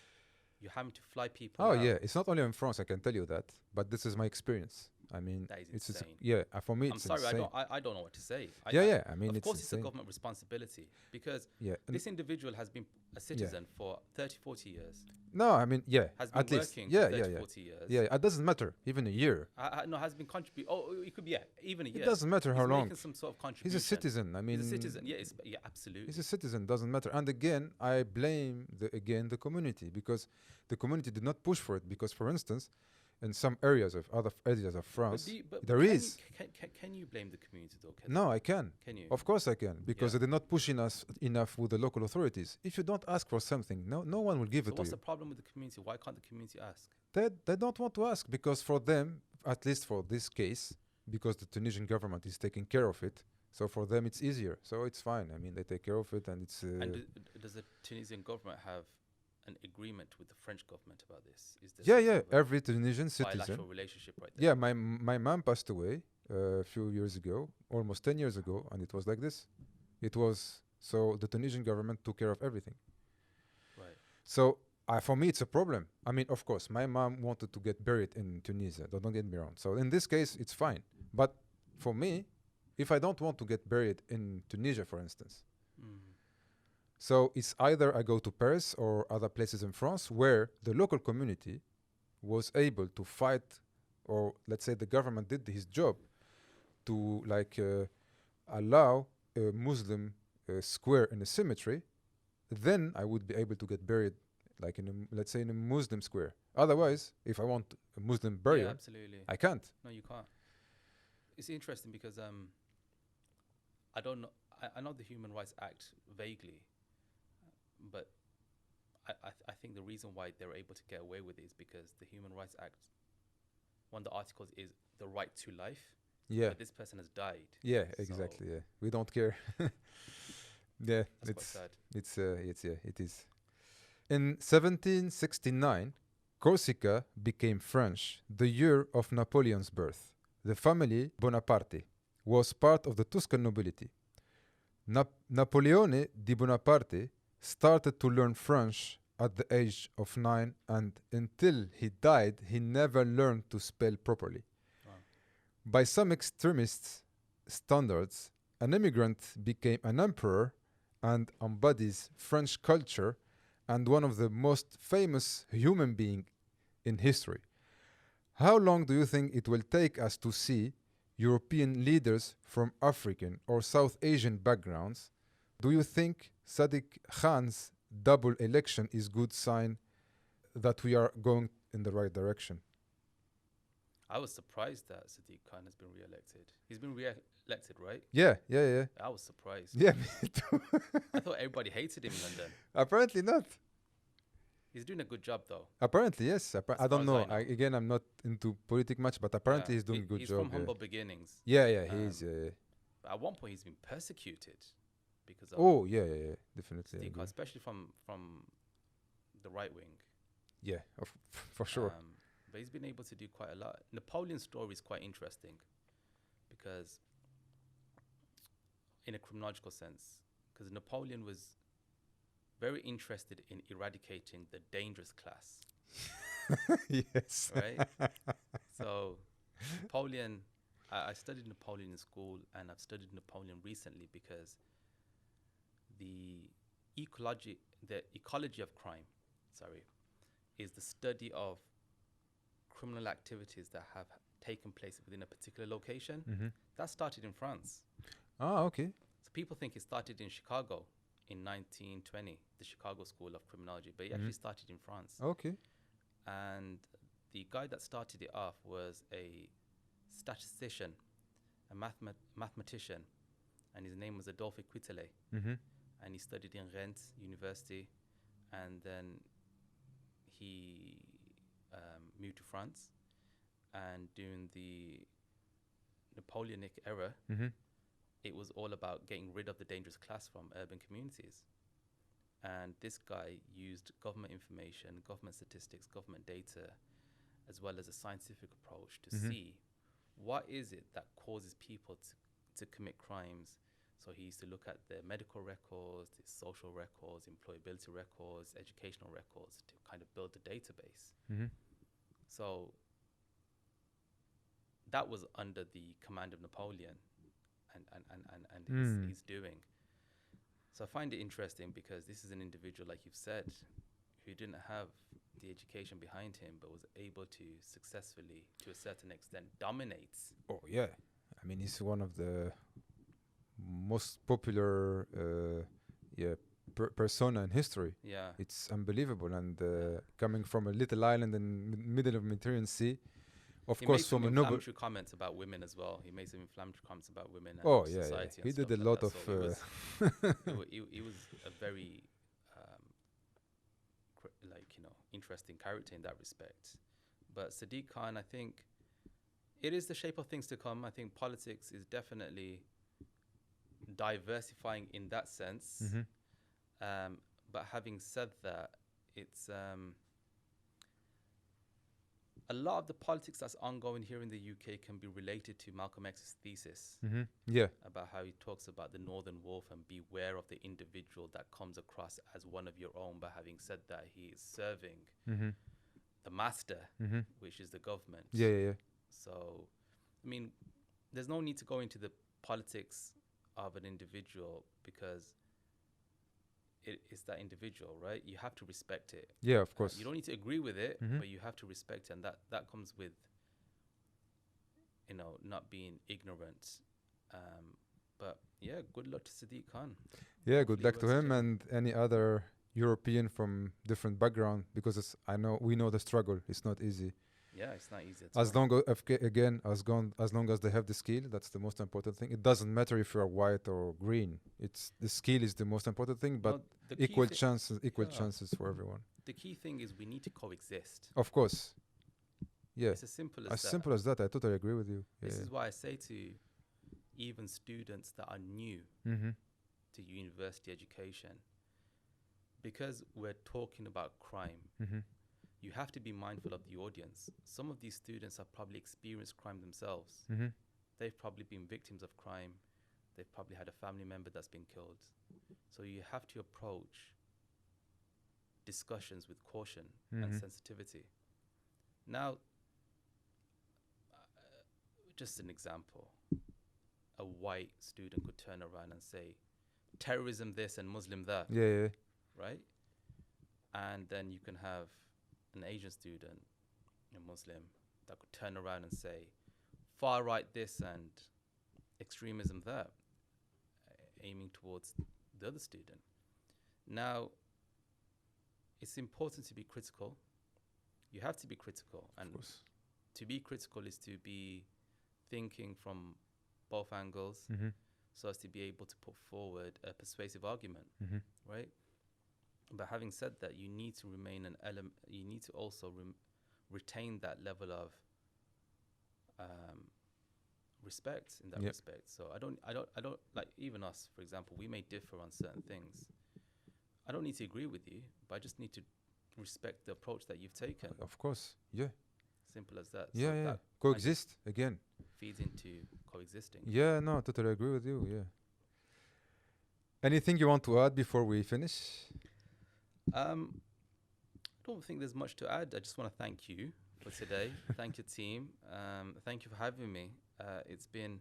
you're having to fly people Oh out. yeah, it's not only in France. I can tell you that, but this is my experience. I mean, That is it's insane. yeah. For me, I'm it's sorry, insane. I don't know what to say. Yeah. I mean, Of it's course, it's a insane. government responsibility, because Yeah. this individual has been a citizen for 30, 40 years. No, I mean, yeah. Has been At least, working yeah, for 30, yeah. 40 years. Yeah, it doesn't matter. Even a year. No, has been contributing. Oh, it could be, yeah, even a year. It doesn't matter how He's long. making some sort of contribution. He's a citizen. I mean, He's a citizen. Yeah, yeah, absolutely. he's a citizen. Doesn't matter. And again, I blame the community, because the community did not push for it. Because, for instance, in some areas of other areas of France, there is. Can you blame the community though? No, I can. Can you? Of course I can, because Yeah. they did not push enough with the local authorities. If you don't ask for something, no one will give So it to what's you. the problem with the community? Why can't the community ask? They don't want to ask, because for them, at least for this case, because the Tunisian government is taking care of it, so for them it's easier. So it's fine. I mean, they take care of it, and it's. And does the Tunisian government have an agreement with the French government about this? Is there yeah, some yeah. sort of Every Tunisian citizen. bilateral relationship right there? Yeah, my mom passed away a few years ago, almost 10 years ago, and it was like this. It was so the Tunisian government took care of everything. Right. So for me, it's a problem. I mean, of course, my mom wanted to get buried in Tunisia. Don't get me wrong. So in this case, it's fine. But for me, if I don't want to get buried in Tunisia, for instance, so it's either I go to Paris or other places in France where the local community was able to fight, or let's say the government did his job to allow a Muslim square in a cemetery, then I would be able to get buried like let's say in a Muslim square. Otherwise, if I want a Muslim burial, Yeah, absolutely. I can't. No, you can't. It's interesting because I don't know. I know the Human Rights Act vaguely, but I think the reason why they're able to get away with it is because the Human Rights Act, one of the articles is the right to life. Yeah. But this person has died. Yeah, So exactly. Yeah, we don't care. Yeah, That's quite sad. it is. In 1769, Corsica became French, the year of Napoleon's birth. The family Bonaparte was part of the Tuscan nobility. Napoleone di Bonaparte started to learn French at the age of 9, and until he died, he never learned to spell properly. Wow. By some extremists' standards, an immigrant became an emperor and embodies French culture and one of the most famous human beings in history. How long do you think it will take us to see European leaders from African or South Asian backgrounds? Do you think Sadiq Khan's double election is good sign that we are going in the right direction? I was surprised that Sadiq Khan has been re-elected. He's been re-elected, right? Yeah. I was surprised. Yeah, me too. I thought everybody hated him in London. Apparently not. He's doing a good job, though. Apparently, yes. As I far don't as know. I know. Again, I'm not into politics much, but apparently he's doing a good he's job. from humble beginnings. Yeah, he is. But at one point, he's been persecuted because of Oh, yeah, definitely. I Sadiq Khan, agree. especially from the right wing. Yeah, for sure. But he's been able to do quite a lot. Napoleon's story is quite interesting because, in a criminological sense, because Napoleon was very interested in eradicating the dangerous class, Yes. right? So, Napoleon, I studied Napoleon in school, and I've studied Napoleon recently because the ecology of crime, is the study of criminal activities that have taken place within a particular location. Mm-hmm. That started in France. Ah, okay. So people think it started in Chicago in 1920, the Chicago School of Criminology, but it actually started in France. Okay. And the guy that started it off was a statistician, a mathematician, and his name was Adolphe Quetelet. Mm-hmm. And he studied in Rennes University, and then he moved to France. And during the Napoleonic era, Mm-hmm. it was all about getting rid of the dangerous class from urban communities. And this guy used government information, government statistics, government data, as well as a scientific approach to see what is it that causes people to commit crimes. So he used to look at their medical records, their social records, employability records, educational records to kind of build a database. Mm-hmm. So that was under the command of Napoleon and his doing. So I find it interesting because this is an individual, like you've said, who didn't have the education behind him, but was able to successfully, to a certain extent, dominate. Oh, yeah. I mean, he's one of the most popular persona in history. Yeah. It's unbelievable. And coming from a little island in middle of Mediterranean Sea, of He course, made some from a noble. inflammatory comments about women as well. He made some inflammatory comments about women and Oh, yeah. society. He and did stuff a like lot that. of. So he was a very, interesting character in that respect. But Sadiq Khan, I think, it is the shape of things to come. I think politics is definitely diversifying in that sense. Mm-hmm. But having said that, it's a lot of the politics that's ongoing here in the UK can be related to Malcolm X's thesis Mm-hmm. Yeah. about how he talks about the Northern Wolf and beware of the individual that comes across as one of your own. But having said that, he is serving Mm-hmm. the master, Mm-hmm. which is the government. Yeah. So, I mean, there's no need to go into the politics of an individual because it is that individual, right? You have to respect it. Yeah, of course. You don't need to agree with it, Mhm. but you have to respect it. And that comes with, not being ignorant. But yeah, good luck to Sadiq Khan. Yeah, good Hopefully luck he to works him again. and any other European from different background because we know the struggle. It's not easy. Yeah, it's not easy at As all. long as long as they have the skill, that's the most important thing. It doesn't matter if you're white or green. It's the skill is the most important thing, but No, the key equal thi- chances for everyone. The key thing is we need to coexist. Of course. Yeah. It's as simple as As that. simple as that. I totally agree with you. This Yeah. is why I say to even students that are new Mm-hmm. to university education, because we're talking about crime, Mm-hmm. you have to be mindful of the audience. Some of these students have probably experienced crime themselves. Mm-hmm. They've probably been victims of crime. They've probably had a family member that's been killed. So you have to approach discussions with caution and Mhm. sensitivity. Now, just an example. A white student could turn around and say, terrorism this and Muslim that, Yeah. right? And then you can have an Asian student, a Muslim, that could turn around and say, far right this and extremism that, aiming towards the other student. Now, it's important to be critical. You have to be critical. Of And course. to be critical is to be thinking from both angles, Mm-hmm. so as to be able to put forward a persuasive argument, Mm-hmm. right? But having said that, you need to remain an element. You need to also retain that level of respect in that Yep. respect. So I don't like, even us, for example, we may differ on certain things. I don't need to agree with you, but I just need to respect the approach that you've taken. Of course. Yeah. Simple as that. Yeah, So yeah. that Coexist again. feeds into coexisting. Yeah, no, totally agree with you. Yeah. Anything you want to add before we finish? I don't think there's much to add. I just want to thank you for today. Thank your team. Thank you for having me. It's been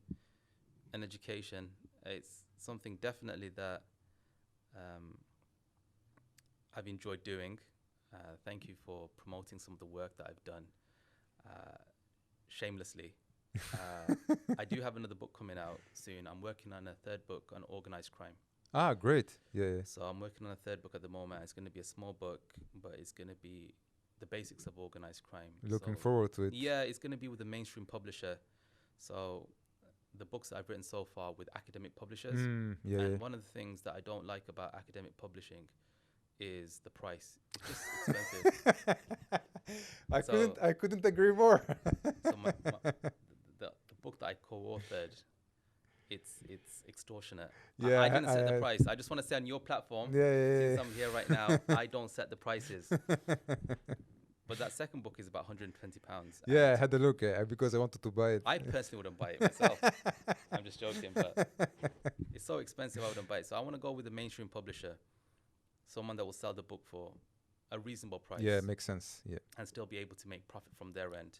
an education. It's something definitely that I've enjoyed doing. Thank you for promoting some of the work that I've done shamelessly. I do have another book coming out soon. I'm working on a third book on organised crime. Ah, great. Yeah, yeah. So I'm working on a third book at the moment. It's going to be a small book, but it's going to be the basics of organised crime. Looking So, forward to it. yeah, it's going to be with a mainstream publisher. So the books that I've written so far with academic publishers. Yeah, And yeah. one of the things that I don't like about academic publishing is the price. It's just expensive. I couldn't agree more. So the book that I co-authored, it's extortionate. Yeah, I didn't set the I- price. I just want to say on your platform, Yeah, yeah, since yeah. I'm here right now, I don't set the prices. But that second book is about £120. Yeah, I and had a look because I wanted to buy it. I personally wouldn't buy it myself. I'm just joking, but it's so expensive I wouldn't buy it. So I want to go with a mainstream publisher, someone that will sell the book for a reasonable price. Yeah, makes sense. Yeah. And still be able to make profit from their end.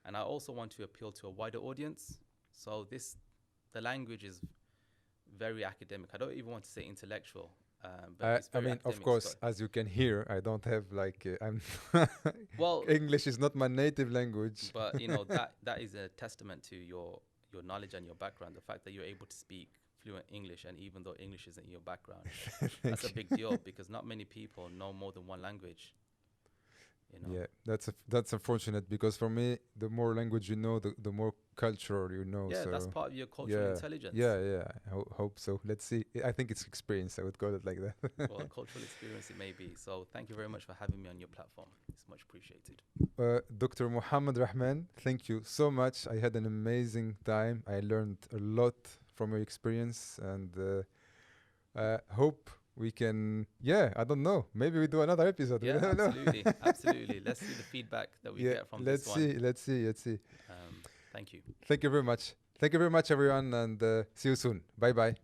And I also want to appeal to a wider audience. So the language is very academic. I don't even want to say intellectual. But it's I very mean, of academic. course, It's as you can hear, I don't have I'm well, English is not my native language. but that is a testament to your knowledge and your background. The fact that you're able to speak fluent English, and even though English isn't your background, that's a big deal, because not many people know more than one language. Yeah, that's unfortunate, because for me, the more language you know, the more culture you know. Yeah, so that's part of your cultural yeah, intelligence. yeah. I hope so. Let's see. I think it's experience. I would call it like that. Well, a cultural experience it may be. So thank you very much for having me on your platform. It's much appreciated. Dr. Mohammed Rahman, thank you so much. I had an amazing time. I learned a lot from your experience, and hope we can, I don't know, maybe we do another episode. Yeah, We don't know. absolutely. Let's see the feedback that we get from let's this see, one. let's see. Thank you. Thank you very much. Thank you very much, everyone, and see you soon. Bye bye.